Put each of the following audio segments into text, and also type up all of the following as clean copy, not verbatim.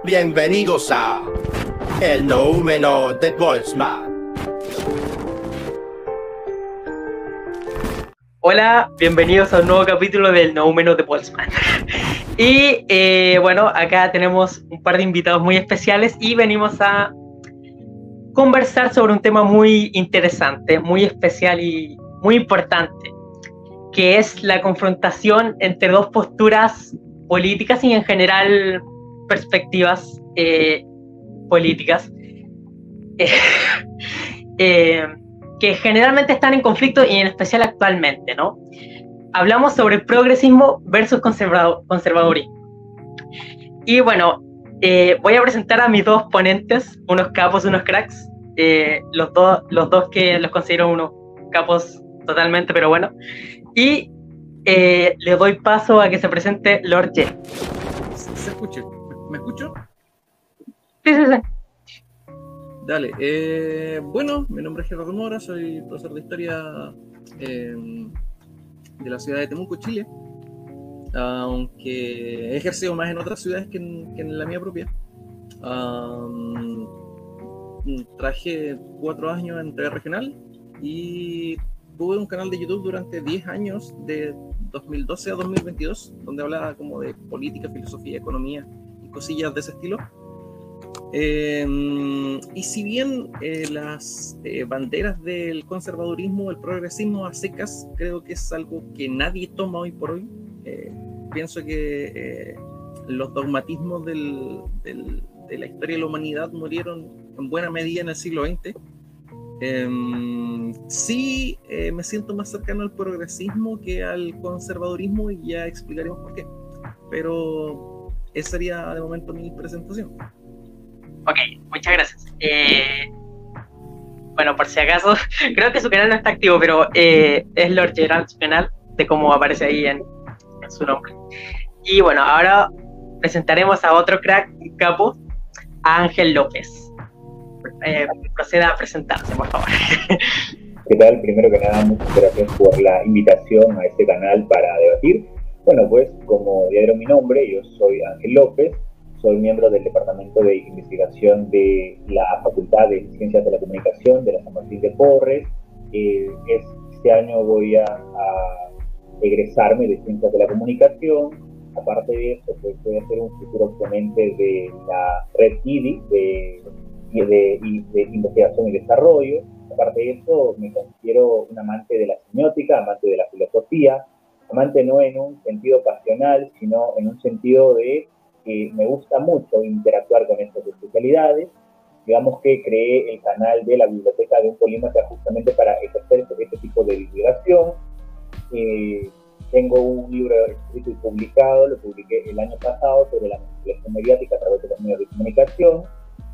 Bienvenidos a El Noumeno de Boltzmann. Hola, bienvenidos a un nuevo capítulo del Noumeno de Boltzmann. Y bueno, acá tenemos un par de invitados muy especiales y venimos a conversar sobre un tema muy interesante, muy especial y muy importante, que es la confrontación entre dos posturas políticas y en general perspectivas políticas que generalmente están en conflicto y en especial actualmente, ¿no? Hablamos sobre progresismo versus conservadurismo. Y bueno, voy a presentar a mis dos ponentes, unos capos, unos cracks, los dos que los considero unos capos totalmente, pero bueno. Y le doy paso a que se presente Lord J. ¿Se escucha? ¿Me escucho? Sí. Dale. Bueno, mi nombre es Gerardo Mora, soy profesor de Historia de la ciudad de Temuco, Chile. Aunque he ejercido más en otras ciudades que en la mía propia. Trabajé 4 años en TV regional y tuve un canal de YouTube durante 10 años, de 2012 a 2022, donde hablaba como de política, filosofía, economía y cosillas de ese estilo. Y si bien las banderas del conservadurismo, el progresismo a secas, creo que es algo que nadie toma hoy por hoy, pienso que los dogmatismos de la historia de la humanidad murieron en buena medida en el siglo XX. Sí, me siento más cercano al progresismo que al conservadurismo y ya explicaremos por qué. Pero esa sería de momento mi presentación. Ok, muchas gracias. Bueno, por si acaso, creo que su canal no está activo, pero es Lord Gerard su canal, de cómo aparece ahí en su nombre. Y bueno, ahora presentaremos a otro crack, capo, a Ángel López. Proceda a presentarse, por favor. ¿Qué tal? Primero que nada, muchas gracias por la invitación a este canal para debatir. Bueno, pues como ya dieron mi nombre, yo soy Ángel López, soy miembro del Departamento de Investigación de la Facultad de Ciencias de la Comunicación de la San Martín de Porres. Este año voy a egresarme de Ciencias de la Comunicación. Aparte de eso, pues voy a ser un futuro ponente de la red IDI, de investigación y desarrollo. Aparte de eso, me considero un amante de la semiótica, amante de la filosofía, amante no en un sentido pasional, sino en un sentido de que me gusta mucho interactuar con estas especialidades. Digamos que creé el canal de la Biblioteca de un Polímata justamente para ejercer este tipo de divulgación. Tengo un libro escrito y publicado, lo publiqué el año pasado, sobre la manipulación mediática a través de los medios de comunicación.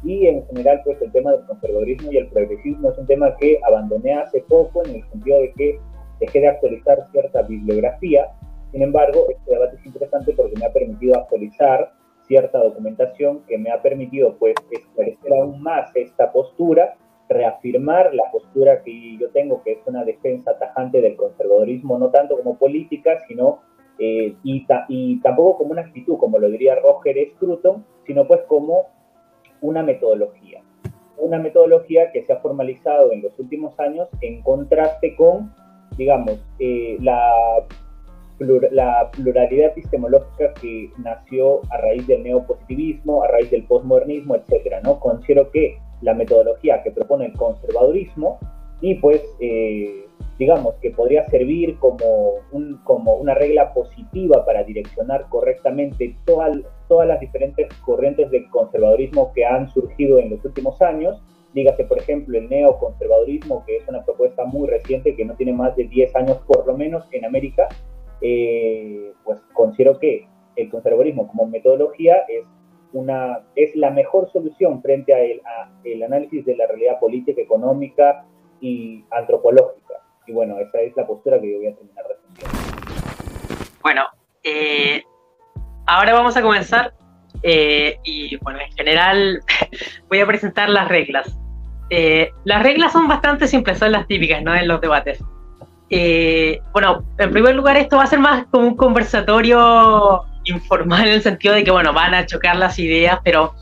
Y en general, pues el tema del conservadurismo y el progresismo es un tema que abandoné hace poco, en el sentido de que dejé de actualizar cierta bibliografía. Sin embargo, este debate es interesante porque me ha permitido actualizar cierta documentación que me ha permitido, pues, esclarecer aún más esta postura, reafirmar la postura que yo tengo, que es una defensa tajante del conservadurismo, no tanto como política, sino y tampoco como una actitud, como lo diría Roger Scruton, sino pues como una metodología que se ha formalizado en los últimos años en contraste con, digamos, la pluralidad epistemológica que nació a raíz del neopositivismo, a raíz del posmodernismo, etcétera, ¿no? Considero que la metodología que propone el conservadurismo y pues digamos que podría servir como una regla positiva para direccionar correctamente todas las diferentes corrientes de conservadurismo que han surgido en los últimos años. Dígase, por ejemplo, el neoconservadurismo, que es una propuesta muy reciente que no tiene más de 10 años por lo menos en América. Pues considero que el conservadurismo como metodología es la mejor solución frente a el análisis de la realidad política, económica y antropológica. Y bueno, esa es la postura que yo voy a terminar defendiendo. Bueno, ahora vamos a comenzar y bueno, en general voy a presentar las reglas. Las reglas son bastante simples, son las típicas, ¿no? En los debates. Bueno, en primer lugar, esto va a ser más como un conversatorio informal en el sentido de que, bueno, van a chocar las ideas, pero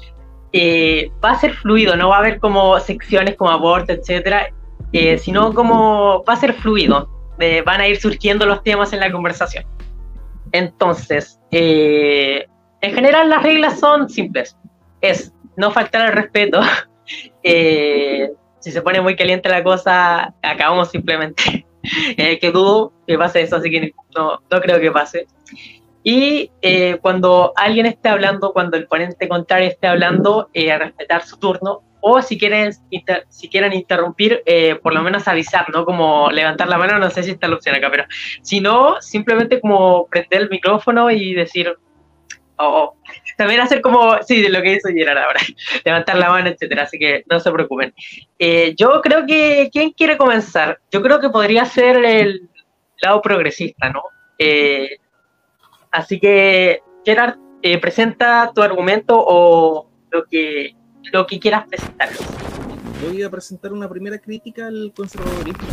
va a ser fluido, no va a haber como secciones como aborto, etcétera, sino como va a ser fluido, van a ir surgiendo los temas en la conversación. Entonces, en general las reglas son simples, es no faltar al respeto, si se pone muy caliente la cosa, acabamos simplemente, que dudo que pase eso, así que no creo que pase. Y cuando alguien esté hablando, cuando el ponente contrario esté hablando, respetar su turno, o si quieren interrumpir, por lo menos avisar, ¿no? Como levantar la mano, no sé si está la opción acá, pero si no, simplemente como prender el micrófono y decir, también hacer como, sí, de lo que hizo Gerard ahora, levantar la mano, etcétera, así que no se preocupen. Yo creo que, ¿quién quiere comenzar? Yo creo que podría ser el lado progresista, ¿no? Así que, Gerard, presenta tu argumento o lo que quieras presentar. Voy a presentar una primera crítica al conservadurismo.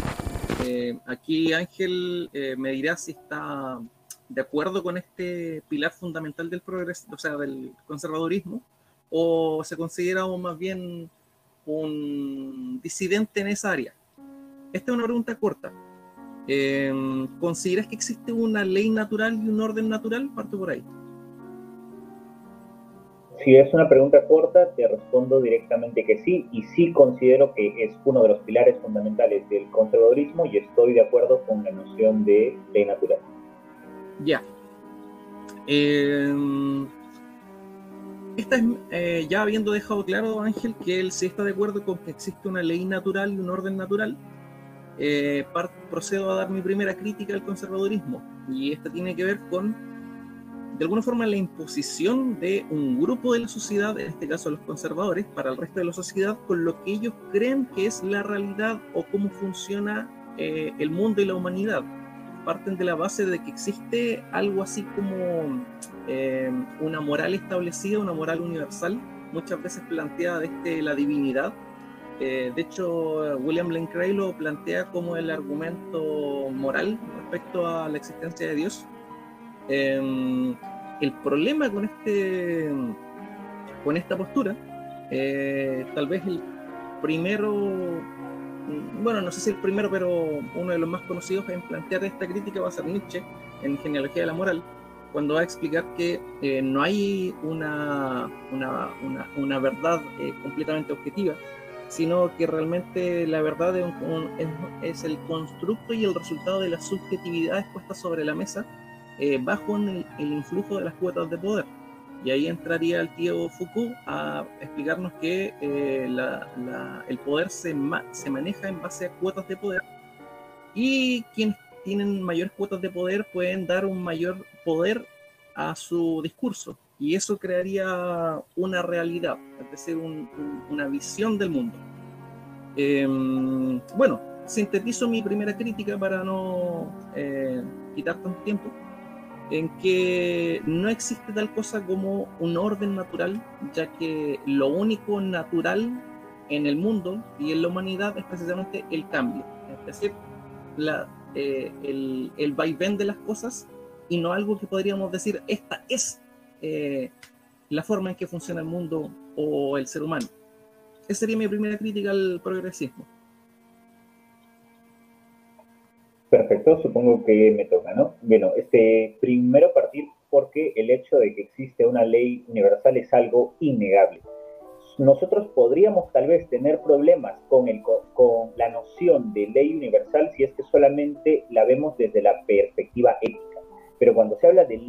Aquí Ángel me dirá si está de acuerdo con este pilar fundamental del progreso, o sea, del conservadurismo, o se considera más bien un disidente en esa área. Esta es una pregunta corta. ¿Consideras que existe una ley natural y un orden natural? Parto por ahí. Si es una pregunta corta, te respondo directamente que sí, y sí considero que es uno de los pilares fundamentales del conservadurismo y estoy de acuerdo con la noción de ley natural. Ya. Esta es, ya habiendo dejado claro, Ángel, que él sí está de acuerdo con que existe una ley natural y un orden natural, procedo a dar mi primera crítica al conservadurismo, y esta tiene que ver con, de alguna forma, la imposición de un grupo de la sociedad, en este caso los conservadores, para el resto de la sociedad, con lo que ellos creen que es la realidad o cómo funciona el mundo y la humanidad. Parten de la base de que existe algo así como una moral establecida, una moral universal, muchas veces planteada desde la divinidad. De hecho, William Lane Craig lo plantea como el argumento moral respecto a la existencia de Dios. El problema con esta postura, tal vez el primero, bueno, no sé si el primero, pero uno de los más conocidos en plantear esta crítica va a ser Nietzsche, en Genealogía de la Moral, cuando va a explicar que no hay una verdad completamente objetiva, sino que realmente la verdad es el constructo y el resultado de las subjetividades puestas sobre la mesa bajo el influjo de las cuotas de poder. Y ahí entraría el tío Foucault a explicarnos que el poder se maneja en base a cuotas de poder, y quienes tienen mayores cuotas de poder pueden dar un mayor poder a su discurso, y eso crearía una realidad, es decir, una visión del mundo. Bueno, sintetizo mi primera crítica para no quitar tanto tiempo, en que no existe tal cosa como un orden natural, ya que lo único natural en el mundo y en la humanidad es precisamente el cambio, es decir, el vaivén de las cosas, y no algo que podríamos decir, esta es la forma en que funciona el mundo o el ser humano. Esa sería mi primera crítica al progresismo. Perfecto, supongo que me toca, ¿no? Bueno, primero partir porque el hecho de que existe una ley universal es algo innegable. Nosotros podríamos tal vez tener problemas con la noción de ley universal si es que solamente la vemos desde la perspectiva ética. Pero cuando se habla de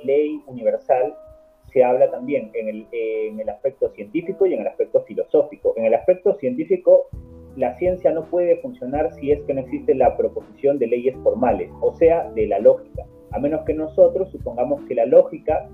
ley universal, se habla también en el aspecto científico y en el aspecto filosófico. En el aspecto científico, la ciencia no puede funcionar si es que no existe la proposición de leyes formales, o sea, de la lógica, a menos que nosotros supongamos que la lógica,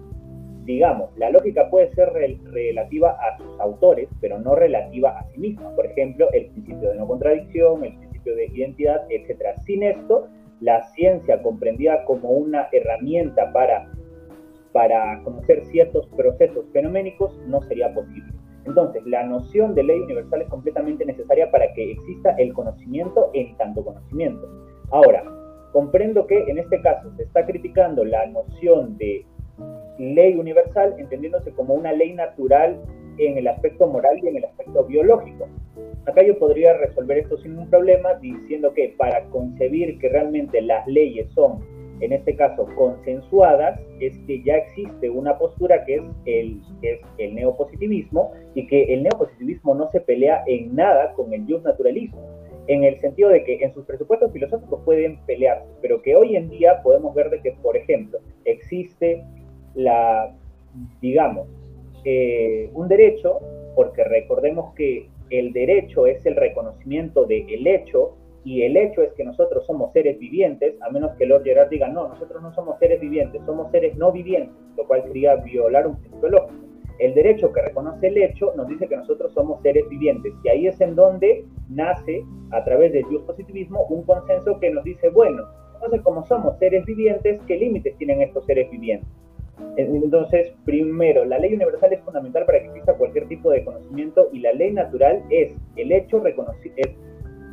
digamos, la lógica puede ser relativa a sus autores, pero no relativa a sí misma. Por ejemplo, el principio de no contradicción, el principio de identidad, etc. Sin esto, la ciencia comprendida como una herramienta para conocer ciertos procesos fenoménicos no sería posible. Entonces, la noción de ley universal es completamente necesaria para que exista el conocimiento en tanto conocimiento. Ahora, comprendo que en este caso se está criticando la noción de ley universal entendiéndose como una ley natural en el aspecto moral y en el aspecto biológico. Acá yo podría resolver esto sin un problema diciendo que para concebir que realmente las leyes son, en este caso, consensuadas, es que ya existe una postura que es el neopositivismo, y que el neopositivismo no se pelea en nada con el justnaturalismo, en el sentido de que en sus presupuestos filosóficos pueden pelearse, pero que hoy en día podemos ver de que, por ejemplo, existe un derecho, porque recordemos que el derecho es el reconocimiento del hecho, y el hecho es que nosotros somos seres vivientes, a menos que Lord Gerard diga, no, nosotros no somos seres vivientes, somos seres no vivientes, lo cual sería violar un principio lógico. El derecho que reconoce el hecho nos dice que nosotros somos seres vivientes, y ahí es en donde nace, a través del justpositivismo, un consenso que nos dice, bueno, entonces como somos seres vivientes, ¿qué límites tienen estos seres vivientes? Entonces, primero, la ley universal es fundamental para que exista cualquier tipo de conocimiento, y la ley natural es el hecho es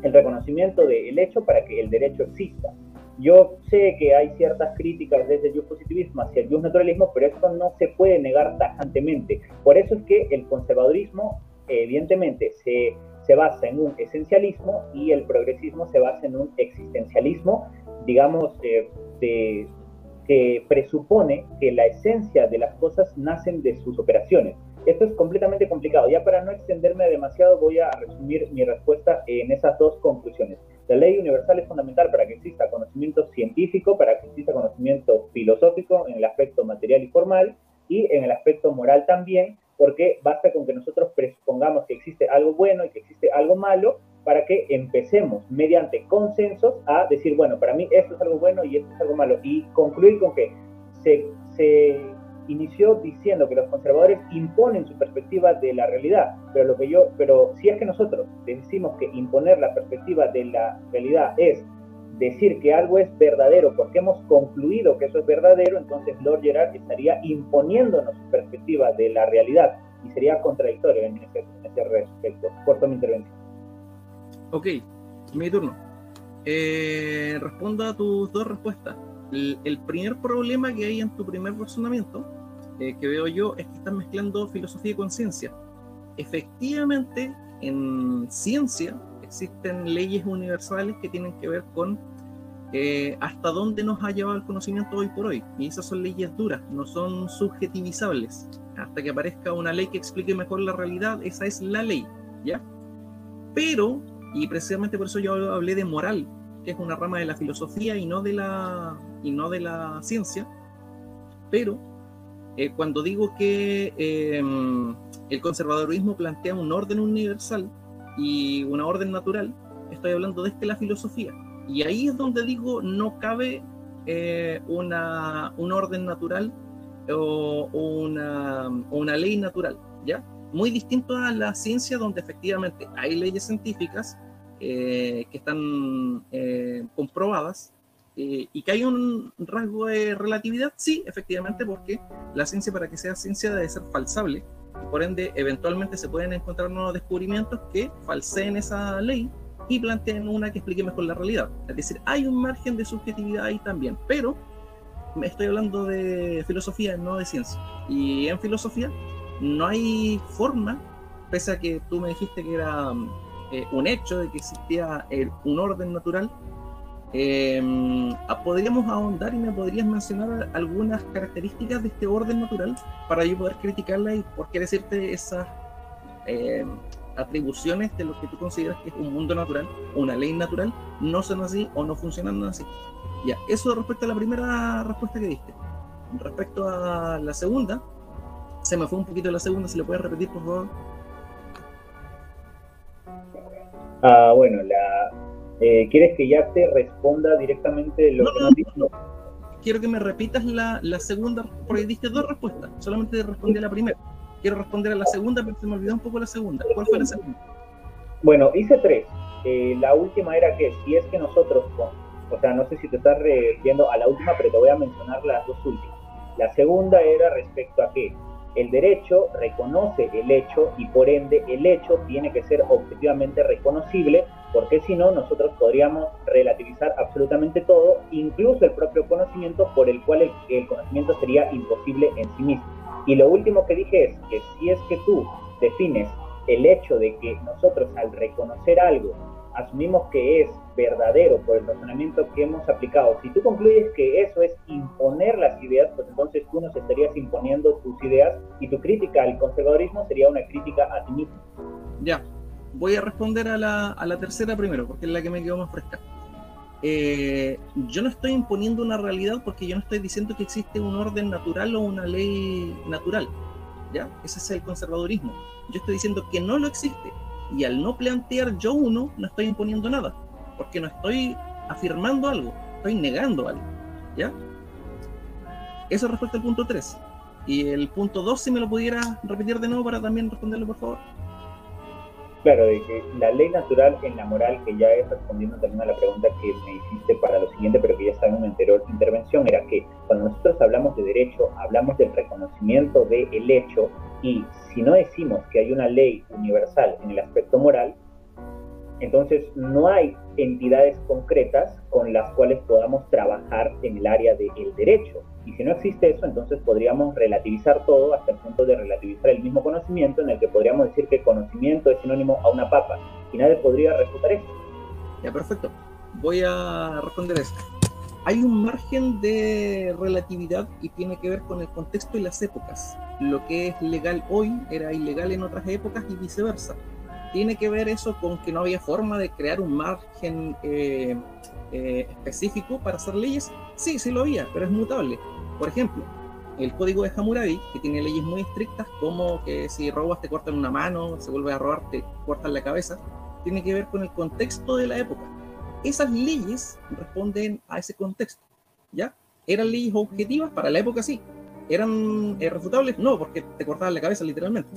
el reconocimiento del hecho para que el derecho exista. Yo sé que hay ciertas críticas desde el justpositivismo hacia el justnaturalismo, pero esto no se puede negar tajantemente. Por eso es que el conservadurismo, evidentemente, se basa en un esencialismo, y el progresismo se basa en un existencialismo, digamos, que presupone que la esencia de las cosas nacen de sus operaciones. Esto es completamente complicado. Ya para no extenderme demasiado, voy a resumir mi respuesta en esas dos conclusiones. La ley universal es fundamental para que exista conocimiento científico, para que exista conocimiento filosófico en el aspecto material y formal, y en el aspecto moral también, porque basta con que nosotros presupongamos que existe algo bueno y que existe algo malo, para que empecemos mediante consensos a decir, bueno, para mí esto es algo bueno y esto es algo malo, y concluir con que se inició diciendo que los conservadores imponen su perspectiva de la realidad, pero si es que nosotros decimos que imponer la perspectiva de la realidad es decir que algo es verdadero porque hemos concluido que eso es verdadero, entonces Lord Gerard estaría imponiéndonos su perspectiva de la realidad, y sería contradictorio en ese respecto. Corto mi intervención. Ok, mi turno. Respondo a tus dos respuestas. El primer problema que hay en tu primer razonamiento, que veo yo, es que estás mezclando filosofía y conciencia. Efectivamente, en ciencia existen leyes universales que tienen que ver con hasta dónde nos ha llevado el conocimiento hoy por hoy. Y esas son leyes duras, no son subjetivizables. Hasta que aparezca una ley que explique mejor la realidad, esa es la ley, ¿ya? Pero, y precisamente por eso yo hablé de moral, que es una rama de la filosofía y no de la ciencia, pero cuando digo que el conservadurismo plantea un orden universal y una orden natural, estoy hablando desde la filosofía, y ahí es donde digo no cabe un orden natural o una ley natural, ¿ya? Muy distinto a la ciencia, donde efectivamente hay leyes científicas que están comprobadas, y que hay un rasgo de relatividad, sí, efectivamente, porque la ciencia, para que sea ciencia, debe ser falsable, y por ende eventualmente se pueden encontrar nuevos descubrimientos que falseen esa ley y planteen una que explique mejor la realidad. Es decir, hay un margen de subjetividad ahí también, pero me estoy hablando de filosofía, no de ciencia. Y en filosofía no hay forma, pese a que tú me dijiste que era un hecho de que existía un orden natural, podríamos ahondar y me podrías mencionar algunas características de este orden natural para yo poder criticarla y por qué decirte esas atribuciones de lo que tú consideras que es un mundo natural o una ley natural no son así o no funcionan así. Ya, eso respecto a la primera respuesta que diste. Respecto a la segunda, se me fue un poquito la segunda, si le puedes repetir, por favor. Bueno, ¿quieres que ya te responda directamente lo que nos dijo? No. Quiero que me repitas la segunda, porque diste dos respuestas, solamente respondí a la primera. Quiero responder a la segunda, pero se me olvidó un poco la segunda. ¿Cuál fue la segunda? Bueno, hice tres. La última era que si es que nosotros, o sea, no sé si te estás refiriendo a la última, pero te voy a mencionar las dos últimas. La segunda era respecto a que el derecho reconoce el hecho y por ende el hecho tiene que ser objetivamente reconocible, porque si no nosotros podríamos relativizar absolutamente todo, incluso el propio conocimiento, por el cual el conocimiento sería imposible en sí mismo. Y lo último que dije es que si es que tú defines el hecho de que nosotros al reconocer algo asumimos que es verdadero por el razonamiento que hemos aplicado, si tú concluyes que eso es imponer las ideas, pues entonces tú nos estarías imponiendo tus ideas y tu crítica al conservadurismo sería una crítica a ti mismo. Ya, voy a responder a la tercera primero, porque es la que me quedó más fresca. Yo no estoy imponiendo una realidad porque yo no estoy diciendo que existe un orden natural o una ley natural, ¿ya? Ese es el conservadurismo. Yo estoy diciendo que no lo existe. Y al no plantear yo uno, no estoy imponiendo nada, porque no estoy afirmando algo, estoy negando algo, ¿ya? Eso respecto al punto 3. Y el punto 2, si me lo pudiera repetir de nuevo para también responderlo, por favor. Claro, de que la ley natural en la moral, que ya es respondiendo también a la pregunta que me hiciste para lo siguiente, pero que ya está en una anterior intervención, era que cuando nosotros hablamos de derecho, hablamos del reconocimiento del hecho, y si no decimos que hay una ley universal en el aspecto moral, entonces no hay entidades concretas con las cuales podamos trabajar en el área del derecho. Y si no existe eso, entonces podríamos relativizar todo hasta el punto de relativizar el mismo conocimiento, en el que podríamos decir que conocimiento es sinónimo a una papa, y nadie podría refutar eso. Ya, perfecto. Voy a responder eso. Hay un margen de relatividad y tiene que ver con el contexto y las épocas. Lo que es legal hoy era ilegal en otras épocas y viceversa. ¿Tiene que ver eso con que no había forma de crear un margen específico para hacer leyes? Sí, sí lo había, pero es mutable. Por ejemplo, el código de Hammurabi, que tiene leyes muy estrictas, como que si robas te cortan una mano, se vuelve a robar te cortan la cabeza, tiene que ver con el contexto de la época. Esas leyes responden a ese contexto, ¿ya? ¿Eran leyes objetivas? Para la época sí. ¿Eran refutables? No, porque te cortaban la cabeza literalmente.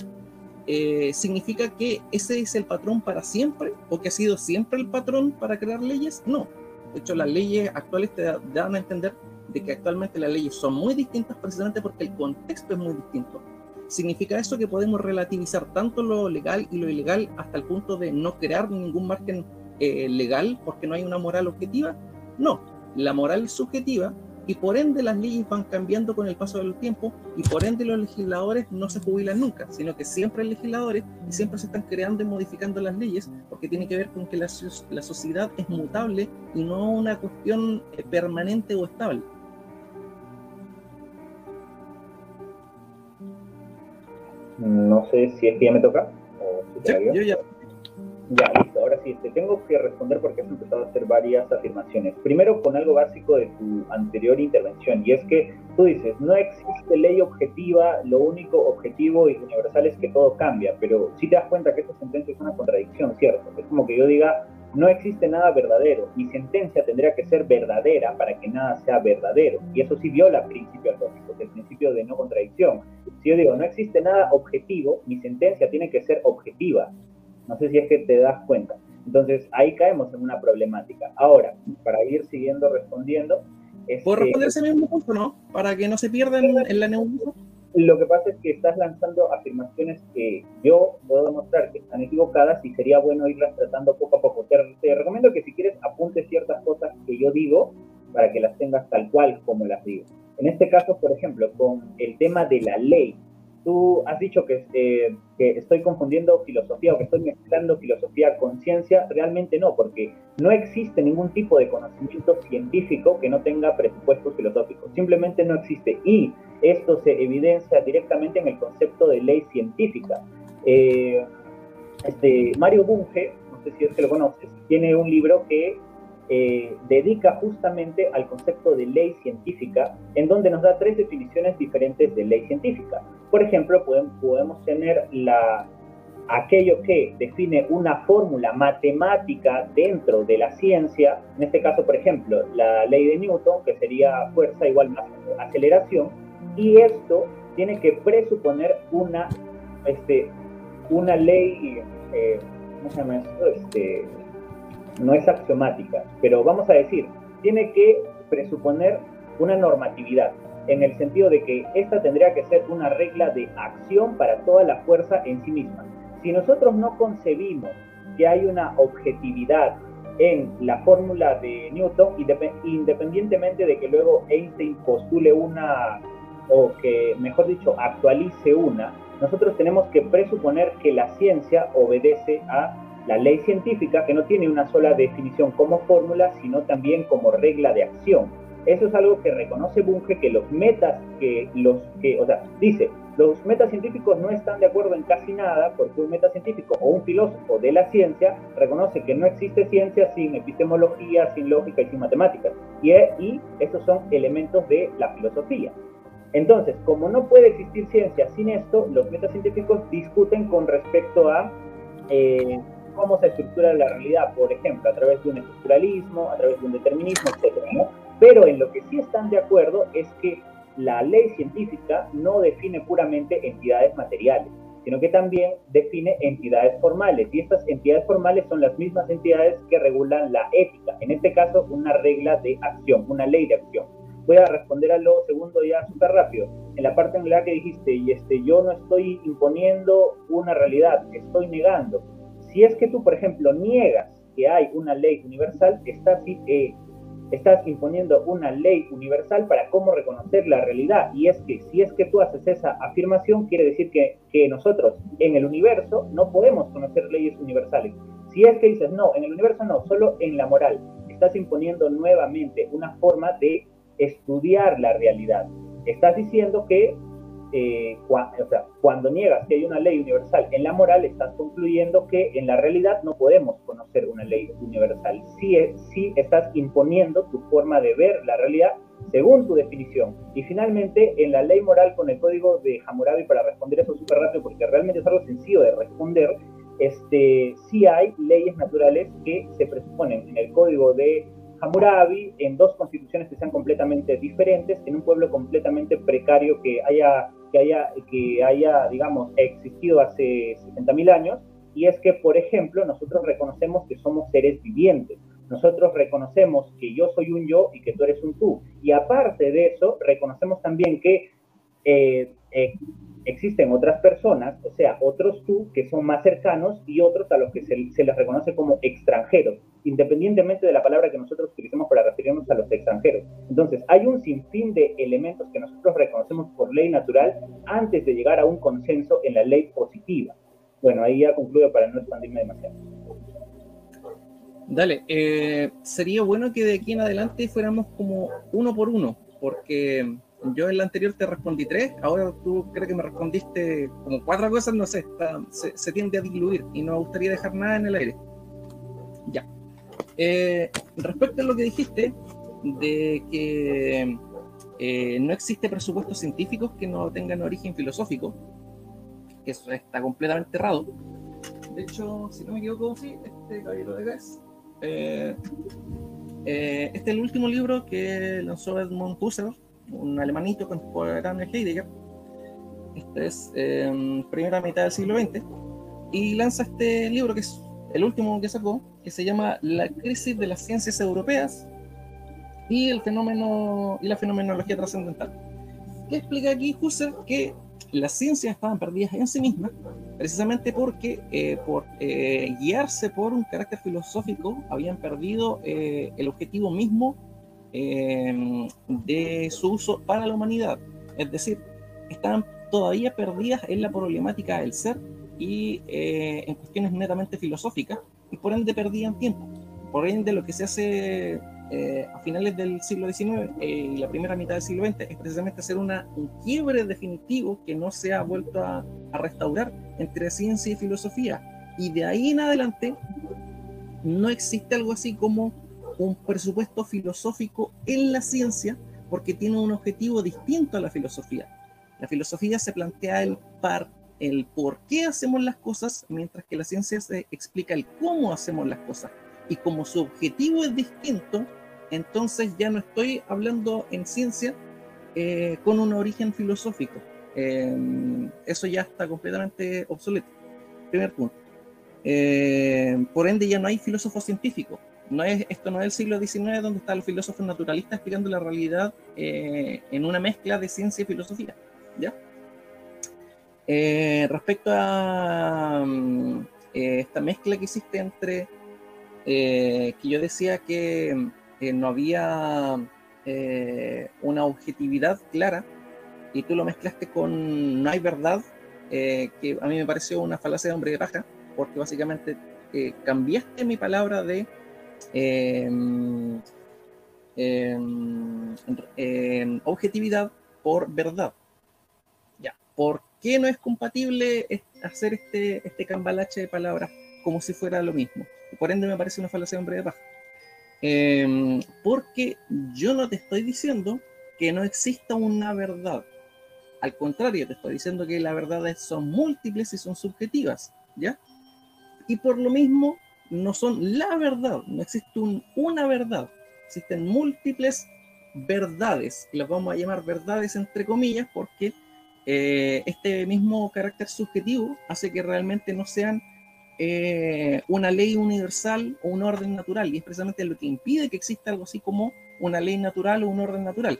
¿Significa que ese es el patrón para siempre? ¿O que ha sido siempre el patrón para crear leyes? No. De hecho, las leyes actuales te dan a entender de que actualmente las leyes son muy distintas precisamente porque el contexto es muy distinto. ¿Significa eso que podemos relativizar tanto lo legal y lo ilegal hasta el punto de no crear ningún margen legal porque no hay una moral objetiva? No, la moral es subjetiva y por ende las leyes van cambiando con el paso del tiempo y por ende los legisladores no se jubilan nunca, sino que siempre hay legisladores y siempre se están creando y modificando las leyes porque tiene que ver con que la sociedad es mutable y no una cuestión permanente o estable. No sé si es que ya me toca o si te Sí, yo ya. Ya, listo. Ahora sí, te tengo que responder porque has empezado a hacer varias afirmaciones. Primero, con algo básico de tu anterior intervención, y es que tú dices, no existe ley objetiva, lo único objetivo y universal es que todo cambia, pero si te das cuenta que esta sentencia es una contradicción, ¿cierto? Es como que yo diga, no existe nada verdadero, mi sentencia tendría que ser verdadera para que nada sea verdadero, y eso sí viola principios lógicos, el principio de no contradicción. Si yo digo, no existe nada objetivo, mi sentencia tiene que ser objetiva. No sé si es que te das cuenta. Entonces, ahí caemos en una problemática. Ahora, para ir siguiendo respondiendo... ¿Puedo responder ese mismo punto, no? Para que no se pierdan en la nebulosa. Lo que pasa es que estás lanzando afirmaciones que yo puedo demostrar que están equivocadas y sería bueno irlas tratando poco a poco. Te recomiendo que si quieres apuntes ciertas cosas que yo digo para que las tengas tal cual como las digo. En este caso, por ejemplo, con el tema de la ley, tú has dicho que estoy confundiendo filosofía o que estoy mezclando filosofía con ciencia. Realmente no, porque no existe ningún tipo de conocimiento científico que no tenga presupuestos filosóficos. Simplemente no existe. Y esto se evidencia directamente en el concepto de ley científica. Mario Bunge, no sé si es que lo conoces, tiene un libro que dedica justamente al concepto de ley científica, en donde nos da 3 definiciones diferentes de ley científica. Por ejemplo, podemos tener aquello que define una fórmula matemática dentro de la ciencia, en este caso, por ejemplo, la ley de Newton, que sería fuerza igual más aceleración, y esto tiene que presuponer una ley, ¿cómo se llama esto? No es axiomática, pero vamos a decir, tiene que presuponer una normatividad. en el sentido de que esta tendría que ser una regla de acción para toda la fuerza en sí misma. Si nosotros no concebimos que hay una objetividad en la fórmula de Newton, independientemente de que luego Einstein postule una, o que, mejor dicho, actualice una, nosotros tenemos que presuponer que la ciencia obedece a la ley científica, que no tiene una sola definición como fórmula, sino también como regla de acción. Eso es algo que reconoce Bunge, que los metas, dice, los metacientíficos no están de acuerdo en casi nada, porque un metacientífico o un filósofo de la ciencia reconoce que no existe ciencia sin epistemología, sin lógica y sin matemáticas. Y esos son elementos de la filosofía. Entonces, como no puede existir ciencia sin esto, los metacientíficos discuten con respecto a cómo se estructura la realidad, por ejemplo, a través de un estructuralismo, a través de un determinismo, etc., ¿no? Pero en lo que sí están de acuerdo es que la ley científica no define puramente entidades materiales, sino que también define entidades formales, y estas entidades formales son las mismas entidades que regulan la ética, en este caso una regla de acción, una ley de acción. Voy a responder a lo segundo ya súper rápido. En la parte en la que dijiste, yo no estoy imponiendo una realidad, estoy negando. Si es que tú, por ejemplo, niegas que hay una ley universal, estás imponiendo una ley universal para cómo reconocer la realidad. Y es que si es que tú haces esa afirmación, quiere decir que nosotros en el universo no podemos conocer leyes universales. Si es que dices, no, en el universo no, solo en la moral, estás imponiendo nuevamente una forma de estudiar la realidad. Estás diciendo que cuando niegas que hay una ley universal en la moral, estás concluyendo que en la realidad no podemos conocer una ley universal. Sí estás imponiendo tu forma de ver la realidad según tu definición. Y finalmente, en la ley moral con el código de Hammurabi, para responder eso súper rápido, porque realmente es algo sencillo de responder, sí hay leyes naturales que se presuponen en el código de Hammurabi, en dos constituciones que sean completamente diferentes, en un pueblo completamente precario que haya, digamos, existido hace 60.000 años, y es que, por ejemplo, nosotros reconocemos que somos seres vivientes, nosotros reconocemos que yo soy un yo y que tú eres un tú, y aparte de eso, reconocemos también que existen otras personas, o sea, otros tú que son más cercanos y otros a los que se les reconoce como extranjeros, independientemente de la palabra que nosotros utilicemos para referirnos a los extranjeros. Entonces, hay un sinfín de elementos que nosotros reconocemos por ley natural antes de llegar a un consenso en la ley positiva. Bueno, ahí ya concluyo para no expandirme demasiado. Dale, sería bueno que de aquí en adelante fuéramos como uno por uno, porque yo en la anterior te respondí 3, ahora tú creo que me respondiste como 4 cosas, no sé, se tiende a diluir y no me gustaría dejar nada en el aire. Ya. Respecto a lo que dijiste, de que no existe presupuestos científicos que no tengan origen filosófico, eso está completamente errado. De hecho, si no me equivoco, sí, este caballero de gas. Este es el último libro que lanzó Edmund Husserl, un alemanito contemporáneo de Heidegger. Este es primera mitad del siglo XX, y lanza este libro que es el último que sacó, que se llama La crisis de las ciencias europeas y el fenómeno y la fenomenología trascendental. ¿Qué explica aquí Husserl? Que las ciencias estaban perdidas en sí mismas, precisamente porque por guiarse por un carácter filosófico habían perdido el objetivo mismo de su uso para la humanidad. Es decir, estaban todavía perdidas en la problemática del ser y en cuestiones netamente filosóficas, y por ende perdían tiempo. Por ende, lo que se hace a finales del siglo XIX y la primera mitad del siglo XX es precisamente hacer un quiebre definitivo que no se ha vuelto a restaurar entre ciencia y filosofía, y de ahí en adelante no existe algo así como un presupuesto filosófico en la ciencia, porque tiene un objetivo distinto a la filosofía. La filosofía se plantea el por qué hacemos las cosas, mientras que la ciencia se explica el cómo hacemos las cosas. Y como su objetivo es distinto, entonces ya no estoy hablando en ciencia con un origen filosófico. Eso ya está completamente obsoleto. Primer punto. Por ende ya no hay filósofo científico. esto no es el siglo XIX donde están los filósofos naturalistas explicando la realidad en una mezcla de ciencia y filosofía, ¿ya? Respecto a esta mezcla que hiciste entre que yo decía que no había una objetividad clara y tú lo mezclaste con no hay verdad, que a mí me pareció una falacia de hombre de paja, porque básicamente cambiaste mi palabra de objetividad por verdad. Ya, ¿por qué no es compatible hacer este cambalache de palabras como si fuera lo mismo? Por ende me parece una falacia de hombre de paja. Porque yo no te estoy diciendo que no exista una verdad. Al contrario, te estoy diciendo que las verdades son múltiples y son subjetivas, ¿ya? Y por lo mismo no son la verdad, no existe una verdad, existen múltiples verdades, las vamos a llamar verdades entre comillas, porque este mismo carácter subjetivo hace que realmente no sean una ley universal o un orden natural, y es precisamente lo que impide que exista algo así como una ley natural o un orden natural.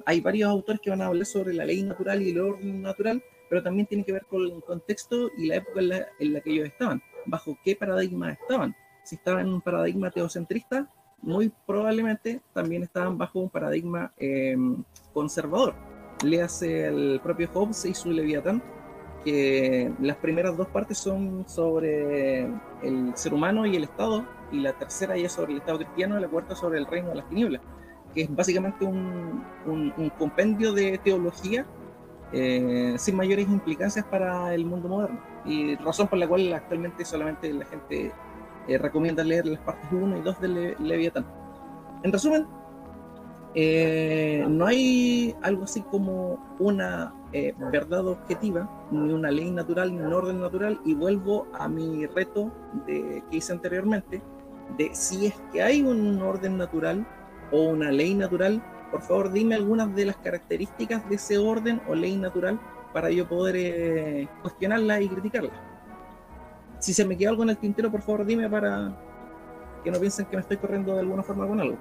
Hay varios autores que van a hablar sobre la ley natural y el orden natural, pero también tiene que ver con el contexto y la época en la que ellos estaban, bajo qué paradigma estaban. Si estaban en un paradigma teocentrista, muy probablemente también estaban bajo un paradigma conservador. Léase el propio Hobbes y su Leviatán, que las primeras dos partes son sobre el ser humano y el Estado, y la tercera ya es sobre el Estado cristiano, y la cuarta sobre el reino de las tinieblas, que es básicamente un compendio de teología sin mayores implicancias para el mundo moderno, y razón por la cual actualmente solamente la gente recomienda leer las partes 1 y 2 de Leviatán. En resumen, no hay algo así como una verdad objetiva, ni una ley natural, ni un orden natural, y vuelvo a mi reto que hice anteriormente, de si es que hay un orden natural o una ley natural. Por favor, dime algunas de las características de ese orden o ley natural para yo poder cuestionarla y criticarla. Si se me queda algo en el tintero, por favor, dime para que no piensen que me estoy corriendo de alguna forma con algo.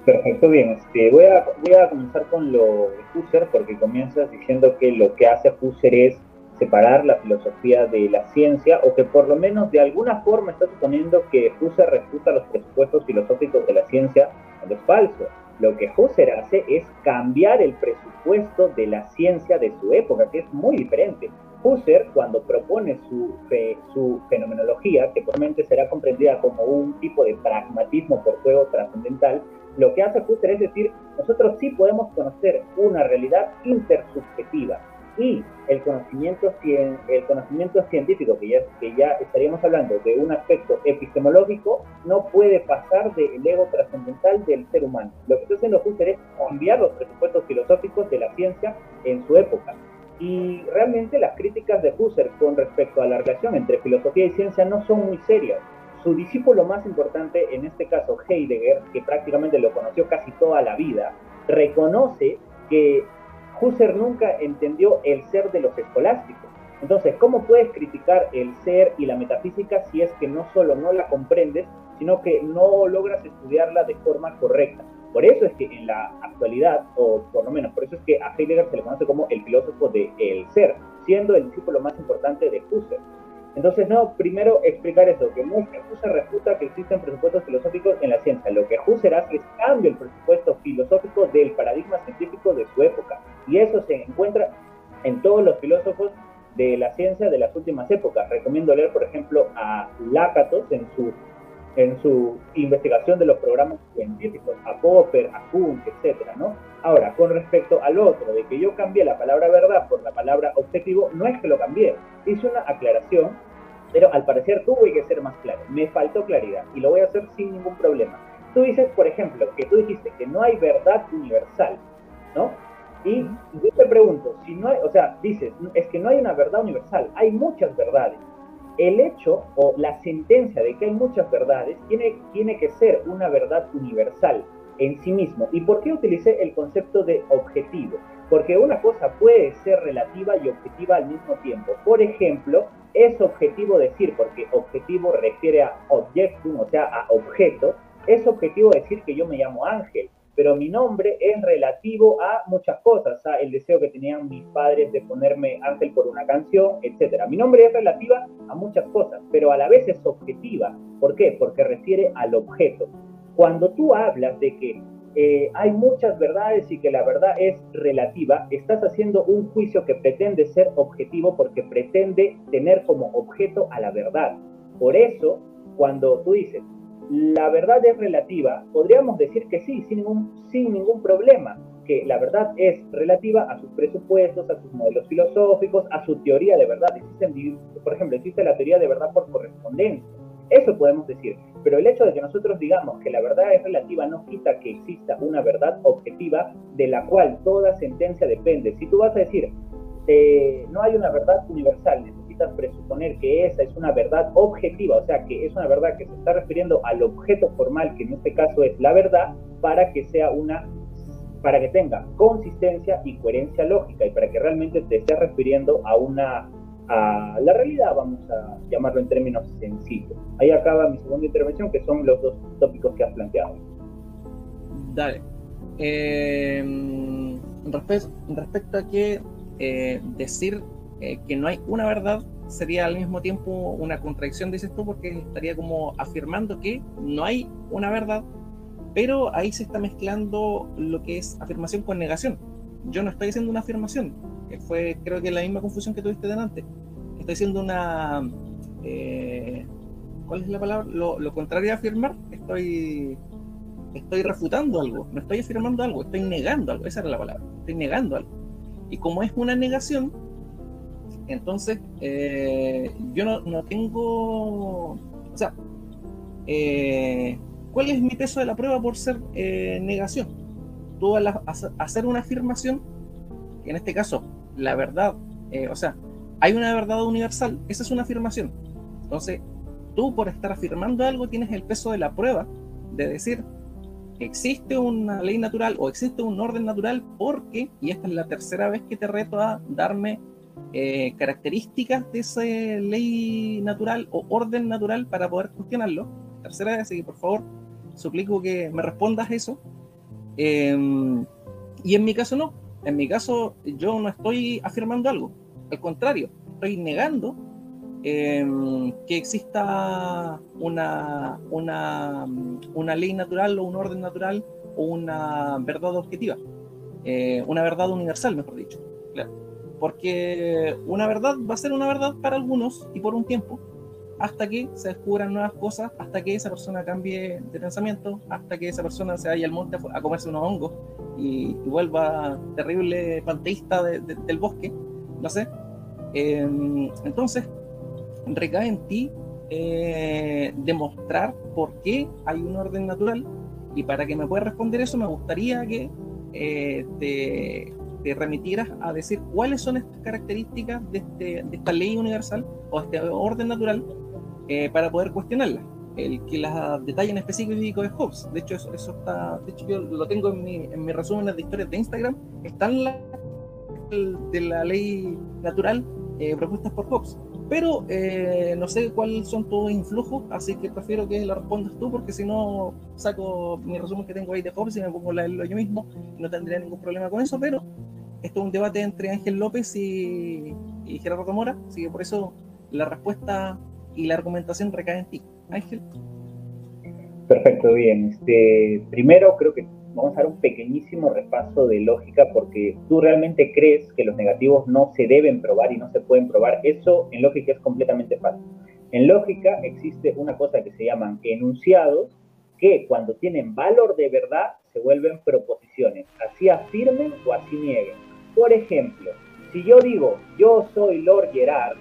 Perfecto, bien. Voy a comenzar con lo de Husserl, porque comienzas diciendo que lo que hace Husserl es separar la filosofía de la ciencia, o que por lo menos de alguna forma está suponiendo que Husserl refuta los presupuestos filosóficos de la ciencia, cuando es falso. Lo que Husserl hace es cambiar el presupuesto de la ciencia de su época, que es muy diferente. Husserl, cuando propone su fenomenología, que probablemente será comprendida como un tipo de pragmatismo por juego trascendental, lo que hace Husserl es decir, nosotros sí podemos conocer una realidad intersubjetiva, y el conocimiento científico, que ya estaríamos hablando de un aspecto epistemológico, no puede pasar del ego trascendental del ser humano. Lo que está haciendo Husserl es cambiar los presupuestos filosóficos de la ciencia en su época. Y realmente las críticas de Husserl con respecto a la relación entre filosofía y ciencia no son muy serias. Su discípulo más importante, en este caso Heidegger, que prácticamente lo conoció casi toda la vida, reconoce que Husserl nunca entendió el ser de los escolásticos. Entonces, ¿cómo puedes criticar el ser y la metafísica si es que no solo no la comprendes, sino que no logras estudiarla de forma correcta? Por eso es que en la actualidad, o por lo menos por eso es que a Heidegger se le conoce como el filósofo del ser, siendo el discípulo más importante de Husserl. Entonces, no, primero explicar eso, que no es que Husserl refuta que existen presupuestos filosóficos en la ciencia. Lo que Husserl hace es cambia el presupuesto filosófico del paradigma científico de su época. Y eso se encuentra en todos los filósofos de la ciencia de las últimas épocas. Recomiendo leer, por ejemplo, a Lakatos en su investigación de los programas científicos, a Popper, a Kuhn, etcétera, ¿no? Ahora, con respecto al otro, de que yo cambié la palabra verdad por la palabra objetivo, no es que lo cambié, hice una aclaración, pero al parecer tuve que ser más claro, me faltó claridad, y lo voy a hacer sin ningún problema. Tú dices, por ejemplo, que tú dijiste que no hay verdad universal, ¿no? Y yo te pregunto, si no hay, o sea, dices, es que no hay una verdad universal, hay muchas verdades. El hecho o la sentencia de que hay muchas verdades tiene que ser una verdad universal en sí mismo. ¿Y por qué utilicé el concepto de objetivo? Porque una cosa puede ser relativa y objetiva al mismo tiempo. Por ejemplo, es objetivo decir, porque objetivo refiere a objectum, o sea, a objeto, es objetivo decir que yo me llamo Ángel, pero mi nombre es relativo a muchas cosas, a el deseo que tenían mis padres de ponerme Ángel por una canción, etc. Mi nombre es relativa a muchas cosas, pero a la vez es objetiva. ¿Por qué? Porque refiere al objeto. Cuando tú hablas de que hay muchas verdades y que la verdad es relativa, estás haciendo un juicio que pretende ser objetivo porque pretende tener como objeto a la verdad. Por eso, cuando tú dices, la verdad es relativa, podríamos decir que sí, sin ningún problema, que la verdad es relativa a sus presupuestos, a sus modelos filosóficos, a su teoría de verdad. Por ejemplo, existe la teoría de verdad por correspondencia. Eso podemos decir, pero el hecho de que nosotros digamos que la verdad es relativa no quita que exista una verdad objetiva de la cual toda sentencia depende. Si tú vas a decir, no hay una verdad universal, necesitas presuponer que esa es una verdad objetiva, o sea, que es una verdad que se está refiriendo al objeto formal, que en este caso es la verdad, para que tenga consistencia y coherencia lógica y para que realmente te estés refiriendo a la realidad, vamos a llamarlo en términos sencillos. Ahí acaba mi segunda intervención, que son los dos tópicos que has planteado. Dale. Respecto a que decir que no hay una verdad sería al mismo tiempo una contradicción, dices tú, porque estaría como afirmando que no hay una verdad, pero ahí se está mezclando lo que es afirmación con negación. Yo no estoy haciendo una afirmación, que fue creo que la misma confusión que tuviste delante. Estoy haciendo una... ¿cuál es la palabra? Lo contrario a afirmar. Estoy refutando algo, no estoy afirmando algo, estoy negando algo, esa era la palabra, estoy negando algo. Y como es una negación, entonces yo no tengo... O sea, ¿cuál es mi peso de la prueba por ser negación? Tú al hacer una afirmación, en este caso, la verdad, o sea, hay una verdad universal, esa es una afirmación. Entonces, tú por estar afirmando algo tienes el peso de la prueba de decir, existe una ley natural o existe un orden natural porque, y esta es la tercera vez que te reto a darme características de esa ley natural o orden natural para poder cuestionarlo. Tercera vez, así que por favor, suplico que me respondas eso. Y en mi caso no. En mi caso yo no estoy afirmando algo. Al contrario, estoy negando que exista una ley natural o un orden natural o una verdad objetiva. Una verdad universal, mejor dicho. Claro. Porque una verdad va a ser una verdad para algunos y por un tiempo, hasta que se descubran nuevas cosas, hasta que esa persona cambie de pensamiento, hasta que esa persona se vaya al monte a comerse unos hongos y vuelva terrible panteísta del bosque, no sé. Entonces, recae en ti demostrar por qué hay un orden natural, y para que me puedas responder eso me gustaría que te remitieras a decir cuáles son estas características de esta ley universal o este orden natural para poder cuestionarla. El que las detalla en específico es Hobbes. De hecho, eso está, de hecho yo lo tengo en mi resúmenes de historias de Instagram, están de la ley natural propuestas por Hobbes. Pero no sé cuáles son tus influjos, así que prefiero que lo respondas tú, porque si no saco mi resumen que tengo ahí de Hobbes y me pongo a leerlo yo mismo y no tendría ningún problema con eso. Pero esto es un debate entre Ángel López y Gerardo Zamora, así que por eso la respuesta y la argumentación recae en ti, Ángel. Perfecto, bien. Primero creo que vamos a dar un pequeñísimo repaso de lógica, porque tú realmente crees que los negativos no se deben probar y no se pueden probar. Eso en lógica es completamente falso. En lógica existe una cosa que se llaman enunciados, que cuando tienen valor de verdad se vuelven proposiciones, así afirmen o así nieguen. Por ejemplo, si yo digo yo soy Lord Gerard,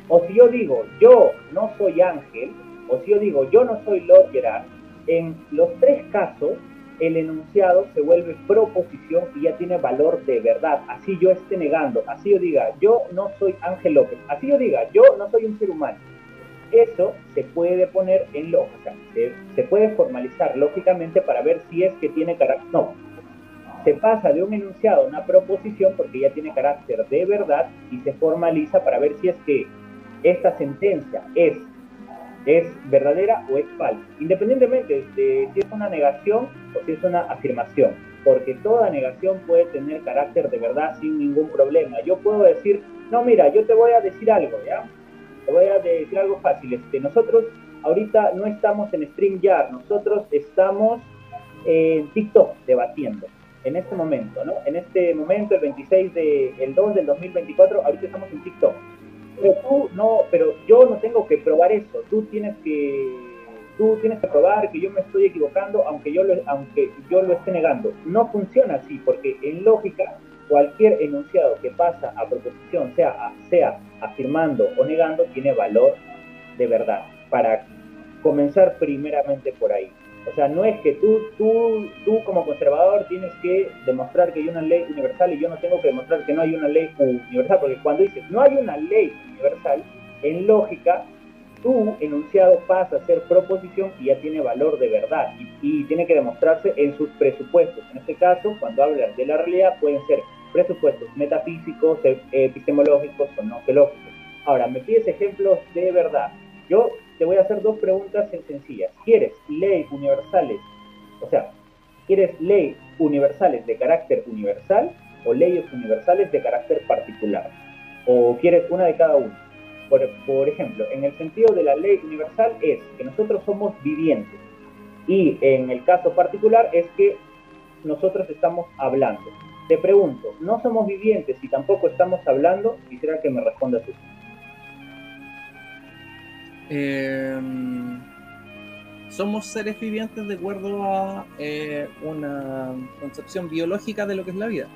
o si yo digo yo no soy Ángel, o si yo digo yo no soy Lord Gerard, en los tres casos el enunciado se vuelve proposición y ya tiene valor de verdad. Así yo esté negando, así yo diga yo no soy Ángel López, así yo diga yo no soy un ser humano. Eso se puede poner en lógica, se puede formalizar lógicamente para ver si es que tiene carácter. No, se pasa de un enunciado a una proposición porque ya tiene carácter de verdad y se formaliza para ver si es que esta sentencia es verdadera o es falsa, independientemente de si es una negación o si es una afirmación, porque toda negación puede tener carácter de verdad sin ningún problema. Yo puedo decir, no, mira, yo te voy a decir algo, ¿ya? Te voy a decir algo fácil. Nosotros ahorita no estamos en StreamYard, nosotros estamos en TikTok debatiendo. En este momento, ¿no? En este momento, el 2 del 2024, ahorita estamos en TikTok. Pero yo no tengo que probar eso. Tú tienes que probar que yo me estoy equivocando, aunque yo lo esté negando. No funciona así, porque en lógica, cualquier enunciado que pasa a proposición, sea afirmando o negando, tiene valor de verdad, para comenzar primeramente por ahí. O sea, no es que tú como conservador tienes que demostrar que hay una ley universal y yo no tengo que demostrar que no hay una ley universal, porque cuando dices no hay una ley universal, en lógica, tu enunciado pasa a ser proposición y ya tiene valor de verdad y tiene que demostrarse en sus presupuestos. En este caso, cuando hablas de la realidad, pueden ser presupuestos metafísicos, epistemológicos o gnoseológicos. Ahora, me pides ejemplos de verdad. Yo te voy a hacer dos preguntas sencillas. ¿Quieres ley universales? O sea, ¿quieres ley universales de carácter universal o leyes universales de carácter particular? ¿O quieres una de cada uno? Por ejemplo, en el sentido de la ley universal es que nosotros somos vivientes. Y en el caso particular es que nosotros estamos hablando. Te pregunto, ¿no somos vivientes y tampoco estamos hablando? Quisiera que me respondas eso. Somos seres vivientes de acuerdo a una concepción biológica de lo que es la vida.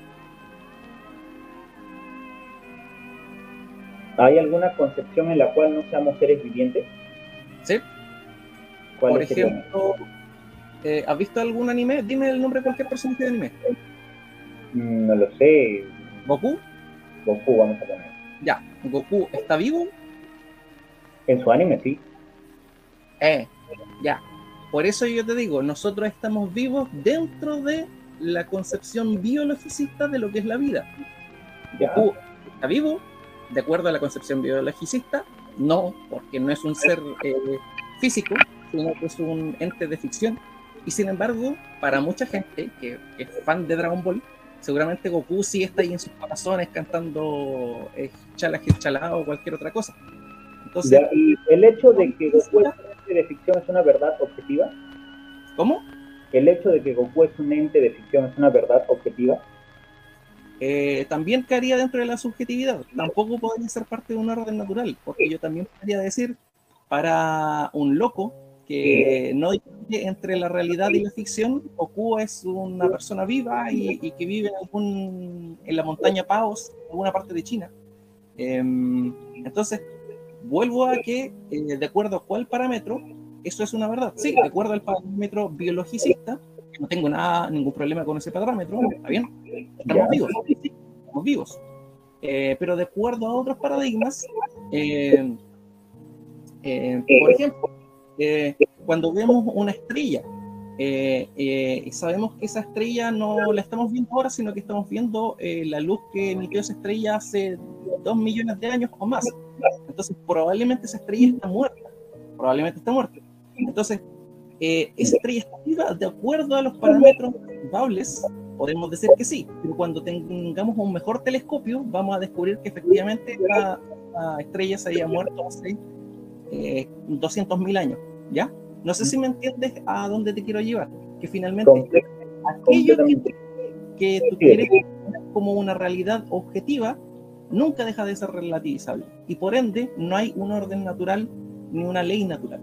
¿Hay alguna concepción en la cual no seamos seres vivientes? Sí. Por ejemplo, ¿has visto algún anime? Dime el nombre de cualquier personaje de anime. No lo sé. ¿Goku? Goku, vamos a poner. Ya, ¿Goku está vivo? En su anime, sí. Ya. Por eso yo te digo, nosotros estamos vivos dentro de la concepción biologicista de lo que es la vida. Ya. Goku está vivo, de acuerdo a la concepción biologicista, no, porque no es un ser físico, sino que es un ente de ficción. Y sin embargo, para mucha gente que es fan de Dragon Ball, seguramente Goku sí está ahí en sus corazones cantando Chala Chala o cualquier otra cosa. Entonces, ya, ¿y el hecho de que Goku es un ente de ficción es una verdad objetiva? ¿Cómo? ¿El hecho de que Goku es un ente de ficción es una verdad objetiva? También caería dentro de la subjetividad. Tampoco podría ser parte de un orden natural, porque yo también podría decir, para un loco que no distingue entre la realidad y la ficción, Goku es una persona viva y que vive en la montaña Paos, en alguna parte de China. Entonces, vuelvo a que, de acuerdo a cuál parámetro, eso es una verdad. Sí, de acuerdo al parámetro biologicista, no tengo ningún problema con ese parámetro, está bien, estamos vivos. Pero de acuerdo a otros paradigmas, por ejemplo, cuando vemos una estrella y sabemos que esa estrella no la estamos viendo ahora, sino que estamos viendo la luz que emitió esa estrella hace 2 millones de años o más. Entonces, probablemente esa estrella está muerta. Entonces, esa estrella está viva de acuerdo a los parámetros probables. Podemos decir que sí, pero cuando tengamos un mejor telescopio, vamos a descubrir que efectivamente la estrella se había muerto hace 200.000 años. ¿Ya? No sé si me entiendes a dónde te quiero llevar. Que finalmente, aquello que tú quieres como una realidad objetiva, nunca deja de ser relativizable. Y por ende, no hay un orden natural ni una ley natural.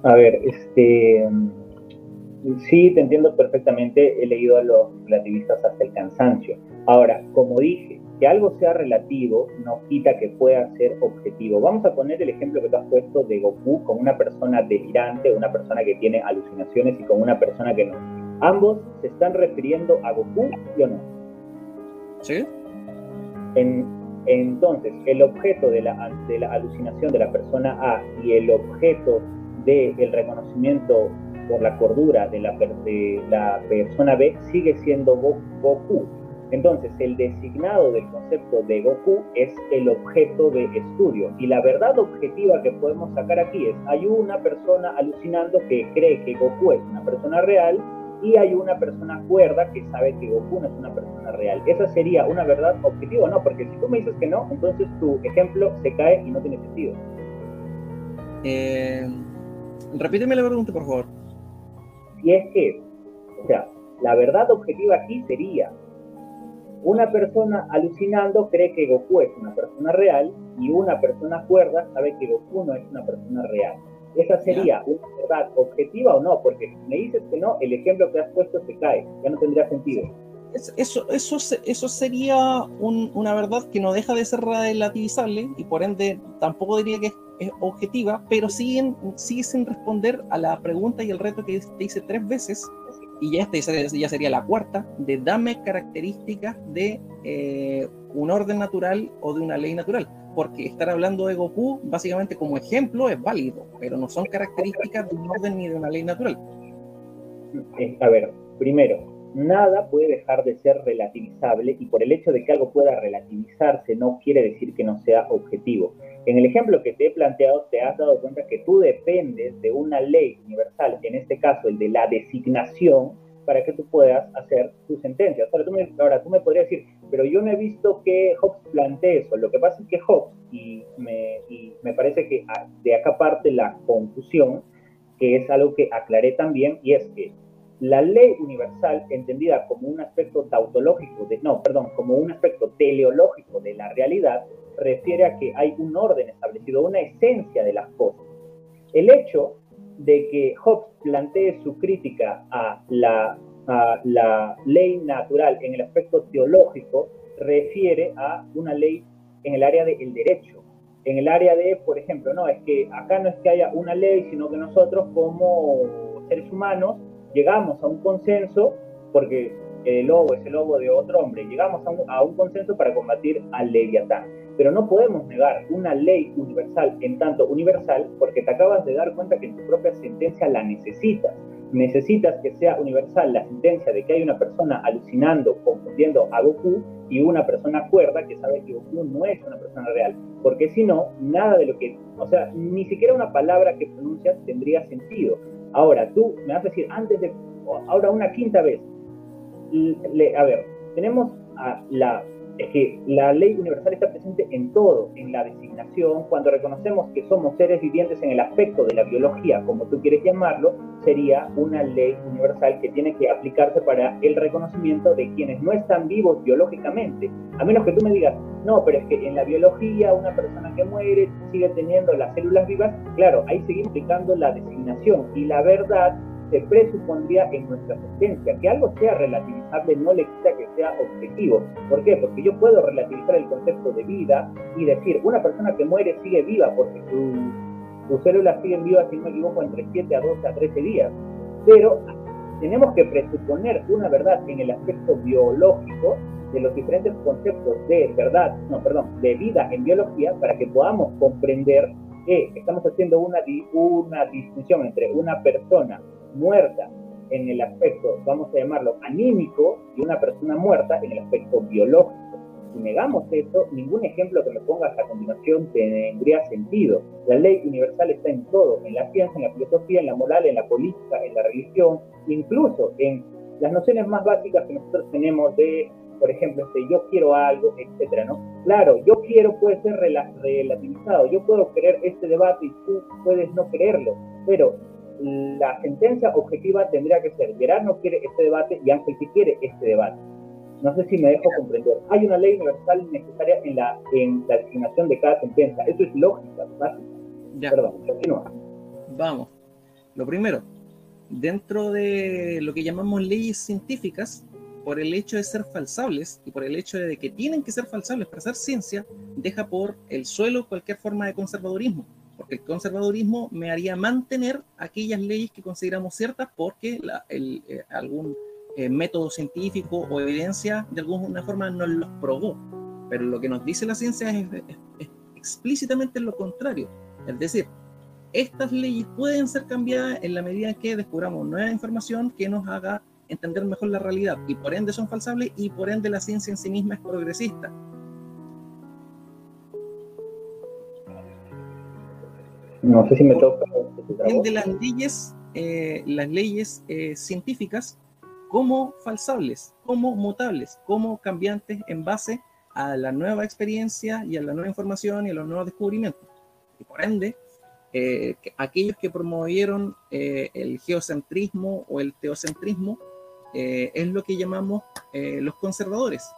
A ver, sí, te entiendo perfectamente. He leído a los relativistas hasta el cansancio. Ahora, como dije, que algo sea relativo no quita que pueda ser objetivo. Vamos a poner el ejemplo que tú has puesto de Goku con una persona delirante, una persona que tiene alucinaciones y con una persona que no. ¿Ambos se están refiriendo a Goku, sí o no? Sí. Entonces, el objeto de la alucinación de la persona A y el objeto del reconocimiento por la cordura de la persona B sigue siendo Goku. Entonces, el designado del concepto de Goku es el objeto de estudio. Y la verdad objetiva que podemos sacar aquí es, hay una persona alucinando que cree que Goku es una persona real, y hay una persona cuerda que sabe que Goku no es una persona real. ¿Esa sería una verdad objetiva o no? Porque si tú me dices que no, entonces tu ejemplo se cae y no tiene sentido. Repíteme la pregunta, por favor. Si es que, o sea, la verdad objetiva aquí sería, una persona alucinando cree que Goku es una persona real, y una persona cuerda sabe que Goku no es una persona real. ¿Esa sería una verdad objetiva o no? Porque si me dices que no, el ejemplo que has puesto se cae, ya no tendría sentido. Eso sería una verdad que no deja de ser relativizable, y por ende tampoco diría que es objetiva, pero sigue sin responder a la pregunta y el reto que te hice 3 veces, y ya sería la cuarta, de dame características de un orden natural o de una ley natural. Porque estar hablando de Goku básicamente como ejemplo es válido, pero no son características de un orden ni de una ley natural. A ver, primero, nada puede dejar de ser relativizable, y por el hecho de que algo pueda relativizarse no quiere decir que no sea objetivo. En el ejemplo que te he planteado, te has dado cuenta que tú dependes de una ley universal, en este caso el de la designación, para que tú puedas hacer tu sentencia. Ahora tú me podrías decir, pero yo no he visto que Hobbes plantee eso. Lo que pasa es que Hobbes, y me parece que de acá parte la confusión, que es algo que aclaré también, y es que la ley universal, entendida como un aspecto tautológico, como un aspecto teleológico de la realidad, refiere a que hay un orden establecido, una esencia de las cosas. El hecho de que Hobbes plantee su crítica a la ley natural en el aspecto teológico refiere a una ley en el área del derecho. En el área de, por ejemplo, no, es que acá no es que haya una ley, sino que nosotros como seres humanos llegamos a un consenso, porque el lobo es el lobo de otro hombre, llegamos a un consenso para combatir al Leviatán. Pero no podemos negar una ley universal en tanto universal, porque te acabas de dar cuenta que en tu propia sentencia la necesitas. Necesitas que sea universal la sentencia de que hay una persona alucinando, confundiendo a Goku, y una persona cuerda que sabe que Goku no es una persona real. Porque si no, nada de lo que, o sea, ni siquiera una palabra que pronuncias tendría sentido. Ahora, tú me vas a decir, ahora una quinta vez, a ver, tenemos es que la ley universal está presente en todo, en la designación. Cuando reconocemos que somos seres vivientes en el aspecto de la biología, como tú quieres llamarlo, sería una ley universal que tiene que aplicarse para el reconocimiento de quienes no están vivos biológicamente. A menos que tú me digas, no, pero es que en la biología una persona que muere sigue teniendo las células vivas. Claro, ahí seguimos aplicando la designación, y la verdad se presupondría en nuestra sentencia. Que algo sea relativizable no le quita que sea objetivo. ¿Por qué? Porque yo puedo relativizar el concepto de vida y decir, una persona que muere sigue viva porque sus células siguen vivas, si no me equivoco, entre 7 a 12 a 13 días. Pero tenemos que presuponer una verdad en el aspecto biológico de los diferentes conceptos de de vida en biología, para que podamos comprender que estamos haciendo una distinción entre una persona muerta en el aspecto, vamos a llamarlo, anímico, y una persona muerta en el aspecto biológico. Si negamos eso, ningún ejemplo que me pongas a continuación tendría sentido. La ley universal está en todo, en la ciencia, en la filosofía, en la moral, en la política, en la religión, incluso en las nociones más básicas que nosotros tenemos de, por ejemplo, yo quiero algo, etcétera, ¿no? Claro, yo quiero puede ser relativizado, yo puedo querer este debate y tú puedes no quererlo, pero la sentencia objetiva tendría que ser, Gerard no quiere este debate y Ángel sí quiere este debate. No sé si me dejo comprender. Hay una ley universal necesaria en la designación de cada sentencia. Eso es lógica básica. Ya. Perdón, continúa. Vamos. Lo primero, dentro de lo que llamamos leyes científicas, por el hecho de ser falsables y por el hecho de que tienen que ser falsables para hacer ciencia, deja por el suelo cualquier forma de conservadurismo. Porque el conservadurismo me haría mantener aquellas leyes que consideramos ciertas porque algún método científico o evidencia de alguna forma nos los probó. Pero lo que nos dice la ciencia es explícitamente lo contrario. Es decir, estas leyes pueden ser cambiadas en la medida en que descubramos nueva información que nos haga entender mejor la realidad, y por ende son falsables, y por ende la ciencia en sí misma es progresista. No sé si me toca. De las leyes científicas como falsables, como mutables, como cambiantes en base a la nueva experiencia y a la nueva información y a los nuevos descubrimientos. Y por ende, aquellos que promovieron el geocentrismo o el teocentrismo es lo que llamamos los conservadores.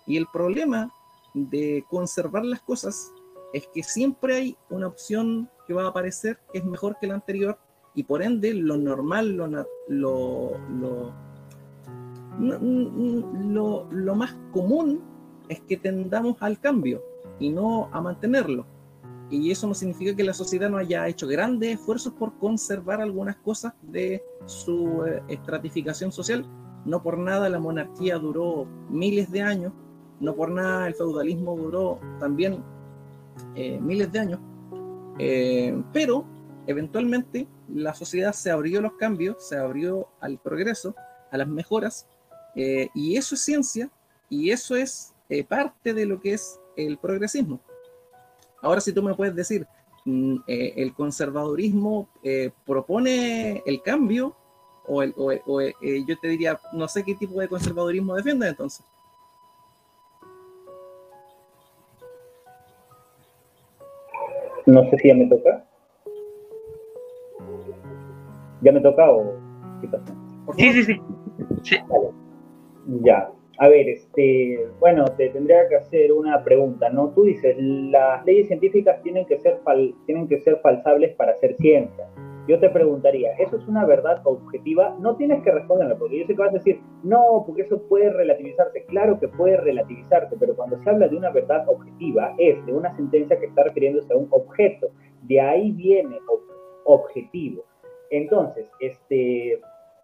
Y el problema de conservar las cosas es que siempre hay una opción que va a aparecer que es mejor que la anterior, y por ende lo normal, lo más común es que tendamos al cambio y no a mantenerlo. Y eso no significa que la sociedad no haya hecho grandes esfuerzos por conservar algunas cosas de su estratificación social. No por nada la monarquía duró miles de años, no por nada el feudalismo duró también miles de años, pero eventualmente la sociedad se abrió a los cambios, se abrió al progreso, a las mejoras, y eso es ciencia, y eso es parte de lo que es el progresismo. Ahora, si tú me puedes decir, el conservadurismo propone el cambio, yo te diría, no sé qué tipo de conservadurismo defiende entonces. No sé si ya me toca. ¿Ya me toca o qué pasa? Sí. Vale. Ya. A ver, bueno, te tendría que hacer una pregunta, ¿no? Tú dices, las leyes científicas tienen que ser falsables para hacer ciencia. Yo te preguntaría, ¿eso es una verdad objetiva? No tienes que responderme, porque yo sé que vas a decir, no, porque eso puede relativizarse. Claro que puede relativizarse, pero cuando se habla de una verdad objetiva, es de una sentencia que está refiriéndose a un objeto. De ahí viene objetivo. Entonces,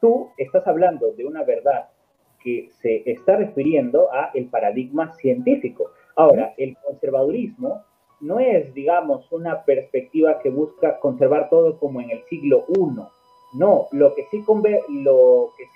tú estás hablando de una verdad que se está refiriendo a el paradigma científico. Ahora, el conservadurismo no es, digamos, una perspectiva que busca conservar todo como en el siglo I. No, lo que sí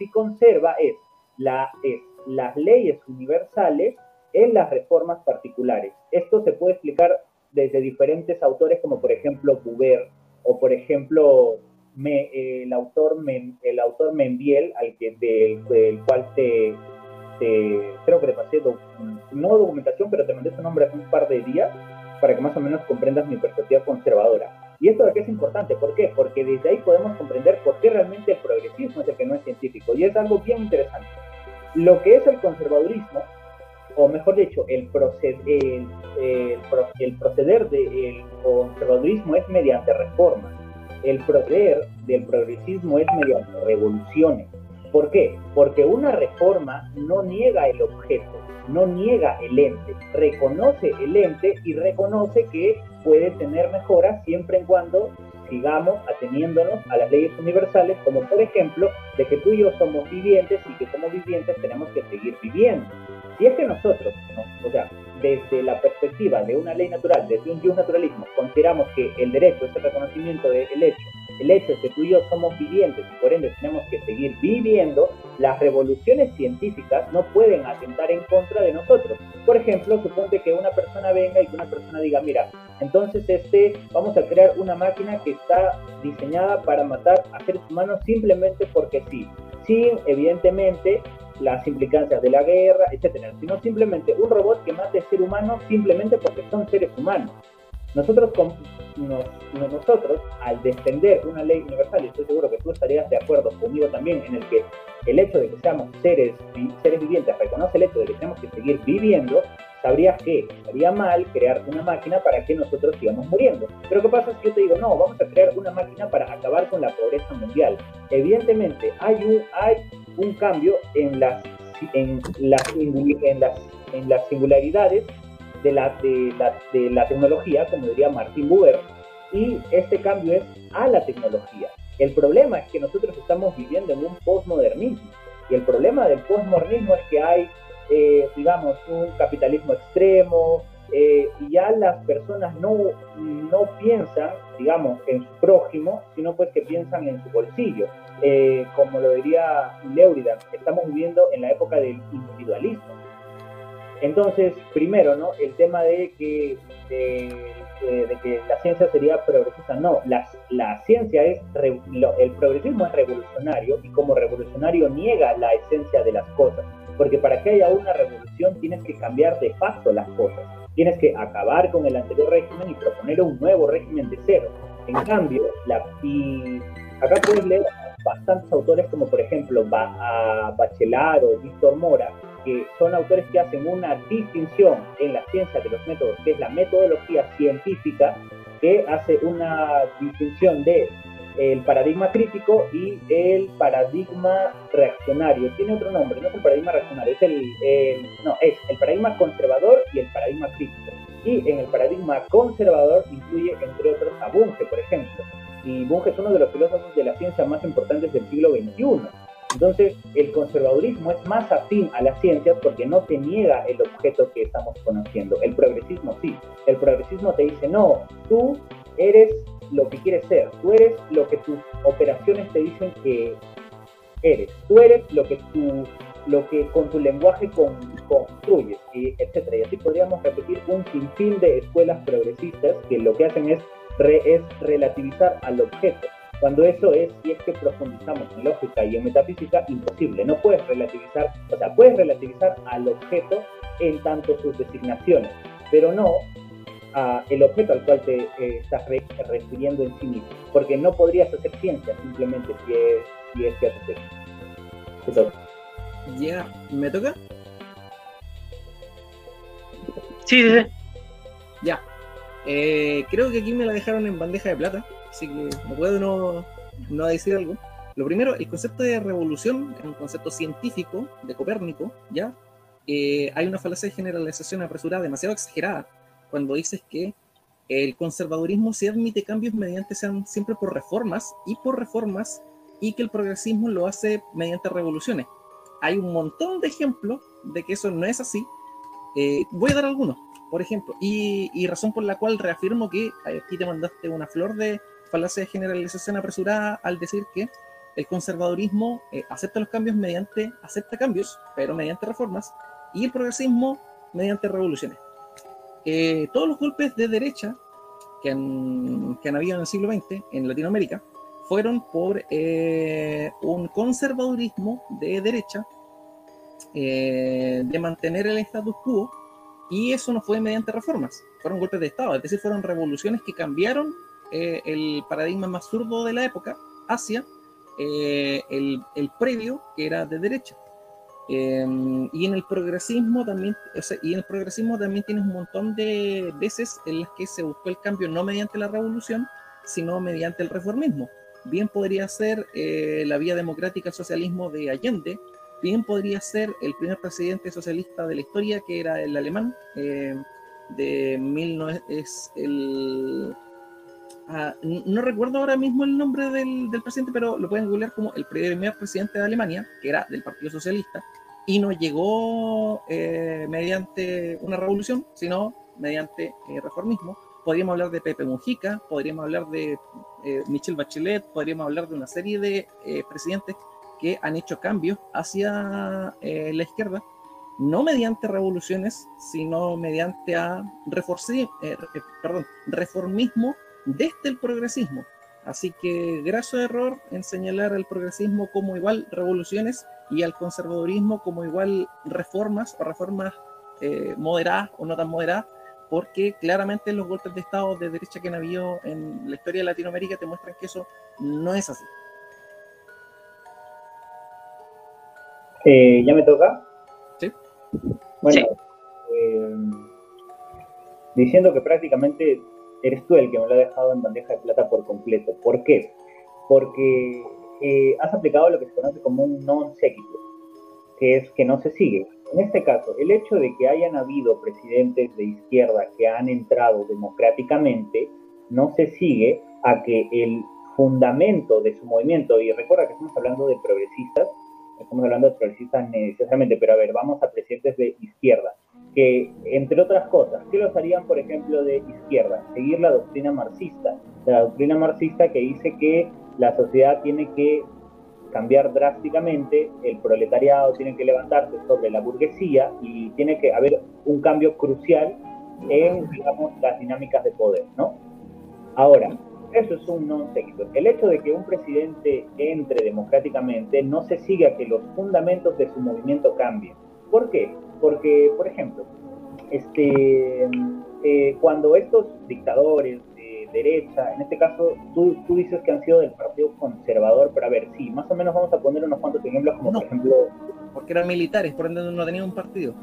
conserva es las leyes universales en las reformas particulares. Esto se puede explicar desde diferentes autores, como por ejemplo Buber, o por ejemplo el autor Menviel, del cual creo que te pasé, no documentación, pero te mandé su nombre hace un par de días para que más o menos comprendas mi perspectiva conservadora. Y esto de qué es importante, ¿por qué? Porque desde ahí podemos comprender por qué realmente el progresismo es el que no es científico, y es algo bien interesante. Lo que es el conservadurismo, o mejor dicho, el proceder del conservadurismo es mediante reformas. El proceder del progresismo es mediante revoluciones. ¿Por qué? Porque una reforma no niega el objeto, no niega el ente, reconoce el ente y reconoce que puede tener mejoras siempre y cuando sigamos ateniéndonos a las leyes universales, como por ejemplo de que tú y yo somos vivientes y que como vivientes tenemos que seguir viviendo. Si es que nosotros, ¿no? O sea, desde la perspectiva de una ley natural, desde un naturalismo, consideramos que el derecho es el reconocimiento del hecho, el hecho es que tú y yo somos vivientes y por ende tenemos que seguir viviendo, las revoluciones científicas no pueden atentar en contra de nosotros. Por ejemplo, suponte que una persona venga y que una persona diga, mira, entonces vamos a crear una máquina que está diseñada para matar a seres humanos simplemente porque sí, sin evidentemente las implicancias de la guerra, etcétera, sino simplemente un robot que mate a ser humano simplemente porque son seres humanos. Nosotros, al defender una ley universal, y estoy seguro que tú estarías de acuerdo conmigo también, en el que el hecho de que seamos seres vivientes reconoce el hecho de que tenemos que seguir viviendo, sabrías que estaría mal crear una máquina para que nosotros sigamos muriendo. Pero ¿qué pasa si yo te digo, no, vamos a crear una máquina para acabar con la pobreza mundial? Evidentemente hay un cambio en las singularidades de la tecnología, como diría Martin Buber, y este cambio es a la tecnología. El problema es que nosotros estamos viviendo en un postmodernismo, y el problema del postmodernismo es que hay, digamos, un capitalismo extremo, y ya las personas no piensan, digamos, en su prójimo, sino pues que piensan en su bolsillo. Como lo diría Leuridan, estamos viviendo en la época del individualismo. Entonces, primero, ¿no? El tema de que la ciencia sería progresista. No, la ciencia el progresismo es revolucionario, y como revolucionario niega la esencia de las cosas, porque para que haya una revolución tienes que cambiar de facto las cosas, tienes que acabar con el anterior régimen y proponer un nuevo régimen de cero. En cambio, acá puedes leer bastantes autores como por ejemplo Bachelard o Víctor Mora, que son autores que hacen una distinción en la ciencia de los métodos, que es la metodología científica, que hace una distinción de el paradigma crítico y el paradigma reaccionario. Tiene otro nombre, no es el paradigma reaccionario, es el paradigma conservador y el paradigma crítico. Y en el paradigma conservador incluye, entre otros, a Bunge, por ejemplo. Y Bunge es uno de los filósofos de la ciencia más importantes del siglo XXI. Entonces, el conservadurismo es más afín a las ciencias porque no te niega el objeto que estamos conociendo. El progresismo sí. El progresismo te dice, no, tú eres lo que quieres ser. Tú eres lo que tus operaciones te dicen que eres. Tú eres lo que con tu lenguaje construyes, etc. Y así podríamos repetir un sinfín de escuelas progresistas que lo que hacen es relativizar al objeto. Cuando eso es, si es que profundizamos en lógica y en metafísica, imposible. No puedes relativizar, o sea, puedes relativizar al objeto en tanto sus designaciones, pero no el objeto al cual te estás refiriendo en sí mismo, porque no podrías hacer ciencia simplemente si es que haces eso. Ya, ¿me toca? Sí. Ya. Creo que aquí me la dejaron en bandeja de plata, así que no puedo no decir algo. Lo primero, el concepto de revolución es un concepto científico de Copérnico, ¿ya? Hay una falacia de generalización apresurada, demasiado exagerada, cuando dices que el conservadurismo sí admite cambios mediante sean siempre por reformas, y que el progresismo lo hace mediante revoluciones. Hay un montón de ejemplos de que eso no es así. Voy a dar algunos, por ejemplo, y razón por la cual reafirmo que aquí te mandaste una flor de falacia de generalización apresurada al decir que el conservadurismo acepta cambios, pero mediante reformas, y el progresismo mediante revoluciones. Todos los golpes de derecha que han habido en el siglo XX en Latinoamérica fueron por un conservadurismo de derecha, de mantener el status quo, y eso no fue mediante reformas, fueron golpes de Estado, es decir, fueron revoluciones que cambiaron el paradigma más zurdo de la época hacia el previo, que era de derecha. Y en el progresismo también, tienes un montón de veces en las que se buscó el cambio no mediante la revolución, sino mediante el reformismo. Bien podría ser la vía democrática al socialismo de Allende, bien podría ser el primer presidente socialista de la historia, que era el alemán, no recuerdo ahora mismo el nombre del presidente, pero lo pueden googlear como el primer presidente de Alemania, que era del Partido Socialista, y no llegó mediante una revolución, sino mediante reformismo. Podríamos hablar de Pepe Mujica, podríamos hablar de Michelle Bachelet, podríamos hablar de una serie de presidentes que han hecho cambios hacia la izquierda, no mediante revoluciones, sino mediante reformismo desde el progresismo. Así que graso error en señalar al progresismo como igual revoluciones y al conservadurismo como igual reformas, o reformas moderadas o no tan moderadas, porque claramente los golpes de Estado de derecha que han habido en la historia de Latinoamérica te muestran que eso no es así. ¿Ya me toca? Sí. Bueno, Sí. Diciendo que prácticamente eres tú el que me lo ha dejado en bandeja de plata por completo. ¿Por qué? Porque has aplicado lo que se conoce como un non sequitur, que es que no se sigue. En este caso, el hecho de que hayan habido presidentes de izquierda que han entrado democráticamente no se sigue a que el fundamento de su movimiento, y recuerda que estamos hablando de progresistas, necesariamente, pero a ver, vamos a presidentes de izquierda, que, entre otras cosas, ¿qué los harían, por ejemplo, de izquierda? Seguir la doctrina marxista que dice que la sociedad tiene que cambiar drásticamente, el proletariado tiene que levantarse sobre la burguesía y tiene que haber un cambio crucial en, digamos, las dinámicas de poder, ¿no? Ahora, eso es un non sequitur. El hecho de que un presidente entre democráticamente no se sigue a que los fundamentos de su movimiento cambien. ¿Por qué? Porque, por ejemplo, cuando estos dictadores de derecha, en este caso, tú dices que han sido del Partido Conservador, pero a ver, sí, más o menos vamos a poner unos cuantos ejemplos, como No, por ejemplo... porque eran militares, por ende no tenían un partido.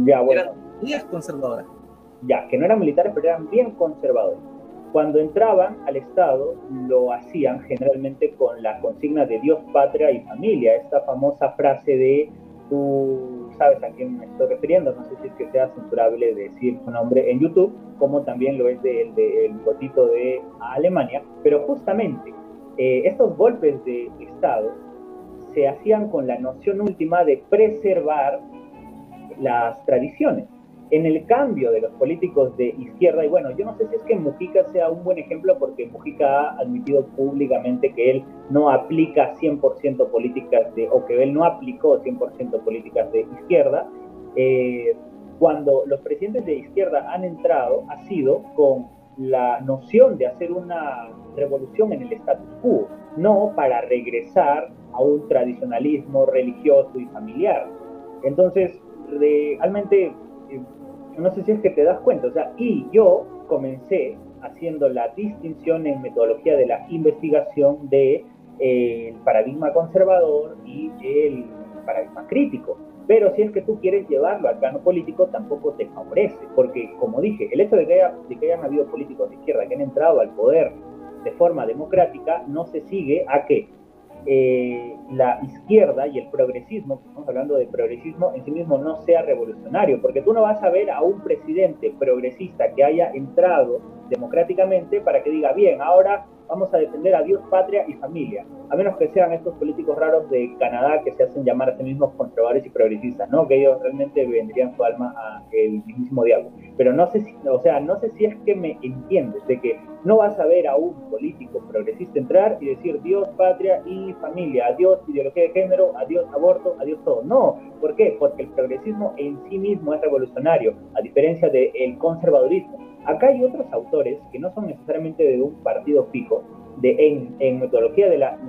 Ya, bueno. Eran ideas conservadoras. Ya, que no eran militares, pero eran bien conservadores. Cuando entraban al Estado, lo hacían generalmente con la consigna de Dios, patria y familia, esta famosa frase de, tú sabes a quién me estoy refiriendo, no sé si es que sea censurable decir su nombre en YouTube, como también lo es del bigotito de Alemania, pero justamente estos golpes de Estado se hacían con la noción última de preservar las tradiciones. En el cambio de los políticos de izquierda, y bueno, yo no sé si es que Mujica sea un buen ejemplo, porque Mujica ha admitido públicamente que él no aplica 100% políticas o que él no aplicó 100% políticas de izquierda. Cuando los presidentes de izquierda han entrado, ha sido con la noción de hacer una revolución en el status quo, no para regresar a un tradicionalismo religioso y familiar. Entonces, realmente... no sé si es que te das cuenta, o sea, y yo comencé haciendo la distinción en metodología de la investigación de el paradigma conservador y el paradigma crítico, pero si es que tú quieres llevarlo al plano político tampoco te favorece, porque como dije, el hecho de que hayan habido políticos de izquierda que han entrado al poder de forma democrática no se sigue a que la izquierda y el progresismo, estamos hablando de progresismo, en sí mismo no sea revolucionario, porque tú no vas a ver a un presidente progresista que haya entrado democráticamente para que diga, bien, ahora vamos a defender a Dios, patria y familia, a menos que sean estos políticos raros de Canadá que se hacen llamar a sí mismos conservadores y progresistas, ¿no? Que ellos realmente venderían su alma al mismísimo diablo. Pero no sé si, o sea, no sé si es que me entiendes, de que no vas a ver a un político progresista entrar y decir Dios, patria y familia, adiós ideología de género, adiós aborto, adiós todo. No, ¿por qué? Porque el progresismo en sí mismo es revolucionario, a diferencia del conservadurismo. Acá hay otros autores que no son necesariamente de un partido fijo, en metodología de la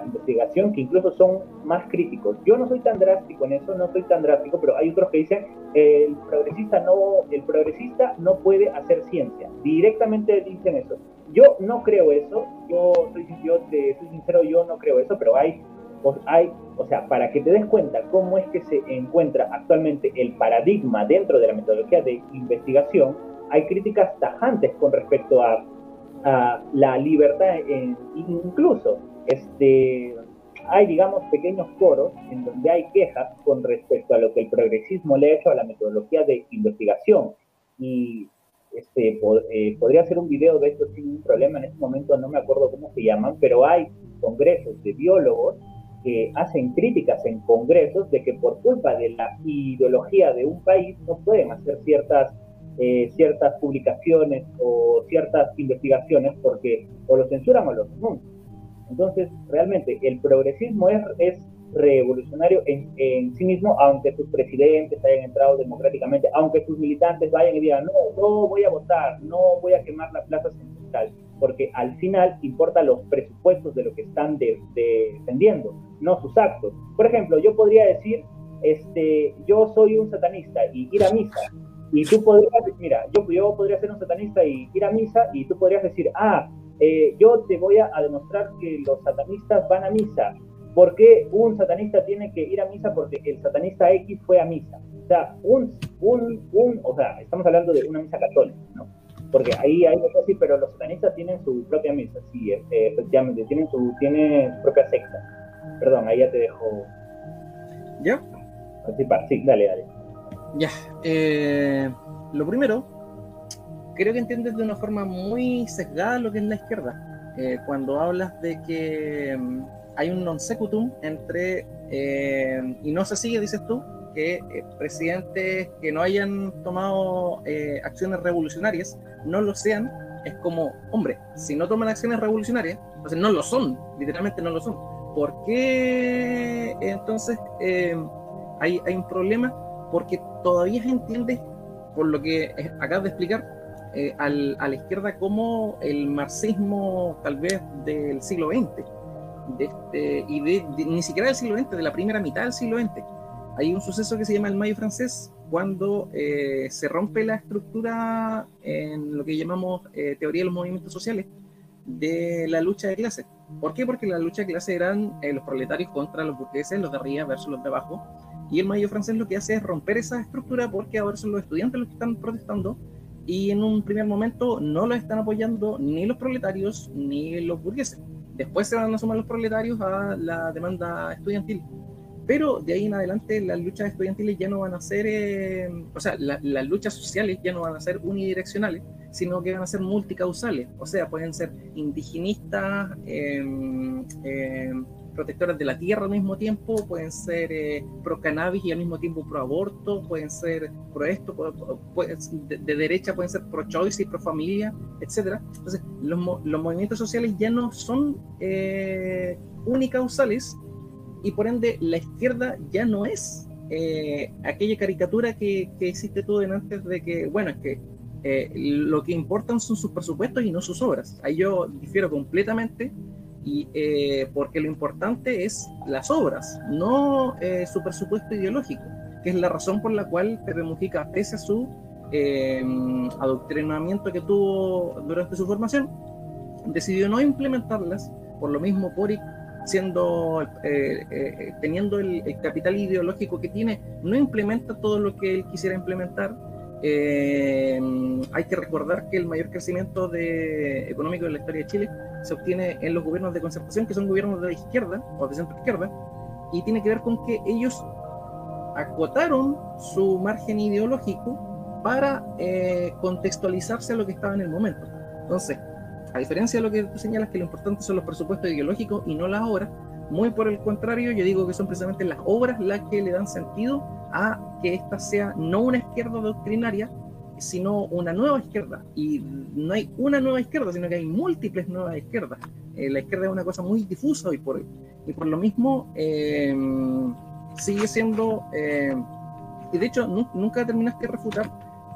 investigación, que incluso son más críticos. Yo no soy tan drástico en eso, pero hay otros que dicen el progresista no puede hacer ciencia. Directamente dicen eso. Yo no creo eso, yo soy sincero, yo no creo eso, pero o sea, para que te des cuenta cómo es que se encuentra actualmente el paradigma dentro de la metodología de investigación, hay críticas tajantes con respecto a la libertad, incluso hay, digamos, pequeños foros en donde hay quejas con respecto a lo que el progresismo le ha hecho a la metodología de investigación, y podría hacer un video de esto sin ningún problema. En este momento no me acuerdo cómo se llaman, pero hay congresos de biólogos que hacen críticas en congresos de que por culpa de la ideología de un país no pueden hacer ciertas publicaciones o ciertas investigaciones porque o lo censuran o lo denuncian. Entonces, realmente, el progresismo es revolucionario en sí mismo, aunque sus presidentes hayan entrado democráticamente, aunque sus militantes vayan y digan, no voy a votar, no voy a quemar la plaza central, porque al final importa los presupuestos de lo que están defendiendo, no sus actos. Por ejemplo, yo podría decir, yo soy un satanista y ir a misa, y tú podrías, mira, yo podría ser un satanista y ir a misa, y tú podrías decir, yo te voy a demostrar que los satanistas van a misa. ¿Por qué un satanista tiene que ir a misa? Porque el satanista X fue a misa. O sea, o sea, estamos hablando de una misa católica, ¿no? Porque ahí hay cosas así, pero los satanistas tienen su propia misa, sí, efectivamente, tienen su propia secta. Perdón, ahí ya te dejo. ¿Ya? Participar, sí, dale. Ya, lo primero, creo que entiendes de una forma muy sesgada lo que es la izquierda. Cuando hablas de que hay un non sequitur entre, y no se sigue, dices tú, que presidentes que no hayan tomado acciones revolucionarias no lo sean, es como, hombre, si no toman acciones revolucionarias, entonces no lo son, literalmente no lo son. ¿Por qué entonces hay un problema? Porque todavía se entiende, por lo que acabas de explicar, a la izquierda como el marxismo tal vez del siglo XX, ni siquiera del siglo XX, de la primera mitad del siglo XX. Hay un suceso que se llama el Mayo francés, cuando se rompe la estructura en lo que llamamos teoría de los movimientos sociales de la lucha de clases. ¿Por qué? Porque la lucha de clases eran los proletarios contra los burgueses, los de arriba versus los de abajo, y el Mayo francés lo que hace es romper esa estructura, porque ahora son los estudiantes los que están protestando, y en un primer momento no los están apoyando ni los proletarios ni los burgueses. Después se van a sumar los proletarios a la demanda estudiantil. Pero de ahí en adelante las luchas estudiantiles ya no van a ser, las luchas sociales ya no van a ser unidireccionales, sino que van a ser multicausales. O sea, pueden ser indigenistas, protectores de la tierra al mismo tiempo, pueden ser pro cannabis y al mismo tiempo pro aborto, pueden ser pro esto, de derecha pueden ser pro choice y pro familia, etc. Entonces, los movimientos sociales ya no son unicausales, y por ende la izquierda ya no es aquella caricatura que hiciste tú antes de que, bueno, es que lo que importan son sus presupuestos y no sus obras. Ahí yo difiero completamente, y porque lo importante es las obras, no su presupuesto ideológico, que es la razón por la cual Pepe Mujica, pese a su adoctrinamiento que tuvo durante su formación, decidió no implementarlas. Por lo mismo, Boric, teniendo el capital ideológico que tiene, no implementa todo lo que él quisiera implementar. Hay que recordar que el mayor crecimiento económico de la historia de Chile se obtiene en los gobiernos de concertación, que son gobiernos de la izquierda o de centro izquierda, y tiene que ver con que ellos acotaron su margen ideológico para contextualizarse a lo que estaba en el momento. Entonces, a diferencia de lo que tú señalas, que lo importante son los presupuestos ideológicos y no las obras, muy por el contrario, yo digo que son precisamente las obras las que le dan sentido a que esta sea no una izquierda doctrinaria, sino una nueva izquierda. Y no hay una nueva izquierda, sino que hay múltiples nuevas izquierdas. La izquierda es una cosa muy difusa hoy por hoy. Y por lo mismo sigue siendo... y de hecho, nunca terminaste de refutar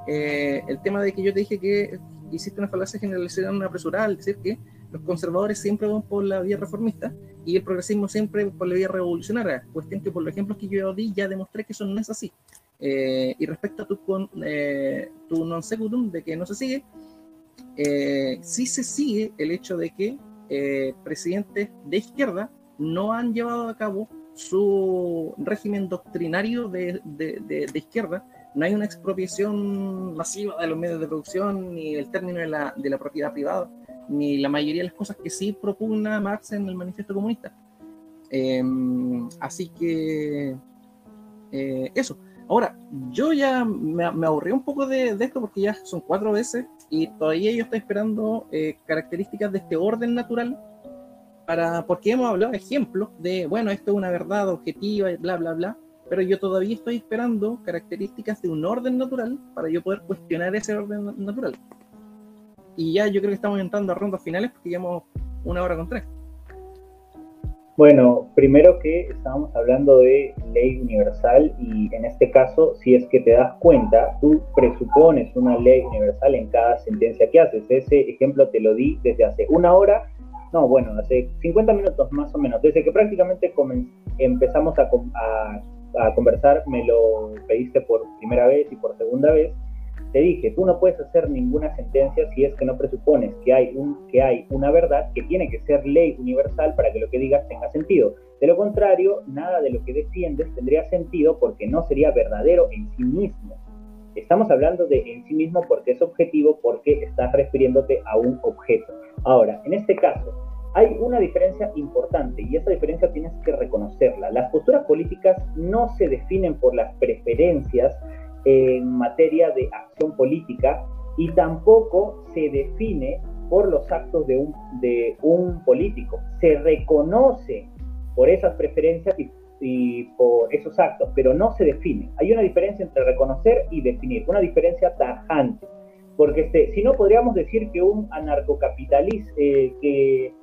el tema de que yo te dije que hiciste una falacia generalizada apresurada al decir que los conservadores siempre van por la vía reformista y el progresismo siempre por la vía revolucionaria, cuestión que por los ejemplos que yo di ya demostré que eso no es así. Y respecto a tu non sequitur de que no se sigue, sí se sigue el hecho de que presidentes de izquierda no han llevado a cabo su régimen doctrinario de izquierda. No hay una expropiación masiva de los medios de producción, ni el término de la propiedad privada, ni la mayoría de las cosas que sí propugna Marx en el Manifiesto Comunista. Así que eso. Ahora, yo ya me aburrí un poco de esto, porque ya son 4 veces y todavía yo estoy esperando características de este orden natural, porque hemos hablado de ejemplos de, bueno, esto es una verdad objetiva y bla, bla, bla, pero yo todavía estoy esperando características de un orden natural para yo poder cuestionar ese orden natural. Y ya yo creo que estamos entrando a rondas finales, porque llevamos 1h03. Bueno, primero que estábamos hablando de ley universal, y en este caso, si es que te das cuenta, tú presupones una ley universal en cada sentencia que haces. Ese ejemplo te lo di desde hace hace 50 minutos más o menos, desde que prácticamente empezamos a conversar. Me lo pediste por primera vez y por segunda vez. Te dije, tú no puedes hacer ninguna sentencia si es que no presupones que hay una verdad que tiene que ser ley universal para que lo que digas tenga sentido. De lo contrario, nada de lo que defiendes tendría sentido, porque no sería verdadero en sí mismo. Estamos hablando de en sí mismo porque es objetivo, porque estás refiriéndote a un objeto. Ahora, en este caso, hay una diferencia importante, y esa diferencia tienes que reconocerla. Las posturas políticas no se definen por las preferencias en materia de acción política, y tampoco se define por los actos de un político. Se reconoce por esas preferencias por esos actos, pero no se define. Hay una diferencia entre reconocer y definir, una diferencia tajante. Porque si no, podríamos decir que un anarcocapitalista, que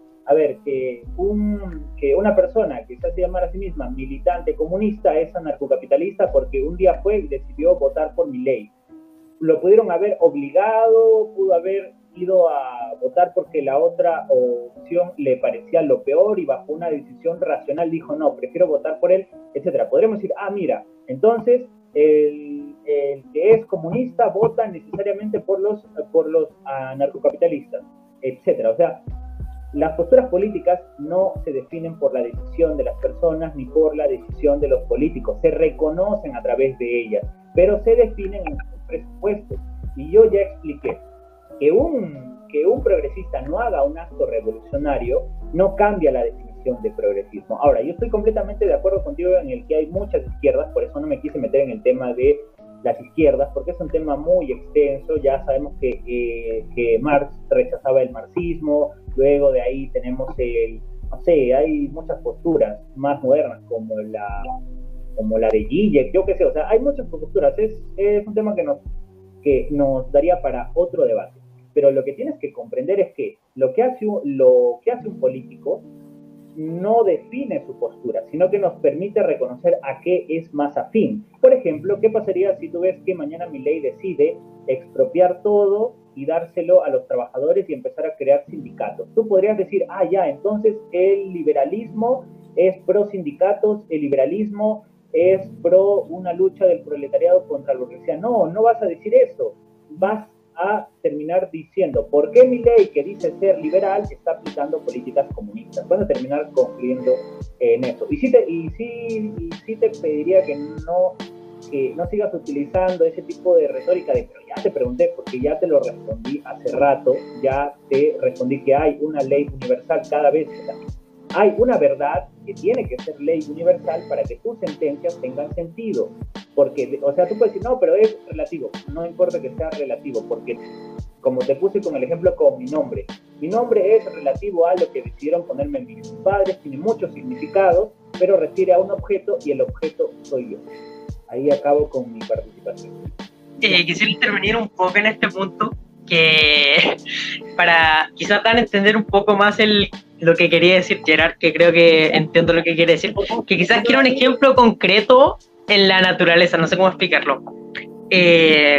una persona que se hace llamar a sí misma militante comunista es anarcocapitalista porque un día fue y decidió votar por Milei. Lo pudieron haber obligado, pudo haber ido a votar porque la otra opción le parecía lo peor y bajo una decisión racional dijo no, prefiero votar por él, etcétera. Podríamos decir, mira, entonces el que es comunista vota necesariamente por los anarcocapitalistas, etcétera. O sea, las posturas políticas no se definen por la decisión de las personas ni por la decisión de los políticos, se reconocen a través de ellas, pero se definen en sus presupuestos. Y yo ya expliqué que un progresista no haga un acto revolucionario no cambia la definición de progresismo. Ahora, yo estoy completamente de acuerdo contigo en el que hay muchas izquierdas, por eso no me quise meter en el tema de las izquierdas, porque es un tema muy extenso. Ya sabemos que Marx rechazaba el marxismo, luego de ahí tenemos hay muchas posturas más modernas como la de Zizek, yo qué sé, o sea, hay muchas posturas, es un tema que nos daría para otro debate. Pero lo que tienes que comprender es que lo que hace un político no define su postura, sino que nos permite reconocer a qué es más afín. Por ejemplo, ¿qué pasaría si tú ves que mañana Milei decide expropiar todo y dárselo a los trabajadores y empezar a crear sindicatos? Tú podrías decir, entonces el liberalismo es pro sindicatos, el liberalismo es pro una lucha del proletariado contra la burguesía. No, no vas a decir eso. Vas a terminar diciendo por qué Milei, que dice ser liberal, está aplicando políticas comunistas. Vas a terminar concluyendo en eso. Y sí te pediría que no sigas utilizando ese tipo de retórica de, pero ya te pregunté, porque ya te lo respondí hace rato, ya te respondí que hay una ley universal cada vez. Hay una verdad que tiene que ser ley universal para que tus sentencias tengan sentido. Porque, o sea, tú puedes decir, no, pero es relativo. No importa que sea relativo, porque como te puse con el ejemplo con mi nombre es relativo a lo que decidieron ponerme mis padres, tiene muchos significados, pero refiere a un objeto y el objeto soy yo. Ahí acabo con mi participación. Quisiera intervenir un poco en este punto, que para quizás dar a entender un poco más lo que quería decir Gerard, que creo que entiendo lo que quiere decir, que quizás quiero un ejemplo concreto en la naturaleza, no sé cómo explicarlo,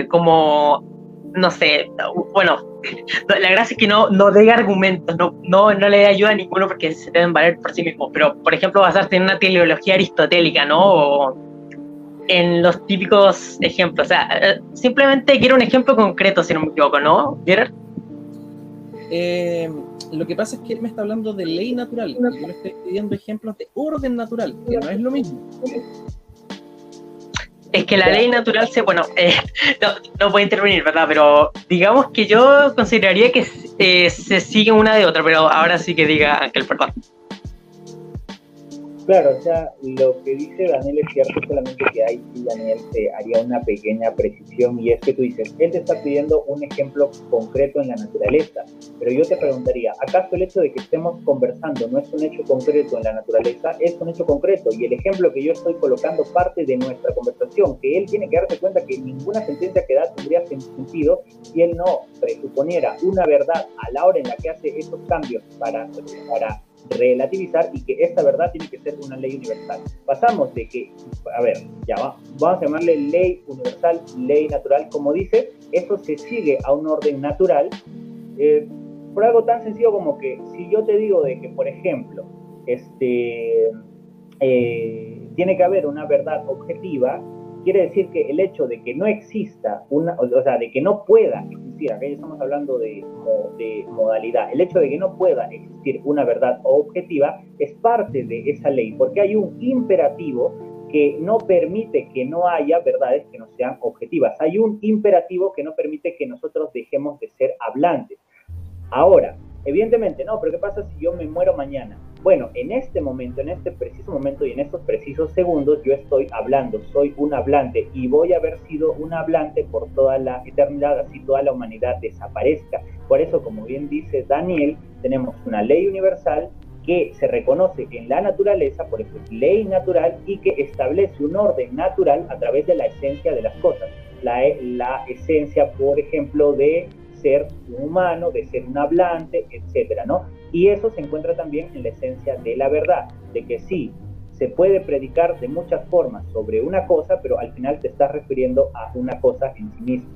como, no sé, bueno, la gracia es que no dé argumentos, no le ayuda a ninguno porque se deben valer por sí mismos, pero por ejemplo basarse en una teleología aristotélica, ¿no? O en los típicos ejemplos, o sea, simplemente quiero un ejemplo concreto, si no me equivoco, ¿no, Gerard? Lo que pasa es que él me está hablando de ley natural, y yo le estoy pidiendo ejemplos de orden natural, que no es lo mismo. Es que la ley natural no puede intervenir, ¿verdad? Pero digamos que yo consideraría que se sigue una de otra, pero ahora sí que diga Ángel, perdón. Claro, o sea, lo que dice Daniel es cierto, solamente que ahí sí Daniel te haría una pequeña precisión, y es que tú dices, él te está pidiendo un ejemplo concreto en la naturaleza, pero yo te preguntaría, ¿acaso el hecho de que estemos conversando no es un hecho concreto en la naturaleza? Es un hecho concreto, y el ejemplo que yo estoy colocando parte de nuestra conversación, que él tiene que darse cuenta que ninguna sentencia que da tendría sentido si él no presuponiera una verdad a la hora en la que hace esos cambios para relativizar, y que esta verdad tiene que ser una ley universal. Pasamos de que, vamos a llamarle ley universal, ley natural, como dice, eso se sigue a un orden natural, por algo tan sencillo como que si yo te digo de que, por ejemplo, tiene que haber una verdad objetiva, quiere decir que el hecho de que no exista de que no pueda existir, acá ya estamos hablando de modalidad, el hecho de que no pueda existir una verdad objetiva es parte de esa ley, porque hay un imperativo que no permite que no haya verdades que no sean objetivas, hay un imperativo que no permite que nosotros dejemos de ser hablantes. Ahora, evidentemente, no, pero ¿qué pasa si yo me muero mañana? Bueno, en este momento, en este preciso momento y en estos precisos segundos, yo estoy hablando, soy un hablante, y voy a haber sido un hablante por toda la eternidad, así toda la humanidad desaparezca. Por eso, como bien dice Daniel, tenemos una ley universal que se reconoce en la naturaleza, por eso es ley natural, y que establece un orden natural a través de la esencia de las cosas. La esencia, por ejemplo, de ser un humano, de ser un hablante, etcétera, ¿no? Y eso se encuentra también en la esencia de la verdad, de que sí, se puede predicar de muchas formas sobre una cosa, pero al final te estás refiriendo a una cosa en sí misma.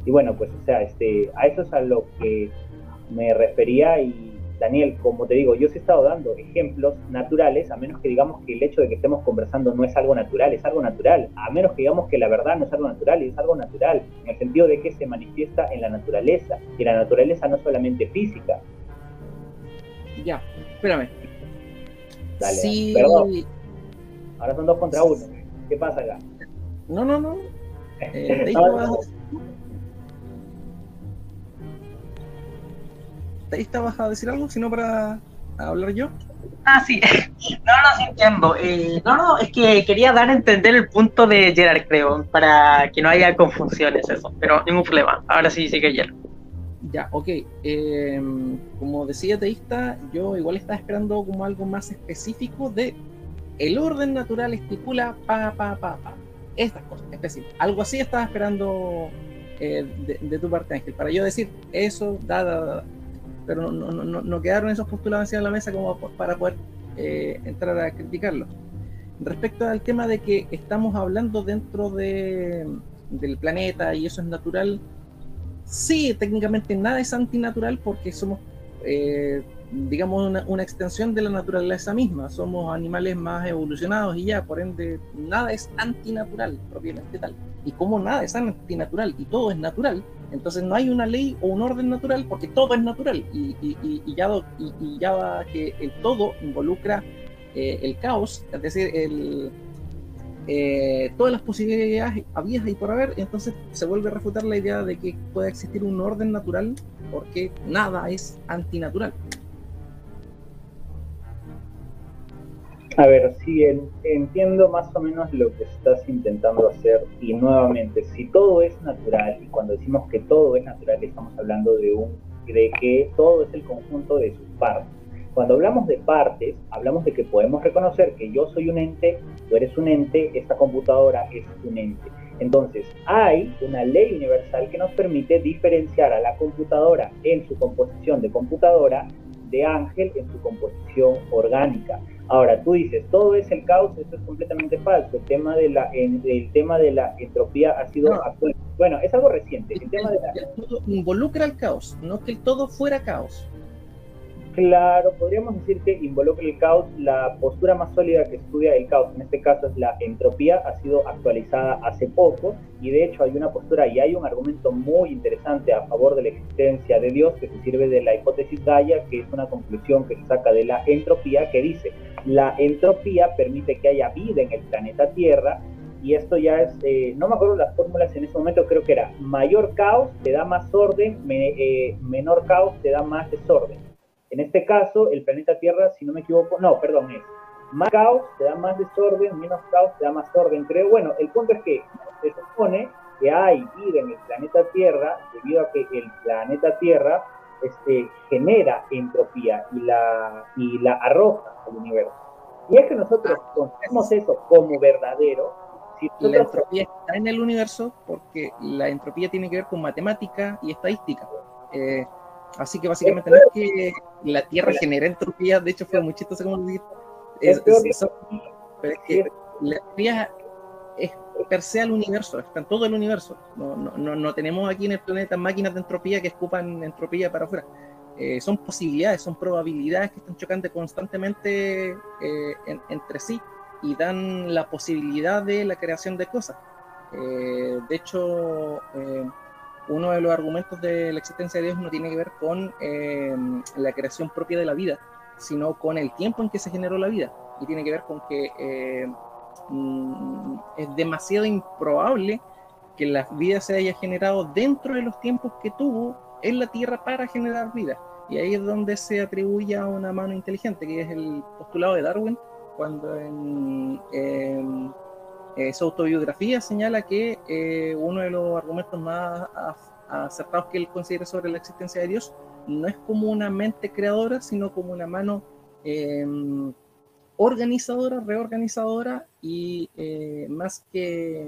Y bueno, pues, o sea, a eso es a lo que me refería. Y Daniel, como te digo, yo os he estado dando ejemplos naturales, a menos que digamos que el hecho de que estemos conversando no es algo natural, es algo natural, a menos que digamos que la verdad no es algo natural, y es algo natural, en el sentido de que se manifiesta en la naturaleza, y la naturaleza no es solamente física. Ya, espérame. Dale, Sí. Perdón. Ahora son 2 contra 1. ¿Qué pasa acá? No. ¿Teísta vas a decir algo? Si no, para hablar yo. Ah, sí. Sí entiendo. No, es que quería dar a entender el punto de Gerard, creo, para que no haya confusiones, eso. Pero ningún problema. Ahora sí que Gerard. Ya, ok. Como decía Teísta, yo igual estaba esperando como algo más específico de el orden natural estipula estas cosas específicas. Algo así estaba esperando de tu parte, Ángel, para yo decir eso, pero no quedaron esos postulados encima de la mesa como para poder entrar a criticarlo. Respecto al tema de que estamos hablando dentro del planeta y eso es natural, sí, técnicamente nada es antinatural porque somos, digamos, una extensión de la naturaleza misma. Somos animales más evolucionados y ya, por ende, nada es antinatural propiamente tal. Y como nada es antinatural y todo es natural, entonces no hay una ley o un orden natural porque todo es natural. Y ya que el todo involucra el caos, es decir, todas las posibilidades habidas y por haber, entonces se vuelve a refutar la idea de que pueda existir un orden natural porque nada es antinatural. A ver, sí, entiendo más o menos lo que estás intentando hacer, y nuevamente, si todo es natural, y cuando decimos que todo es natural estamos hablando de que todo es el conjunto de sus partes. Cuando hablamos de partes, hablamos de que podemos reconocer que yo soy un ente, tú eres un ente, esta computadora es un ente. Entonces, hay una ley universal que nos permite diferenciar a la computadora en su composición de computadora de Ángel en su composición orgánica. Ahora, tú dices, todo es el caos, eso es completamente falso. El tema de la entropía ha sido actual. Bueno, es algo reciente. El tema de todo involucra el caos, no que el todo fuera caos. Claro, podríamos decir que involucra el caos. La postura más sólida que estudia el caos, en este caso es la entropía, ha sido actualizada hace poco, y de hecho hay una postura y hay un argumento muy interesante a favor de la existencia de Dios que se sirve de la hipótesis Gaia, que es una conclusión que se saca de la entropía, que dice, la entropía permite que haya vida en el planeta Tierra, y esto ya es, no me acuerdo las fórmulas en ese momento, creo que era mayor caos te da más orden, menor caos te da más desorden. En este caso, el planeta Tierra, si no me equivoco, es más caos te da más desorden, menos caos te da más orden, creo. Bueno, el punto es que se supone que hay vida en el planeta Tierra debido a que el planeta Tierra genera entropía y la arroja al universo. Y es que nosotros conocemos eso como verdadero. Si la entropía está en el universo porque la entropía tiene que ver con matemática y estadística. Así que básicamente no es que la Tierra genera entropía, de hecho fue muy chistoso como decir. Pero es que la entropía es per se al universo, está en todo el universo. No tenemos aquí en el planeta máquinas de entropía que escupan entropía para afuera. Son posibilidades, son probabilidades que están chocando constantemente entre sí y dan la posibilidad de la creación de cosas. De hecho, uno de los argumentos de la existencia de Dios no tiene que ver con la creación propia de la vida, sino con el tiempo en que se generó la vida, y tiene que ver con que es demasiado improbable que la vida se haya generado dentro de los tiempos que tuvo en la Tierra para generar vida, y ahí es donde se atribuye a una mano inteligente, que es el postulado de Darwin, cuando en su autobiografía señala que uno de los argumentos más acertados que él considera sobre la existencia de Dios no es como una mente creadora, sino como una mano organizadora, reorganizadora y más que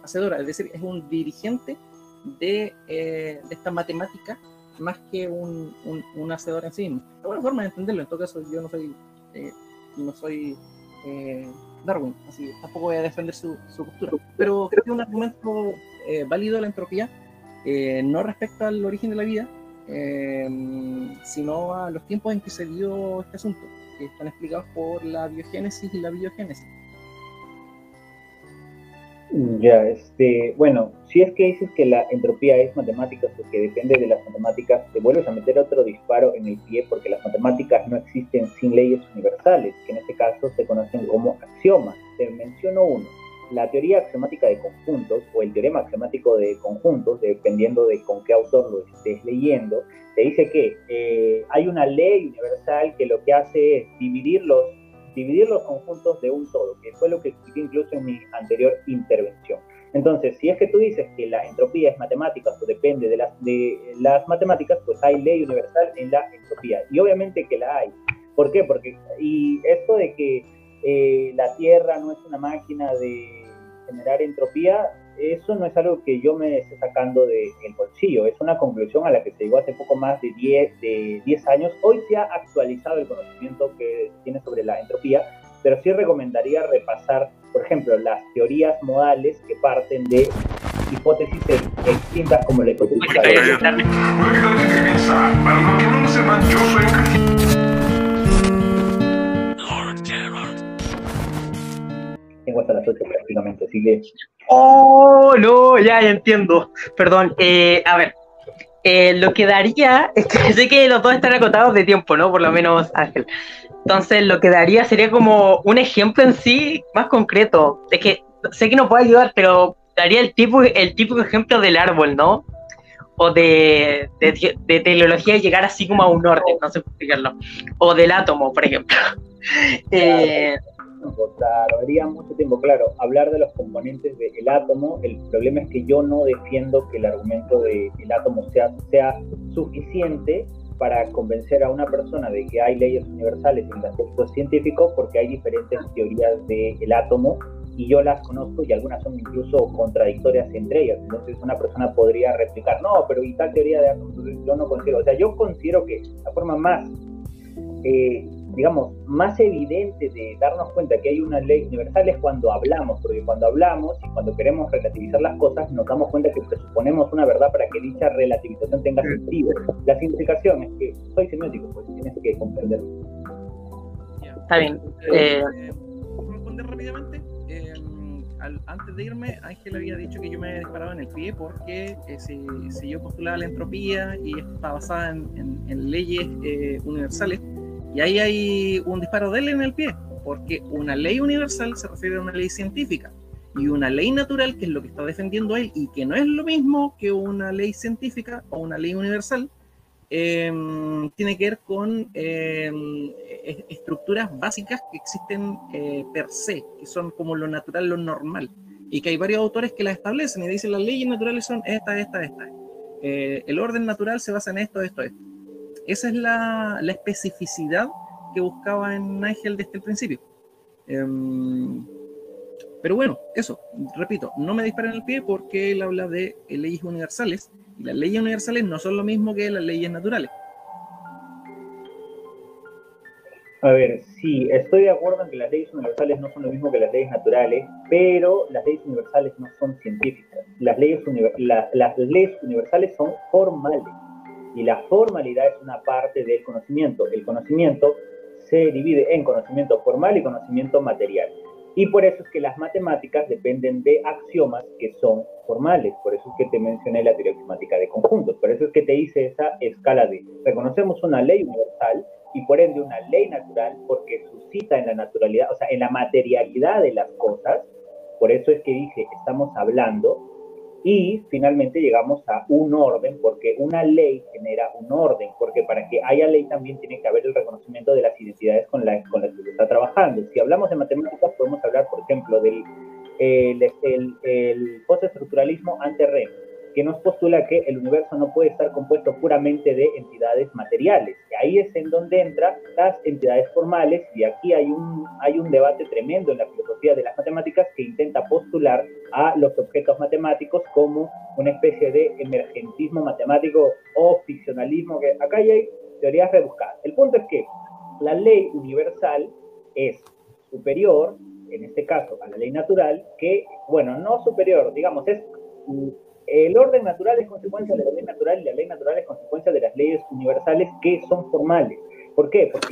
hacedora, es decir, es un dirigente de esta matemática más que un hacedor en sí mismo. Es una forma de entenderlo. En todo caso, yo no soy Darwin, así que tampoco voy a defender su postura, pero creo que es un argumento válido de la entropía, no respecto al origen de la vida, sino a los tiempos en que se dio este asunto, que están explicados por la biogénesis y la biogénesis. Ya, bueno, si es que dices que la entropía es matemática o que depende de las matemáticas, te vuelves a meter otro disparo en el pie, porque las matemáticas no existen sin leyes universales, que en este caso se conocen como axiomas. Te menciono uno: la teoría axiomática de conjuntos, o el teorema axiomático de conjuntos, dependiendo de con qué autor lo estés leyendo, te dice que hay una ley universal que lo que hace es dividir los conjuntos de un todo, que fue lo que expliqué incluso en mi anterior intervención. Entonces, si es que tú dices que la entropía es matemática o depende de las matemáticas, pues hay ley universal en la entropía, y obviamente que la hay. ¿Por qué? Porque, y esto de que la Tierra no es una máquina de generar entropía, eso no es algo que yo me esté sacando del bolsillo, es una conclusión a la que se llegó hace poco más de 10 años. Hoy se ha actualizado el conocimiento que se tiene sobre la entropía, pero sí recomendaría repasar, por ejemplo, las teorías modales que parten de hipótesis extintas como la hipótesis de tengo hasta las 8 prácticamente, así que... Oh, no, ya entiendo. Perdón, a ver, lo que daría, es que sé que los dos están acotados de tiempo, ¿no? Por lo menos Ángel. Entonces, lo que daría sería como un ejemplo en sí más concreto. Es que sé que no puedo ayudar, pero daría el típico ejemplo del árbol, ¿no? O de teleología, llegar así como a un orden, no sé cómo explicarlo. O del átomo, por ejemplo. Tardaría mucho tiempo, claro, hablar de los componentes del átomo. El problema es que yo no defiendo que el argumento del átomo sea suficiente para convencer a una persona de que hay leyes universales en el aspecto científico, porque hay diferentes teorías del átomo y yo las conozco y algunas son incluso contradictorias entre ellas. Entonces una persona podría replicar, no, pero y tal teoría de átomos, yo no considero. O sea, yo considero que la forma más digamos, más evidente de darnos cuenta que hay una ley universal es cuando hablamos, porque cuando hablamos y cuando queremos relativizar las cosas, nos damos cuenta que presuponemos una verdad para que dicha relativización tenga sentido. La simplificación es que soy semiótico, pues tienes que comprenderlo. Está bien. Responder rápidamente. Antes de irme, Ángel había dicho que yo me disparaba en el pie porque si yo postulaba la entropía y está basada en leyes universales, y ahí hay un disparo de él en el pie, porque una ley universal se refiere a una ley científica, y una ley natural, que es lo que está defendiendo él, y que no es lo mismo que una ley científica o una ley universal, tiene que ver con estructuras básicas que existen per se, que son como lo natural, lo normal, y que hay varios autores que las establecen y dicen las leyes naturales son esta. El orden natural se basa en esto. Esa es la especificidad que buscaba en Ángel desde el principio. Pero bueno, eso, repito, no me disparen en el pie porque él habla de leyes universales, y las leyes universales no son lo mismo que las leyes naturales. A ver, sí, estoy de acuerdo en que las leyes universales no son lo mismo que las leyes naturales, pero las leyes universales no son científicas. Las leyes universales son formales. Y la formalidad es una parte del conocimiento. El conocimiento se divide en conocimiento formal y conocimiento material. Y por eso es que las matemáticas dependen de axiomas que son formales. Por eso es que te mencioné la teoría axiomática de conjuntos. Por eso es que te hice esa escala de reconocemos una ley universal y por ende una ley natural, porque suscita en la naturalidad, o sea, en la materialidad de las cosas. Por eso es que dije, estamos hablando. Y finalmente llegamos a un orden, porque una ley genera un orden, porque para que haya ley también tiene que haber el reconocimiento de las identidades con las que se está trabajando. Si hablamos de matemáticas, podemos hablar, por ejemplo, del postestructuralismo ante Rennes. que nos postula que el universo no puede estar compuesto puramente de entidades materiales. Y ahí es en donde entran las entidades formales, y aquí hay un debate tremendo en la filosofía de las matemáticas que intenta postular a los objetos matemáticos como una especie de emergentismo matemático o ficcionalismo, que acá hay teorías rebuscadas. El punto es que la ley universal es superior, en este caso, a la ley natural, que, bueno, no superior, digamos, es el orden natural es consecuencia de la ley natural y la ley natural es consecuencia de las leyes universales que son formales. ¿Por qué? Porque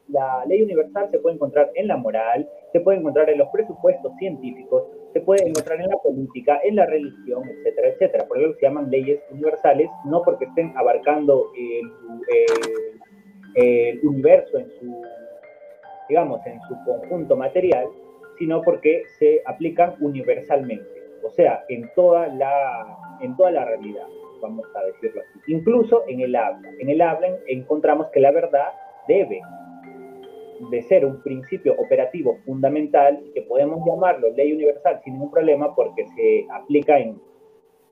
la ley universal se puede encontrar en la moral, se puede encontrar en los presupuestos científicos, se puede encontrar en la política, en la religión, etcétera, etcétera. Por eso se llaman leyes universales, no porque estén abarcando el universo en su, digamos, en su conjunto material, sino porque se aplican universalmente, o sea, en toda la realidad, vamos a decirlo así. Incluso en el habla. En el habla encontramos que la verdad debe de ser un principio operativo fundamental y que podemos llamarlo ley universal sin ningún problema porque se aplica en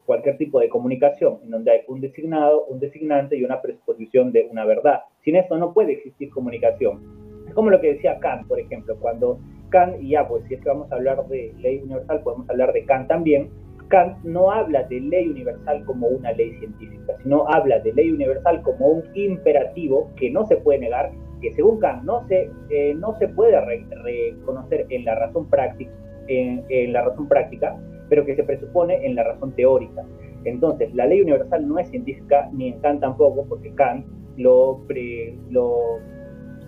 cualquier tipo de comunicación en donde hay un designado, un designante y una presuposición de una verdad. Sin eso no puede existir comunicación. Es como lo que decía Kant, por ejemplo, cuando Kant, y ya, pues si es que vamos a hablar de ley universal, podemos hablar de Kant también. Kant no habla de ley universal como una ley científica, sino habla de ley universal como un imperativo que no se puede negar, que según Kant no se puede reconocer en la razón práctica, en la razón práctica, pero que se presupone en la razón teórica. Entonces, la ley universal no es científica, ni en Kant tampoco, porque Kant lo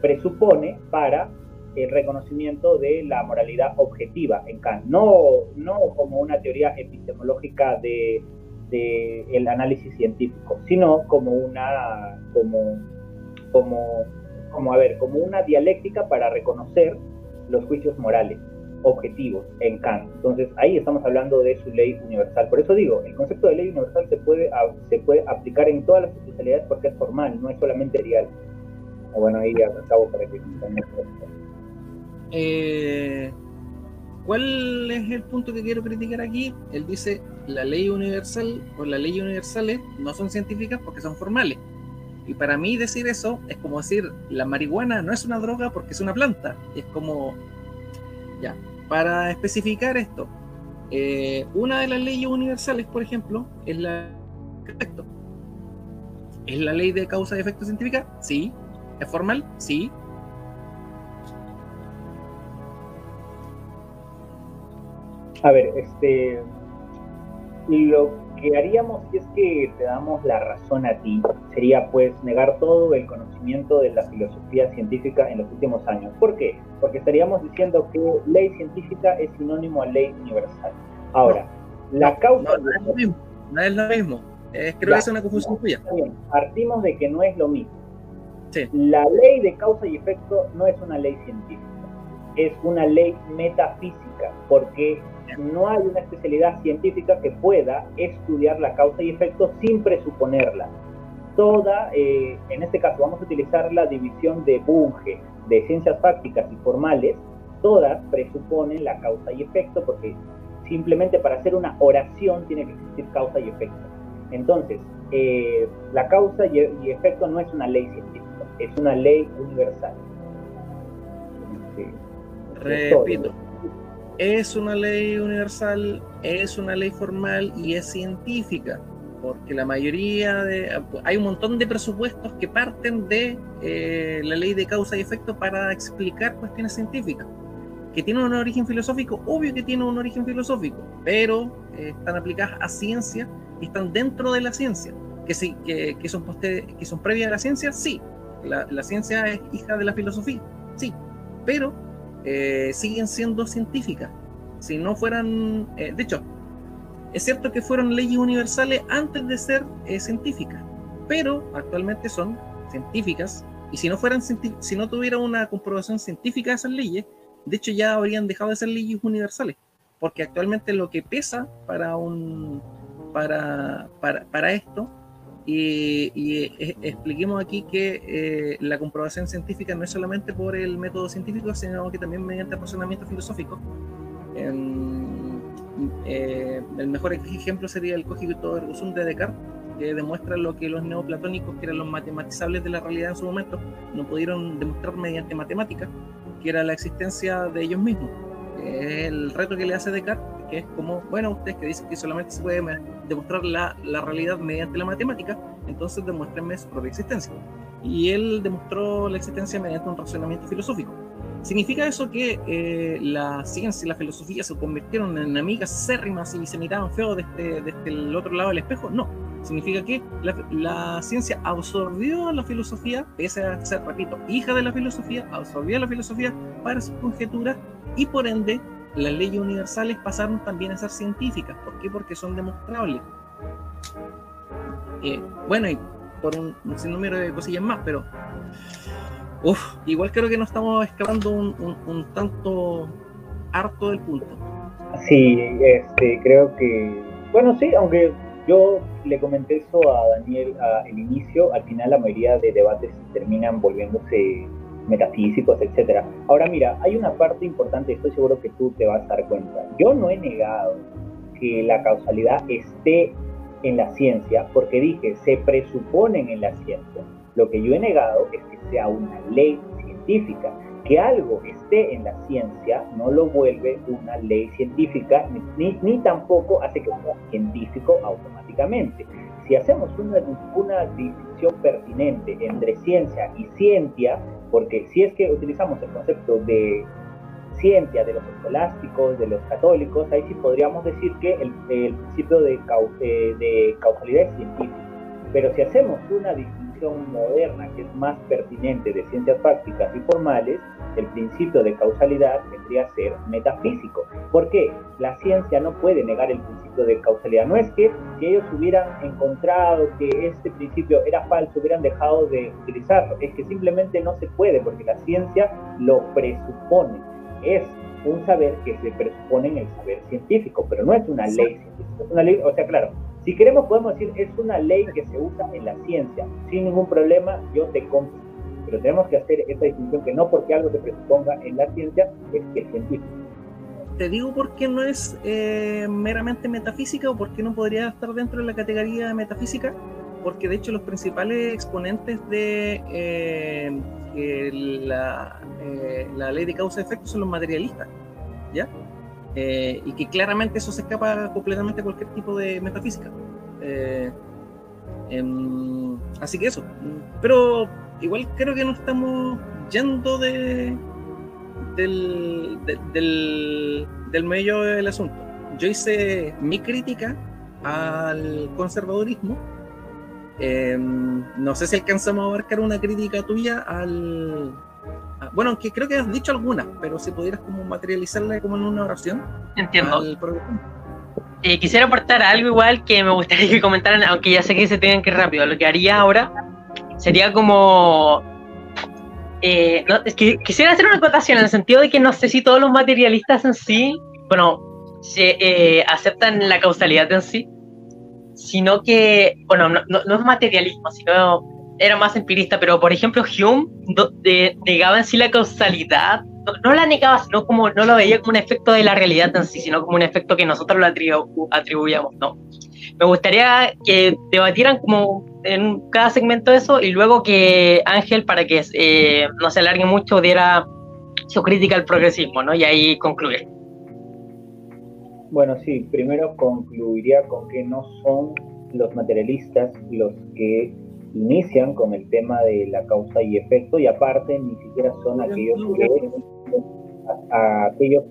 presupone para el reconocimiento de la moralidad objetiva en Kant, no como una teoría epistemológica de el análisis científico, sino como una dialéctica para reconocer los juicios morales objetivos en Kant. Entonces ahí estamos hablando de su ley universal. Por eso digo, el concepto de ley universal se puede aplicar en todas las especialidades porque es formal, no es solamente real. Bueno, ahí acabo para que ¿cuál es el punto que quiero criticar aquí? Él dice, la ley universal o las leyes universales no son científicas porque son formales. Y para mí decir eso es como decir, la marihuana no es una droga porque es una planta. Es como, ya, para especificar esto, una de las leyes universales, por ejemplo, es la efecto. ¿Es la ley de causa y efecto científica? Sí. ¿Es formal? Sí. A ver, lo que haríamos si es que te damos la razón a ti sería pues negar todo el conocimiento de la filosofía científica en los últimos años. ¿Por qué? Porque estaríamos diciendo que ley científica es sinónimo a ley universal. Ahora, la causa... No es lo mismo, no es lo mismo. Creo que es una confusión tuya. Bien, partimos de que no es lo mismo. Sí. La ley de causa y efecto no es una ley científica, es una ley metafísica, porque no hay una especialidad científica que pueda estudiar la causa y efecto sin presuponerla. En este caso vamos a utilizar la división de Bunge, de ciencias fácticas y formales, todas presuponen la causa y efecto, porque simplemente para hacer una oración tiene que existir causa y efecto. Entonces, la causa y efecto no es una ley científica, es una ley universal. Repito, es una ley universal, es una ley formal y es científica, porque la mayoría hay un montón de presupuestos que parten de la ley de causa y efecto para explicar cuestiones científicas. Que tienen un origen filosófico, obvio que tienen un origen filosófico, pero están aplicadas a ciencia y están dentro de la ciencia. Que son previas a la ciencia, sí. La ciencia es hija de la filosofía, sí, pero siguen siendo científicas. Si no fueran, de hecho, es cierto que fueron leyes universales antes de ser científicas, pero actualmente son científicas, y si no tuviera una comprobación científica de esas leyes, de hecho ya habrían dejado de ser leyes universales, porque actualmente lo que pesa para esto, y expliquemos aquí que la comprobación científica no es solamente por el método científico, sino que también mediante razonamiento filosófico. el mejor ejemplo sería el cogito ergo sum de Descartes, que demuestra lo que los neoplatónicos, que eran los matematizables de la realidad en su momento, no pudieron demostrar mediante matemáticas, que era la existencia de ellos mismos. El reto que le hace Descartes, que es como, bueno, ustedes que dicen que solamente se puede demostrar la realidad mediante la matemática, entonces demuéstrenme su propia existencia. Y él demostró la existencia mediante un razonamiento filosófico. ¿Significa eso que la ciencia y la filosofía se convirtieron en enemigas acérrimas y se miraban feos desde el otro lado del espejo? No. Significa que la ciencia absorbió a la filosofía, pese a ser, repito, hija de la filosofía, absorbió a la filosofía para sus conjeturas y por ende las leyes universales pasaron también a ser científicas. ¿Por qué? Porque son demostrables. Bueno, y por un sinnúmero de cosillas más, pero igual creo que nos estamos escapando un tanto harto del punto. Sí, creo que, bueno, sí, aunque yo le comenté eso a Daniel al inicio, al final la mayoría de debates terminan volviéndose metafísicos, etcétera. Ahora mira, hay una parte importante, estoy seguro que tú te vas a dar cuenta. Yo no he negado que la causalidad esté en la ciencia, porque dije, se presuponen en la ciencia. Lo que yo he negado es que sea una ley científica. Que algo esté en la ciencia no lo vuelve una ley científica, ni tampoco hace que sea científico automáticamente. Si hacemos una distinción pertinente entre ciencia y ciencia, porque si es que utilizamos el concepto de ciencia de los escolásticos, de los católicos, ahí sí podríamos decir que el principio de causalidad es científico. Pero si hacemos una distinción moderna que es más pertinente de ciencias prácticas y formales, el principio de causalidad vendría a ser metafísico. ¿Por qué? La ciencia no puede negar el principio de causalidad. No es que si ellos hubieran encontrado que este principio era falso, hubieran dejado de utilizarlo. Es que simplemente no se puede, porque la ciencia lo presupone. Es un saber que se presupone en el saber científico, pero no es una ley científica. Es una ley, o sea, claro, si queremos podemos decir es una ley que se usa en la ciencia, sin ningún problema, yo te compro. Pero tenemos que hacer esta distinción, que no porque algo se presuponga en la ciencia es que es científico. Te digo por qué no es meramente metafísica, o por qué no podría estar dentro de la categoría de metafísica, porque de hecho los principales exponentes de la ley de causa-efecto son los materialistas, ¿ya? Y que claramente eso se escapa completamente a cualquier tipo de metafísica. Así que eso. Pero igual creo que no estamos yendo del meollo del asunto. Yo hice mi crítica al conservadurismo. No sé si alcanzamos a abarcar una crítica tuya bueno, aunque creo que has dicho algunas, pero si pudieras como materializarla como en una oración. Entiendo. Quisiera aportar algo igual que me gustaría que comentaran, aunque ya sé que se tienen que ir rápido. Lo que haría ahora sería como... es que quisiera hacer una acotación en el sentido de que no sé si todos los materialistas en sí, bueno, aceptan la causalidad en sí, sino que, bueno, no es materialismo, sino era más empirista, pero por ejemplo Hume negaba en sí la causalidad, no la negaba, sino como no lo veía como un efecto de la realidad en sí, sino como un efecto que nosotros lo atribuíamos, ¿no? Me gustaría que debatieran como en cada segmento eso, y luego que Ángel, para que no se alargue mucho, diera su crítica al progresismo, ¿no? Y ahí concluir. Bueno, sí, primero concluiría con que no son los materialistas los que inician con el tema de la causa y efecto, y aparte ni siquiera son aquellos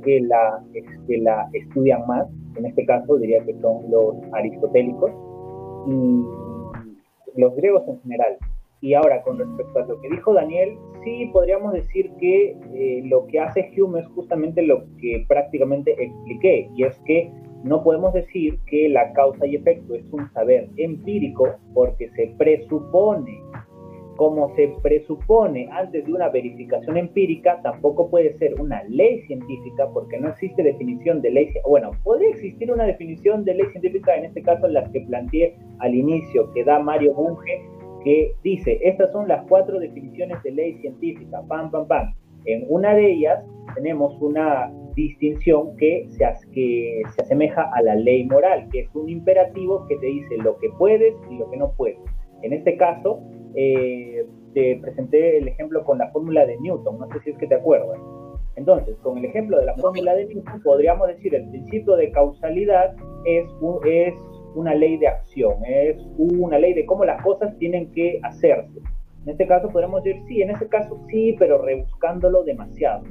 que la estudian más. En este caso diría que son los aristotélicos y los griegos en general. Y ahora, con respecto a lo que dijo Daniel, sí podríamos decir que lo que hace Hume es justamente lo que prácticamente expliqué, y es que no podemos decir que la causa y efecto es un saber empírico porque se presupone. Como se presupone antes de una verificación empírica, tampoco puede ser una ley científica porque no existe definición de ley. Bueno, podría existir una definición de ley científica, en este caso las que planteé al inicio, que da Mario Bunge, que dice, estas son las 4 definiciones de ley científica, pam, pam, pam. En una de ellas tenemos una distinción que se asemeja a la ley moral, que es un imperativo que te dice lo que puedes y lo que no puedes. En este caso, te presenté el ejemplo con la fórmula de Newton, no sé si es que te acuerdas. Entonces, con el ejemplo de la fórmula de Newton, podríamos decir el principio de causalidad es una ley de acción, es una ley de cómo las cosas tienen que hacerse. En este caso podemos decir, sí, en ese caso sí, pero rebuscándolo demasiado.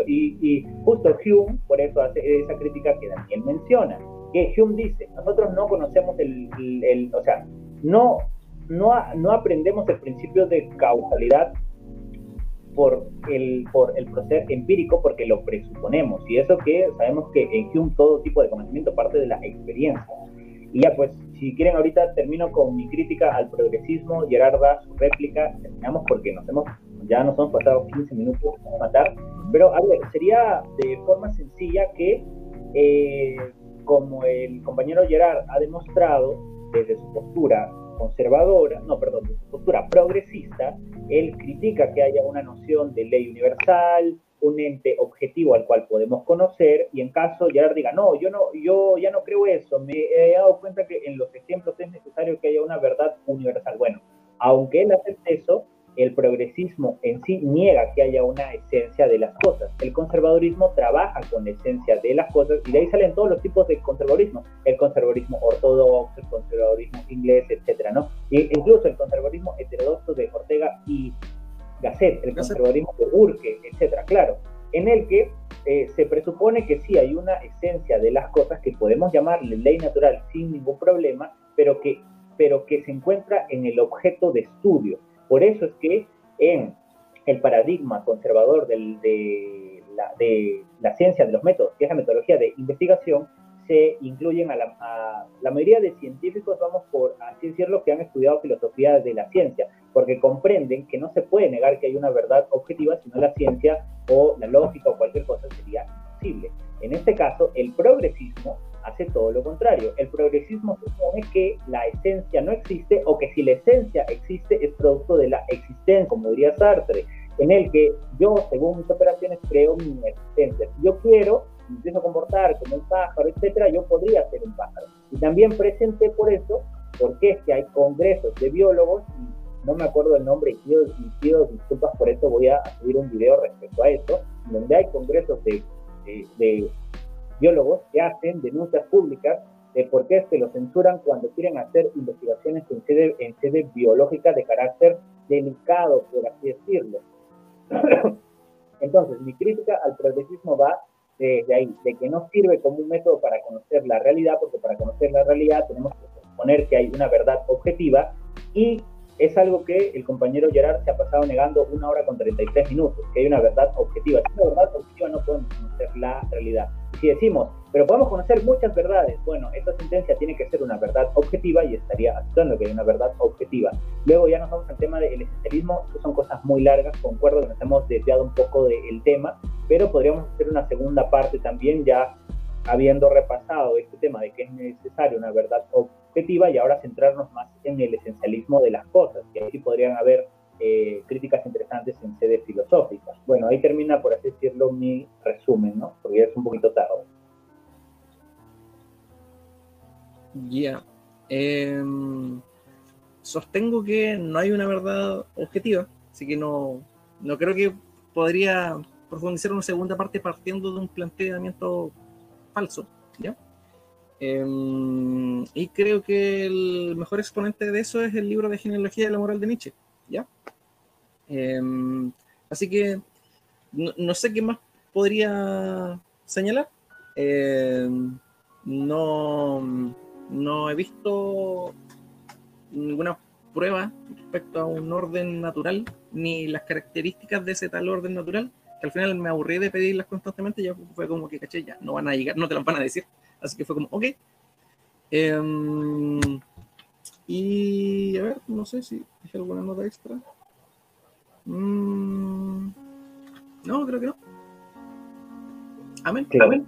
Y justo Hume, por eso hace esa crítica que Daniel menciona, que Hume dice, nosotros no conocemos o sea, no aprendemos el principio de causalidad por el proceso empírico, porque lo presuponemos, y eso que sabemos que en Hume todo tipo de conocimiento parte de la experiencia. Y ya pues, si quieren ahorita termino con mi crítica al progresismo, Gerard da su réplica, terminamos porque ya nos hemos pasado 15 minutos a matar, pero a ver, sería de forma sencilla que como el compañero Gerard ha demostrado desde su postura de su postura progresista, él critica que haya una noción de ley universal, un ente objetivo al cual podemos conocer, y en caso Gerard diga, no, yo ya no creo eso, me he dado cuenta que en los ejemplos es necesario que haya una verdad universal. Bueno, aunque él acepte eso, el progresismo en sí niega que haya una esencia de las cosas. El conservadurismo trabaja con la esencia de las cosas, y de ahí salen todos los tipos de conservadurismo, el conservadurismo ortodoxo, el conservadurismo inglés, etcétera, ¿no? E incluso el conservadurismo heterodoxo de Ortega y Gasset, el conservadurismo de Burke, etcétera, claro, en el que se presupone que sí hay una esencia de las cosas que podemos llamarle ley natural sin ningún problema, pero que se encuentra en el objeto de estudio. Por eso es que en el paradigma conservador de la ciencia de los métodos, que es la metodología de investigación, se incluyen a la mayoría de científicos, vamos por así decirlo, que han estudiado filosofía de la ciencia, porque comprenden que no se puede negar que hay una verdad objetiva, sino la ciencia o la lógica o cualquier cosa sería imposible. En este caso, el progresismo hace todo lo contrario. El progresismo supone que la esencia no existe, o que si la esencia existe es producto de la existencia, como diría Sartre, en el que yo, según mis operaciones, creo mi existencia. Si yo quiero, me empiezo a comportar como un pájaro, etcétera, yo podría ser un pájaro. Y también presenté por eso, porque es que hay congresos de biólogos, y no me acuerdo el nombre, y pido disculpas por eso, voy a subir un video respecto a eso, donde hay congresos de biólogos que hacen denuncias públicas de por qué es que lo censuran cuando quieren hacer investigaciones en sede biológica de carácter delicado, por así decirlo. Entonces, mi crítica al progresismo va desde ahí, de que no sirve como un método para conocer la realidad, porque para conocer la realidad tenemos que suponer que hay una verdad objetiva, y es algo que el compañero Gerard se ha pasado negando 1 hora con 33 minutos, que hay una verdad objetiva. Sin una verdad objetiva no podemos conocer la realidad. Y si decimos, pero podemos conocer muchas verdades, bueno, esta sentencia tiene que ser una verdad objetiva, y estaría aceptando que hay una verdad objetiva. Luego ya nos vamos al tema del esencialismo, que son cosas muy largas, concuerdo que nos hemos desviado un poco del tema, pero podríamos hacer una segunda parte también, ya habiendo repasado este tema de que es necesaria una verdad objetiva, y ahora centrarnos más en el esencialismo de las cosas, que ahí podrían haber críticas interesantes en sedes filosóficas. Bueno, ahí termina, por así decirlo, mi resumen, ¿no? Porque ya es un poquito tarde. Ya. Sostengo que no hay una verdad objetiva, así que no creo que podría profundizar una segunda parte partiendo de un planteamiento falso, ¿ya? Y creo que el mejor exponente de eso es el libro de Genealogía de la Moral de Nietzsche, ¿ya? Así que no sé qué más podría señalar. No he visto ninguna prueba respecto a un orden natural, ni las características de ese tal orden natural, que al final me aburrí de pedirlas constantemente. Ya fue como que, caché, ya no van a llegar, no te las van a decir, así que fue como, ok. Y a ver, no sé si dije alguna nota extra. No, creo que no. Amén. Claro. Amén.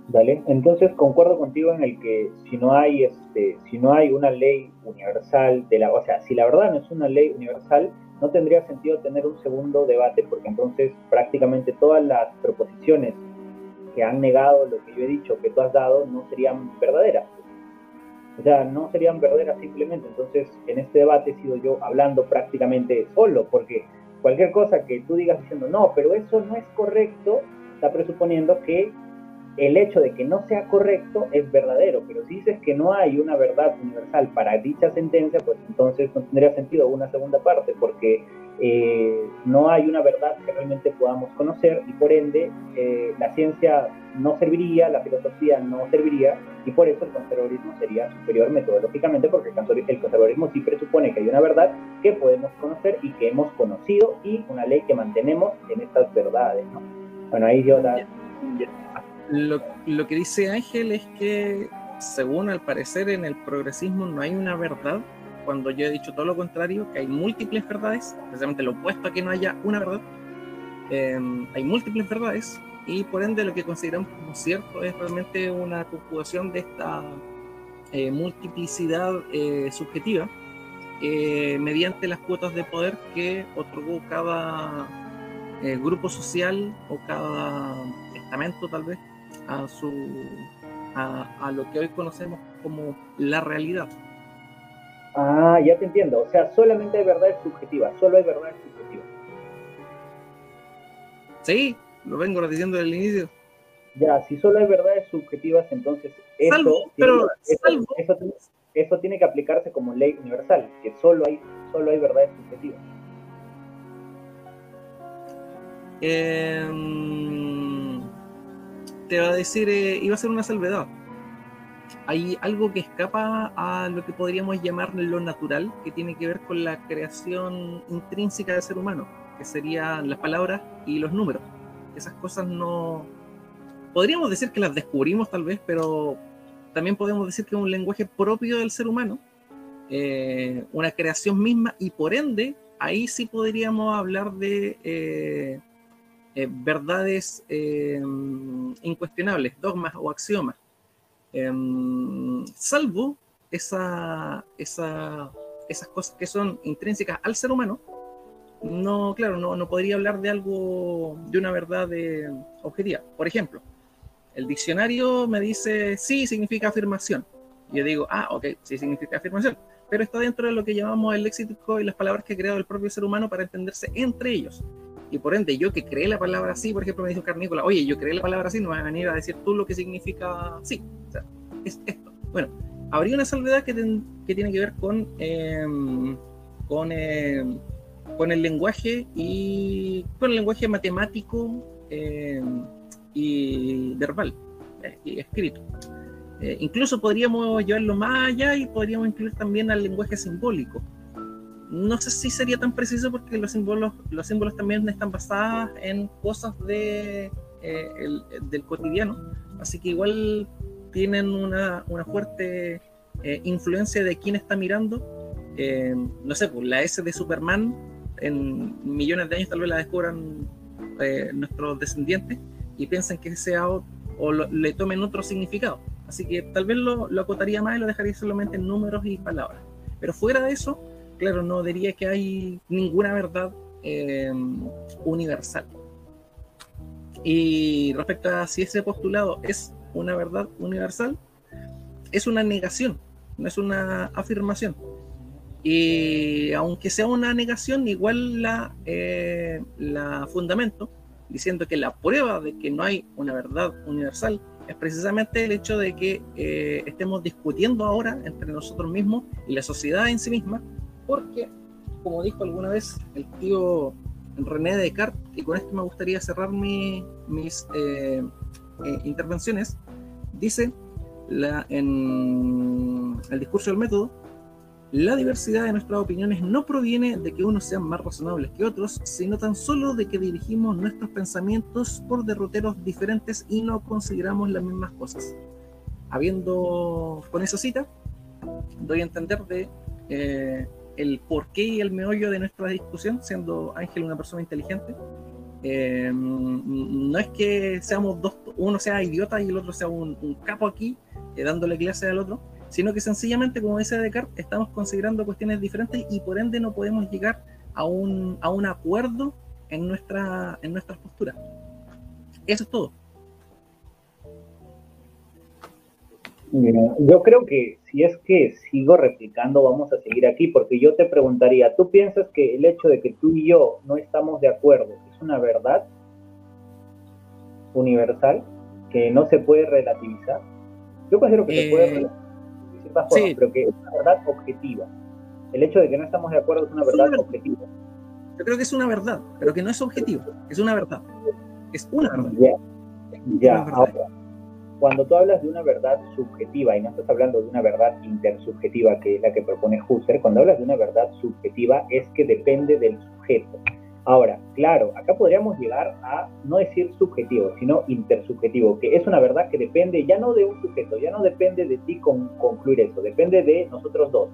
Vale, entonces concuerdo contigo en el que si no hay una ley universal o sea, si la verdad no es una ley universal, no tendría sentido tener un segundo debate, porque entonces prácticamente todas las proposiciones que han negado lo que yo he dicho, que tú has dado, no serían verdaderas. O sea, no serían verdaderas simplemente. Entonces, en este debate he sido yo hablando prácticamente solo, porque cualquier cosa que tú digas diciendo, no, pero eso no es correcto, está presuponiendo que el hecho de que no sea correcto es verdadero. Pero si dices que no hay una verdad universal para dicha sentencia, pues entonces no tendría sentido una segunda parte, porque no hay una verdad que realmente podamos conocer, y por ende la ciencia no serviría, la filosofía no serviría, y por eso el conservadurismo sería superior metodológicamente, porque el conservadurismo sí presupone que hay una verdad que podemos conocer y que hemos conocido, y una ley que mantenemos en estas verdades, ¿no? Bueno, ahí yo lo que dice Ángel es que, según al parecer en el progresismo no hay una verdad, cuando yo he dicho todo lo contrario, que hay múltiples verdades, precisamente lo opuesto a que no haya una verdad. Hay múltiples verdades, y por ende lo que consideramos como cierto es realmente una conjugación de esta multiplicidad subjetiva mediante las cuotas de poder que otorgó cada grupo social o cada estamento, tal vez, a lo que hoy conocemos como la realidad. Ah, ya te entiendo. O sea, solamente hay verdades subjetivas, solo hay verdades subjetivas. Sí, lo vengo diciendo desde el inicio. Ya, si solo hay verdades subjetivas, entonces eso tiene que aplicarse como ley universal, que solo hay verdades subjetivas. Te va a decir, iba a ser una salvedad. Hay algo que escapa a lo que podríamos llamar lo natural, que tiene que ver con la creación intrínseca del ser humano, que serían las palabras y los números. Esas cosas no... Podríamos decir que las descubrimos tal vez, pero también podemos decir que es un lenguaje propio del ser humano, una creación misma, y por ende, ahí sí podríamos hablar de verdades incuestionables, dogmas o axiomas. Salvo esas cosas que son intrínsecas al ser humano, no podría hablar de algo, de una verdad objetiva. Por ejemplo, el diccionario me dice sí significa afirmación, y yo digo, ok, sí significa afirmación, pero está dentro de lo que llamamos el léxico y las palabras que ha creado el propio ser humano para entenderse entre ellos. Y por ende, yo que creé la palabra sí, por ejemplo, me dijo Carnícola, oye, yo creé la palabra sí, no vas a venir a decir tú lo que significa sí. O sea, es esto. Bueno, habría una salvedad que tiene que ver con el lenguaje y con el lenguaje matemático y verbal y escrito. Incluso podríamos llevarlo más allá y podríamos incluir también al lenguaje simbólico. No sé si sería tan preciso, porque los símbolos también están basados en cosas del cotidiano, así que igual tienen una fuerte influencia de quién está mirando. No sé, pues la S de Superman en millones de años tal vez la descubran nuestros descendientes y piensen que sea le tomen otro significado, así que tal vez lo acotaría más y lo dejaría solamente en números y palabras. Pero fuera de eso, claro, no diría que hay ninguna verdad universal. Y respecto a si ese postulado es una verdad universal, es una negación, no es una afirmación. Y aunque sea una negación, igual la fundamento diciendo que la prueba de que no hay una verdad universal es precisamente el hecho de que estemos discutiendo ahora entre nosotros mismos y la sociedad en sí misma, porque, como dijo alguna vez el tío René Descartes, y con esto me gustaría cerrar mis intervenciones, dice en el discurso del método: la diversidad de nuestras opiniones no proviene de que unos sean más razonables que otros, sino tan solo de que dirigimos nuestros pensamientos por derroteros diferentes y no consideramos las mismas cosas. Con esa cita, doy a entender el porqué y el meollo de nuestra discusión, siendo Ángel una persona inteligente. No es que seamos uno sea idiota y el otro sea un capo aquí, dándole clase al otro, sino que sencillamente, como dice Descartes, estamos considerando cuestiones diferentes y por ende no podemos llegar a un acuerdo en nuestras posturas. Eso es todo. Mira, yo creo que si es que sigo replicando, vamos a seguir aquí, porque yo te preguntaría, ¿tú piensas que el hecho de que tú y yo no estamos de acuerdo es una verdad universal que no se puede relativizar? Yo considero que se puede relativizar de cierta forma, sí, pero que es una verdad objetiva. El hecho de que no estamos de acuerdo es una verdad objetiva. Yo creo que es una verdad, pero que no es objetiva, es una verdad. Es una verdad. Ya, ahora, cuando tú hablas de una verdad subjetiva, y no estás hablando de una verdad intersubjetiva, que es la que propone Husserl, cuando hablas de una verdad subjetiva es que depende del sujeto. Ahora, claro, acá podríamos llegar a no decir subjetivo, sino intersubjetivo, que es una verdad que depende ya no de un sujeto, ya no depende de ti concluir eso, depende de nosotros dos.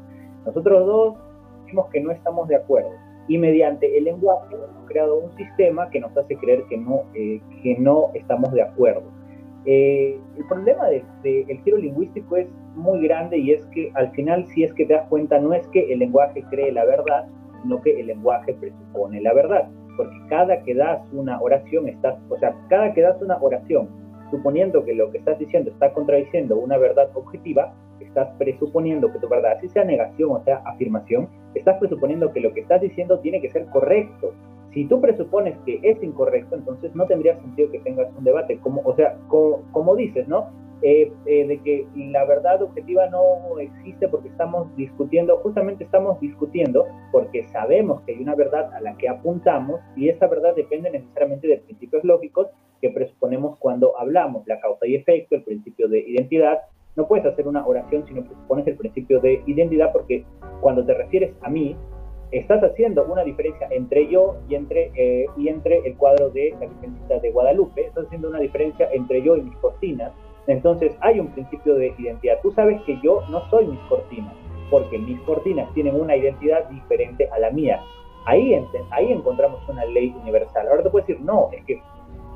Nosotros dos decimos que no estamos de acuerdo, y mediante el lenguaje hemos creado un sistema que nos hace creer que no estamos de acuerdo. El problema del giro lingüístico es muy grande, y es que al final, si es que te das cuenta, no es que el lenguaje cree la verdad, sino que el lenguaje presupone la verdad, porque cada que das una oración, suponiendo que lo que estás diciendo está contradiciendo una verdad objetiva, estás presuponiendo que tu verdad, así sea negación o sea afirmación, estás presuponiendo que lo que estás diciendo tiene que ser correcto. Si tú presupones que es incorrecto, entonces no tendría sentido que tengas un debate, como dices, ¿no? De que la verdad objetiva no existe porque estamos discutiendo porque sabemos que hay una verdad a la que apuntamos, y esa verdad depende necesariamente de principios lógicos que presuponemos cuando hablamos, la causa y efecto, el principio de identidad. No puedes hacer una oración si no presupones el principio de identidad, porque cuando te refieres a mí, estás haciendo una diferencia entre yo y entre el cuadro de la Virgencita de Guadalupe, estás haciendo una diferencia entre yo y mis cortinas. Entonces hay un principio de identidad. Tú sabes que yo no soy mis cortinas, porque mis cortinas tienen una identidad diferente a la mía. Ahí encontramos una ley universal. Ahora te puedes decir, no, es que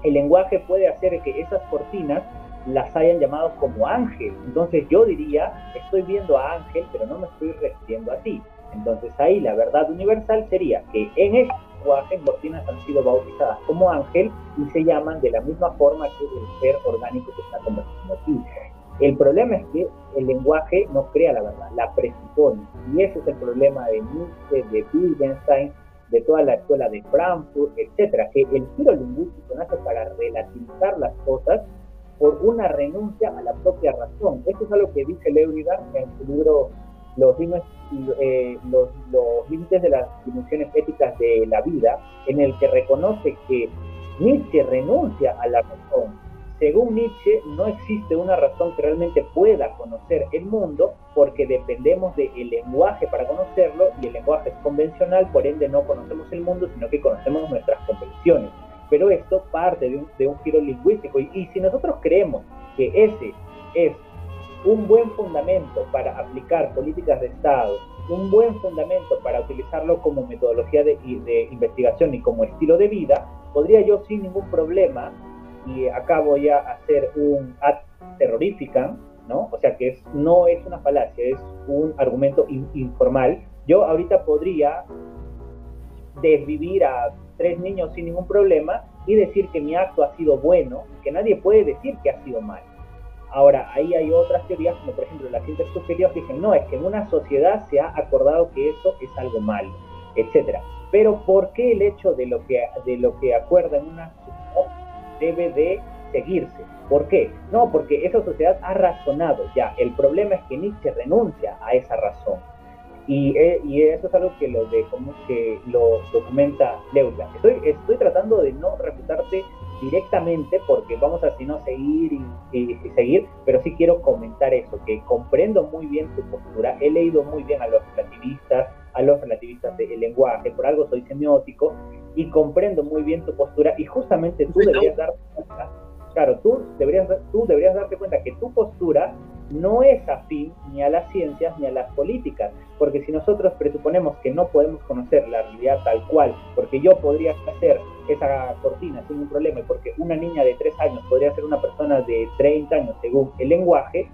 el lenguaje puede hacer que esas cortinas las hayan llamado como ángel. Entonces yo diría, estoy viendo a Ángel, pero no me estoy refiriendo a ti. Entonces ahí la verdad universal sería que en este lenguaje cortinas han sido bautizadas como ángel y se llaman de la misma forma que el ser orgánico que está conversando aquí. El problema es que el lenguaje no crea la verdad, la presupone. Y ese es el problema de Nietzsche, de Wittgenstein, de toda la escuela de Frankfurt, etcétera, que el giro lingüístico nace para relativizar las cosas por una renuncia a la propia razón. Esto es algo que dice Levinas en su libro los límites de las dimensiones éticas de la vida, en el que reconoce que Nietzsche renuncia a la razón. Según Nietzsche, no existe una razón que realmente pueda conocer el mundo, porque dependemos del lenguaje para conocerlo, y el lenguaje es convencional, por ende no conocemos el mundo, sino que conocemos nuestras convenciones. Pero esto parte de un giro lingüístico, y si nosotros creemos que ese es un buen fundamento para aplicar políticas de Estado, un buen fundamento para utilizarlo como metodología de investigación y como estilo de vida, podría yo sin ningún problema, y acá voy a hacer un ad terrorífica, ¿no? O sea que no es una falacia, es un argumento informal. Yo ahorita podría desvivir a 3 niños sin ningún problema y decir que mi acto ha sido bueno, que nadie puede decir que ha sido mal. Ahora, ahí hay otras teorías, como por ejemplo las intersubjetivas, que dicen, no, es que en una sociedad se ha acordado que eso es algo malo, etcétera. Pero ¿por qué el hecho de lo que acuerda en una sociedad debe de seguirse? ¿Por qué? No, porque esa sociedad ha razonado ya. El problema es que Nietzsche renuncia a esa razón. Y eso es algo que lo documenta Leutler. Estoy tratando de no refutarte directamente, porque vamos a seguir y seguir, pero sí quiero comentar eso, que comprendo muy bien tu postura, he leído muy bien a los relativistas del lenguaje, por algo soy semiótico, y comprendo muy bien tu postura, y justamente tú deberías darte cuenta, claro, tú deberías darte cuenta que tu postura no es afín ni a las ciencias ni a las políticas, porque si nosotros presuponemos que no podemos conocer la realidad tal cual, porque yo podría hacer esa cortina sin un problema, y porque una niña de 3 años podría ser una persona de 30 años según el lenguaje,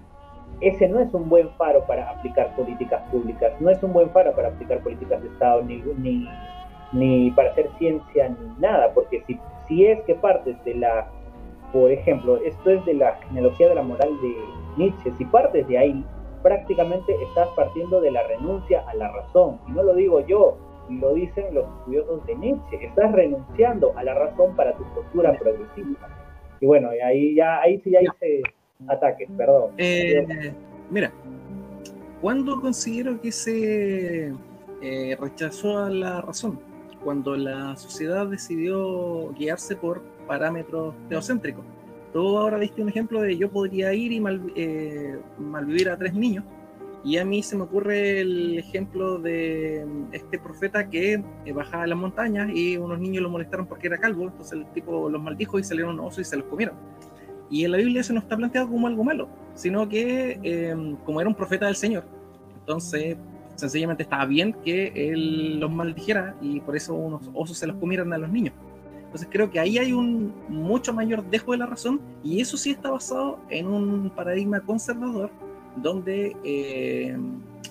ese no es un buen faro para aplicar políticas públicas, no es un buen faro para aplicar políticas de Estado, ni para hacer ciencia, ni nada, porque si es que partes de la, por ejemplo, esto es de la genealogía de la moral de Nietzsche, si partes de ahí, prácticamente estás partiendo de la renuncia a la razón, y no lo digo yo, lo dicen los estudiosos de Nietzsche, estás renunciando a la razón para tu postura progresista. Y bueno, ahí sí ya hice ataques, perdón. Mira, ¿cuándo considero que se rechazó a la razón? Cuando la sociedad decidió guiarse por parámetros teocéntricos. Tú ahora diste un ejemplo de yo podría ir y malvivir a 3 niños, y a mí se me ocurre el ejemplo de este profeta que bajaba a las montañas y unos niños lo molestaron porque era calvo, entonces el tipo los maldijo y salieron unos osos y se los comieron. Y en la Biblia eso no está planteado como algo malo, sino que como era un profeta del Señor, entonces sencillamente estaba bien que él los maldijera y por eso unos osos se los comieran a los niños. Entonces creo que ahí hay un mucho mayor dejo de la razón, y eso sí está basado en un paradigma conservador donde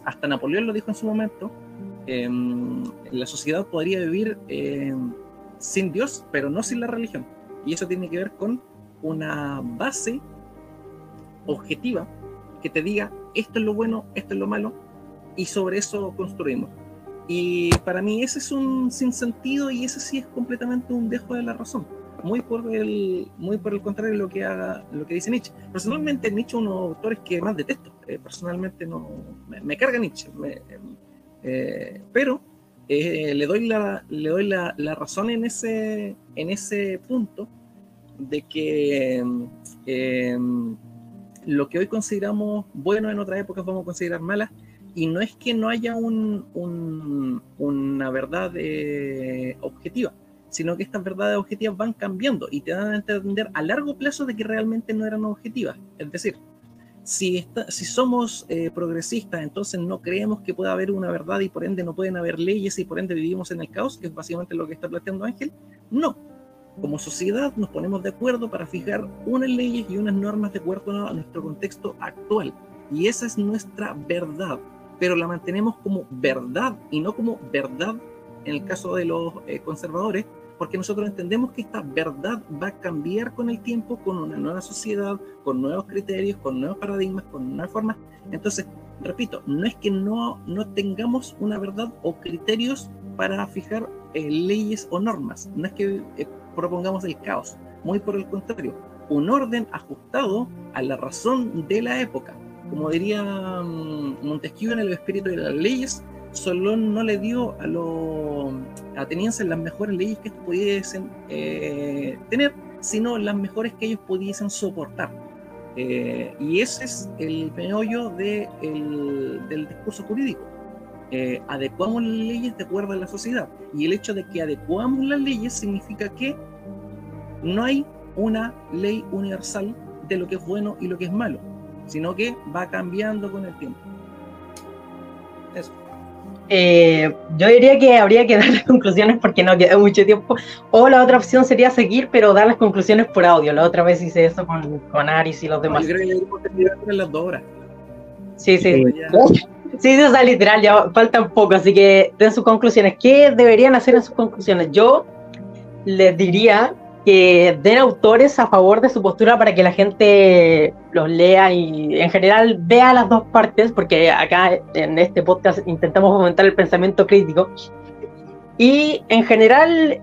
hasta Napoleón lo dijo en su momento, la sociedad podría vivir sin Dios, pero no sin la religión, y eso tiene que ver con una base objetiva que te diga esto es lo bueno, esto es lo malo, y sobre eso construimos. Y para mí ese es un sinsentido, y ese sí es completamente un dejo de la razón, muy por el contrario de lo que dice Nietzsche. Personalmente Nietzsche es uno de los autores que más detesto, personalmente no me carga Nietzsche, pero le doy la razón en ese punto de que lo que hoy consideramos bueno en otras épocas vamos a considerar malas. Y no es que no haya una verdad objetiva, sino que estas verdades objetivas van cambiando y te dan a entender a largo plazo de que realmente no eran objetivas. Es decir, si somos progresistas, entonces no creemos que pueda haber una verdad y por ende no pueden haber leyes y por ende vivimos en el caos, que es básicamente lo que está planteando Ángel. No. Como sociedad nos ponemos de acuerdo para fijar unas leyes y unas normas de acuerdo a nuestro contexto actual. Y esa es nuestra verdad, pero la mantenemos como verdad y no como verdad en el caso de los conservadores, porque nosotros entendemos que esta verdad va a cambiar con el tiempo, con una nueva sociedad, con nuevos criterios, con nuevos paradigmas, con nuevas formas. Entonces, repito, no es que no tengamos una verdad o criterios para fijar leyes o normas, no es que propongamos el caos, muy por el contrario, un orden ajustado a la razón de la época. Como diría Montesquieu en El espíritu de las leyes, Solón no le dio a los atenienses las mejores leyes que pudiesen tener, sino las mejores que ellos pudiesen soportar. Y ese es el meollo del discurso jurídico. Adecuamos las leyes de acuerdo a la sociedad. Y el hecho de que adecuamos las leyes significa que no hay una ley universal de lo que es bueno y lo que es malo, sino que va cambiando con el tiempo. Eso. Yo diría que habría que dar las conclusiones porque no queda mucho tiempo, o la otra opción sería seguir, pero dar las conclusiones por audio. La otra vez hice eso con Aris y los demás. Yo creo que debemos terminar en las 2 horas. Sí. Sí, o sea, literal, ya faltan poco, así que den sus conclusiones. ¿Qué deberían hacer en sus conclusiones? Yo les diría que den autores a favor de su postura para que la gente los lea y en general vea las dos partes, porque acá en este podcast intentamos fomentar el pensamiento crítico. Y en general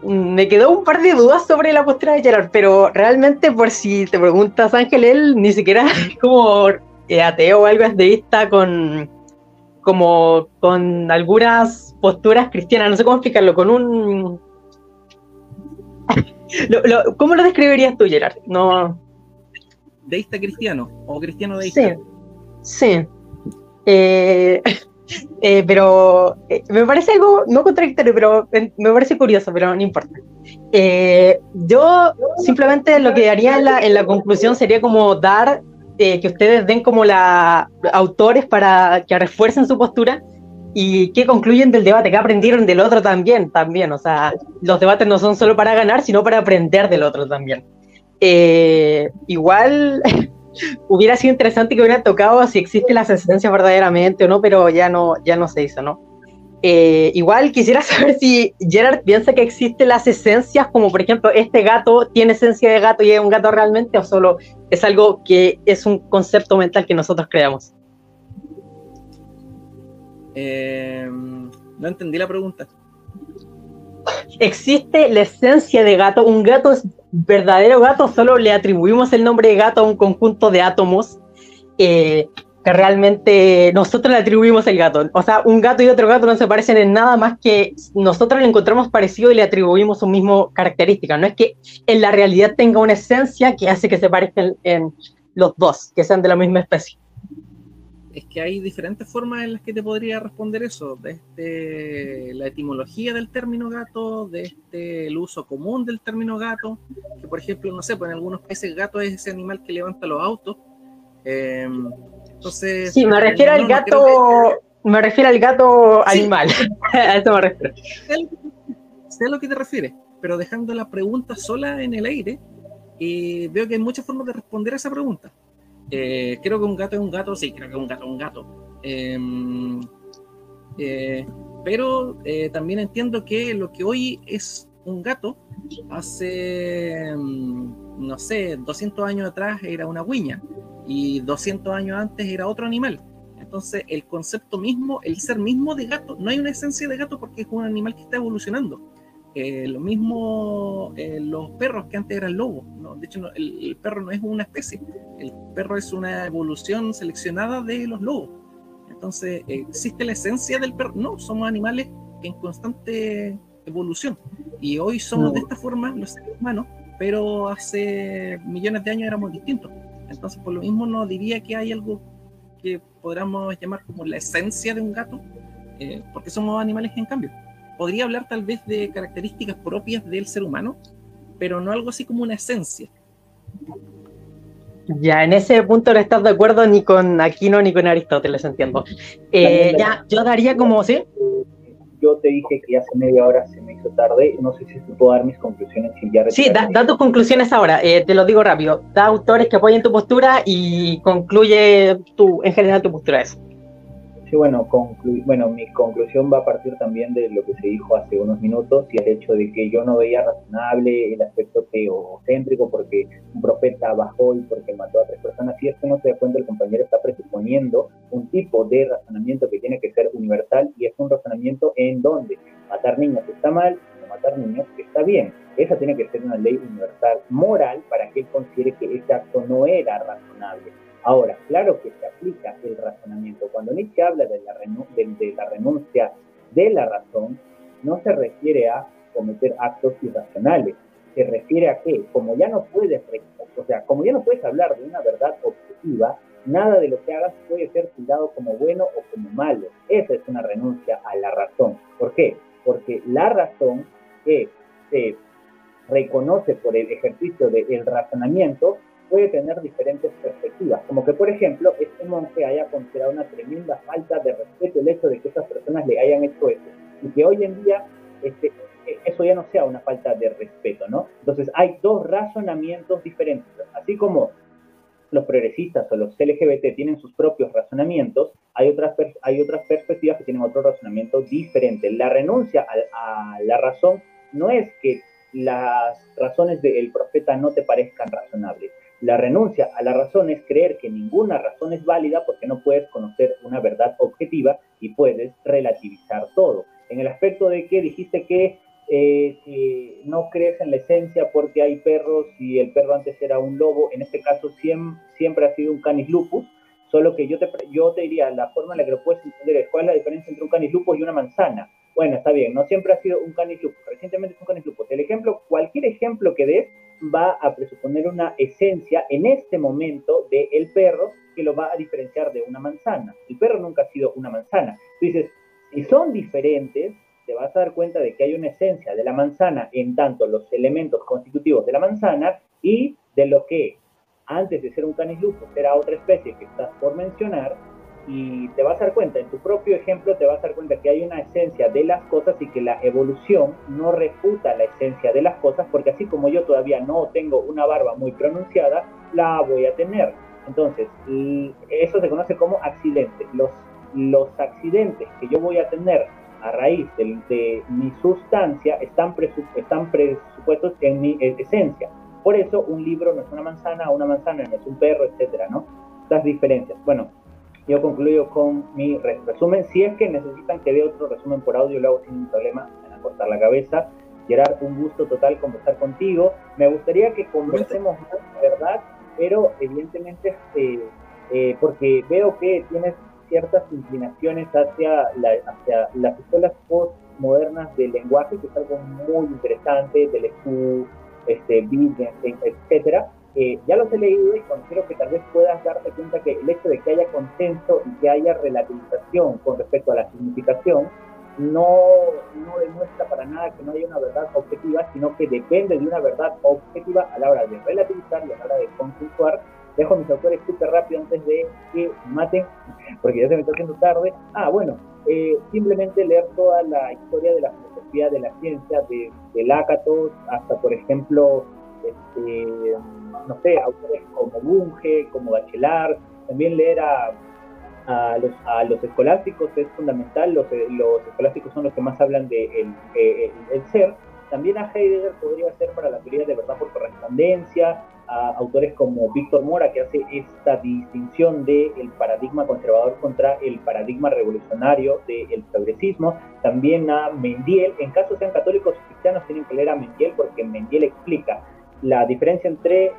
me quedó un par de dudas sobre la postura de Gerard, pero realmente, por si te preguntas, Ángel, él ni siquiera es como ateo o algo ateísta con algunas posturas cristianas, no sé cómo explicarlo, con un... ¿Cómo lo describirías tú, Gerard? No... ¿Deísta cristiano o cristiano deísta? Sí. Pero me parece algo no contradictorio, pero me parece curioso, pero no importa. Yo simplemente lo que haría en la conclusión sería como dar que ustedes den como autores para que refuercen su postura y que concluyen del debate, que aprendieron del otro también, o sea, los debates no son solo para ganar, sino para aprender del otro también. Igual hubiera sido interesante que hubieran tocado si existen las esencias verdaderamente o no, pero ya no se hizo, ¿no? igual quisiera saber si Gerard piensa que existen las esencias, como por ejemplo, este gato tiene esencia de gato y es un gato realmente, o solo es algo que es un concepto mental que nosotros creamos. No entendí la pregunta. ¿Existe la esencia de gato? ¿Un gato es verdadero gato? ¿Solo le atribuimos el nombre de gato a un conjunto de átomos que realmente nosotros le atribuimos el gato? O sea, un gato y otro gato no se parecen en nada más que nosotros le encontramos parecido y le atribuimos su mismo característica. No es que en la realidad tenga una esencia que hace que se parezcan en los dos, que sean de la misma especie. Es que hay diferentes formas en las que te podría responder eso, desde la etimología del término gato, desde el uso común del término gato, que por ejemplo, no sé, pues en algunos países gato es ese animal que levanta los autos. Entonces, sí, me refiero al gato, me refiero al gato animal. Sí. A eso me refiero. Sé a lo que te refieres, pero dejando la pregunta sola en el aire, veo que hay muchas formas de responder a esa pregunta. Creo que un gato es un gato, sí, creo que un gato es un gato. Pero también entiendo que lo que hoy es un gato, hace, no sé, 200 años atrás era una huiña, y 200 años antes era otro animal. Entonces, el concepto mismo, el ser mismo de gato, no hay una esencia de gato porque es un animal que está evolucionando. Lo mismo los perros que antes eran lobos, ¿no? De hecho, no, el perro no es una especie, el perro es una evolución seleccionada de los lobos. Entonces, ¿existe la esencia del perro? No, somos animales en constante evolución. Y hoy somos de esta forma los seres humanos, pero hace millones de años éramos distintos. Entonces, por lo mismo, no diría que hay algo que podríamos llamar como la esencia de un gato, porque somos animales en cambio. Podría hablar tal vez de características propias del ser humano, pero no algo así como una esencia. Ya, en ese punto no estás de acuerdo ni con Aquino ni con Aristóteles, entiendo. Ya, yo daría como, ¿sí? Yo te dije que hace media hora se me hizo tarde, no sé si te puedo dar mis conclusiones y ya... Sí, da tus conclusiones ahora, te lo digo rápido. Da autores que apoyen tu postura y concluye en general tu postura de eso. Sí, bueno, mi conclusión va a partir también de lo que se dijo hace unos minutos y el hecho de que yo no veía razonable el aspecto teocéntrico porque un profeta bajó y porque mató a 3 personas. Si esto no se da cuenta, el compañero está presuponiendo un tipo de razonamiento que tiene que ser universal y es un razonamiento en donde matar niños está mal, no matar niños está bien. Esa tiene que ser una ley universal moral para que él considere que ese acto no era razonable. Ahora, claro que se aplica el razonamiento. Cuando Nietzsche habla de la renuncia de la razón, no se refiere a cometer actos irracionales. Se refiere a que, como ya no puedes hablar de una verdad objetiva, nada de lo que hagas puede ser tildado como bueno o como malo. Esa es una renuncia a la razón. ¿Por qué? Porque la razón que se reconoce por el ejercicio del razonamiento puede tener diferentes perspectivas, como que por ejemplo este monje haya considerado una tremenda falta de respeto el hecho de que esas personas le hayan hecho eso, y que hoy en día eso ya no sea una falta de respeto, ¿no? Entonces hay dos razonamientos diferentes, así como los progresistas o los LGBT tienen sus propios razonamientos, hay otras perspectivas que tienen otro razonamiento diferente. La renuncia a la razón no es que las razones del profeta no te parezcan razonables. La renuncia a la razón es creer que ninguna razón es válida porque no puedes conocer una verdad objetiva y puedes relativizar todo. En el aspecto de que dijiste que no crees en la esencia porque hay perros y el perro antes era un lobo, en este caso siempre ha sido un canis lupus, solo que yo te diría, la forma en la que lo puedes entender es cuál es la diferencia entre un canis lupus y una manzana. Bueno, está bien, no siempre ha sido un canis lupus, recientemente es un canis lupus. Cualquier ejemplo que des va a presuponer una esencia en este momento del perro que lo va a diferenciar de una manzana. El perro nunca ha sido una manzana. Entonces, si son diferentes, te vas a dar cuenta de que hay una esencia de la manzana en tanto los elementos constitutivos de la manzana y de lo que antes de ser un canis lupus era otra especie que estás por mencionar, y te vas a dar cuenta, en tu propio ejemplo te vas a dar cuenta que hay una esencia de las cosas y que la evolución no refuta la esencia de las cosas, porque así como yo todavía no tengo una barba muy pronunciada, la voy a tener. Entonces, eso se conoce como accidente. Los accidentes que yo voy a tener a raíz de mi sustancia están presupuestos en mi esencia. Por eso un libro no es una manzana no es un perro, etcétera, ¿no? Estas diferencias. Bueno, yo concluyo con mi resumen. Si es que necesitan que dé otro resumen por audio, lo hago sin ningún problema, me van a cortar la cabeza. Gerard, un gusto total conversar contigo. Me gustaría que conversemos más, ¿verdad? Pero evidentemente, porque veo que tienes ciertas inclinaciones hacia las escuelas postmodernas del lenguaje, que es algo muy interesante, del EQ, Wittgenstein, etcétera. Ya los he leído y considero que tal vez puedas darte cuenta que el hecho de que haya consenso y que haya relativización con respecto a la significación no demuestra para nada que no haya una verdad objetiva, sino que depende de una verdad objetiva a la hora de relativizar y a la hora de consensuar. Dejo a mis autores súper rápido antes de que maten, porque ya se me está haciendo tarde. Simplemente leer toda la historia de la filosofía de la ciencia, de Lakatos hasta, por ejemplo, no sé, autores como Bunge, como Bachelard. También leer a los escolásticos es fundamental. Los escolásticos son los que más hablan de el ser. También a Heidegger podría ser para la teoría de verdad por correspondencia, a autores como Víctor Mora, que hace esta distinción del paradigma conservador contra el paradigma revolucionario del progresismo. También a Mendiel. En caso sean católicos o cristianos, tienen que leer a Mendiel, porque Mendiel explica la diferencia entre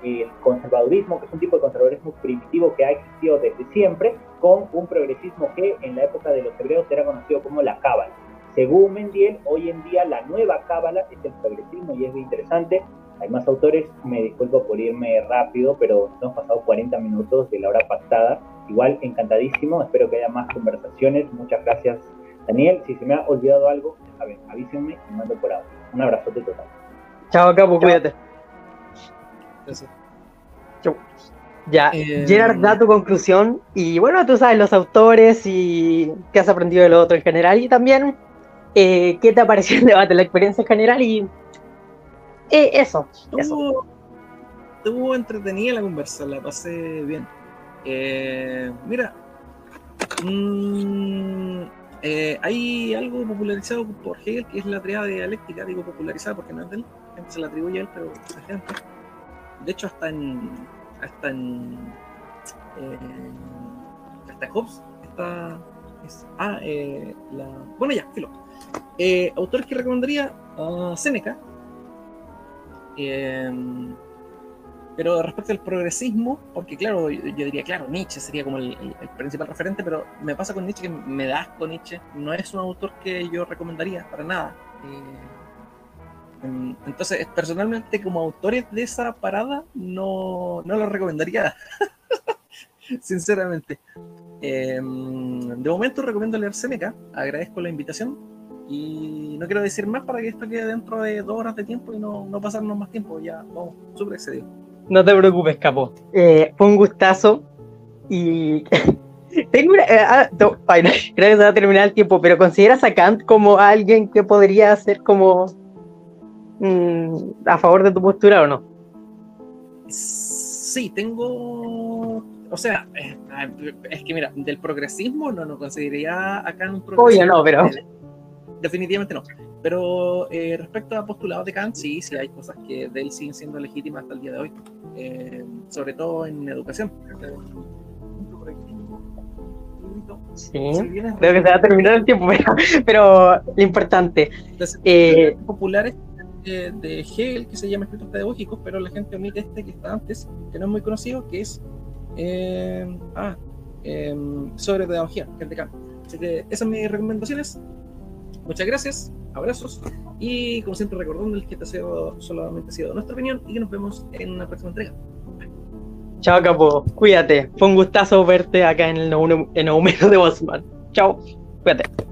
el conservadurismo, que es un tipo de conservadurismo primitivo que ha existido desde siempre, con un progresismo que en la época de los hebreos era conocido como la cábala. Según Mendiel, hoy en día la nueva cábala es el progresismo, y es muy interesante. Hay más autores, me disculpo por irme rápido, pero hemos pasado 40 minutos de la hora pactada. Igual, encantadísimo, espero que haya más conversaciones. Muchas gracias, Daniel. Si se me ha olvidado algo, a ver, avísenme y mando por audio. Un abrazote total. Chao, Capo, cuídate. Gracias. Chau. Ya, Gerard, da tu conclusión. Y bueno, tú sabes los autores y qué has aprendido de lo otro en general. Y también, qué te ha parecido el debate, la experiencia en general. Y eso. Estuvo entretenida la conversa, la pasé bien. Mira, hay algo popularizado por Hegel, que es la triada dialéctica. Digo popularizada porque no es de él, se la atribuye a él, pero la gente, de hecho hasta Hobbes bueno, ya, filo. Autores que recomendaría: Séneca. Pero respecto al progresismo, porque claro, yo diría, claro, Nietzsche sería como el principal referente, pero me pasa con Nietzsche que me da asco Nietzsche. No es un autor que yo recomendaría para nada. Entonces, personalmente, como autores de esa parada, no lo recomendaría. Sinceramente. De momento recomiendo leer Séneca. Agradezco la invitación. Y no quiero decir más para que esto quede dentro de 2 horas de tiempo y no pasarnos más tiempo. Ya vamos, súper excedido. No te preocupes, Capo. Fue un gustazo. Y tengo una. Creo que se va a terminar el tiempo, pero ¿consideras a Kant como alguien que podría ser como a favor de tu postura o no? Sí, tengo. O sea, es que mira, del progresismo no consideraría a Kant un progresista. Obvio, no, pero. Definitivamente no. Pero respecto a postulados de Kant, sí hay cosas que de él siguen siendo legítimas hasta el día de hoy. Sobre todo en educación. Sí, creo que se va a terminar el tiempo, pero lo importante. Populares de Hegel, que se llama Escritos Pedagógicos, pero la gente omite que está antes, que no es muy conocido, que es sobre pedagogía, que es de Kant. Así que esas son mis recomendaciones. Muchas gracias, abrazos, y como siempre recordándoles que esta solamente ha sido nuestra opinión y que nos vemos en una próxima entrega. Chao, Capo, cuídate. Fue un gustazo verte acá en el Noumeno de Boltzmann. Chao, cuídate.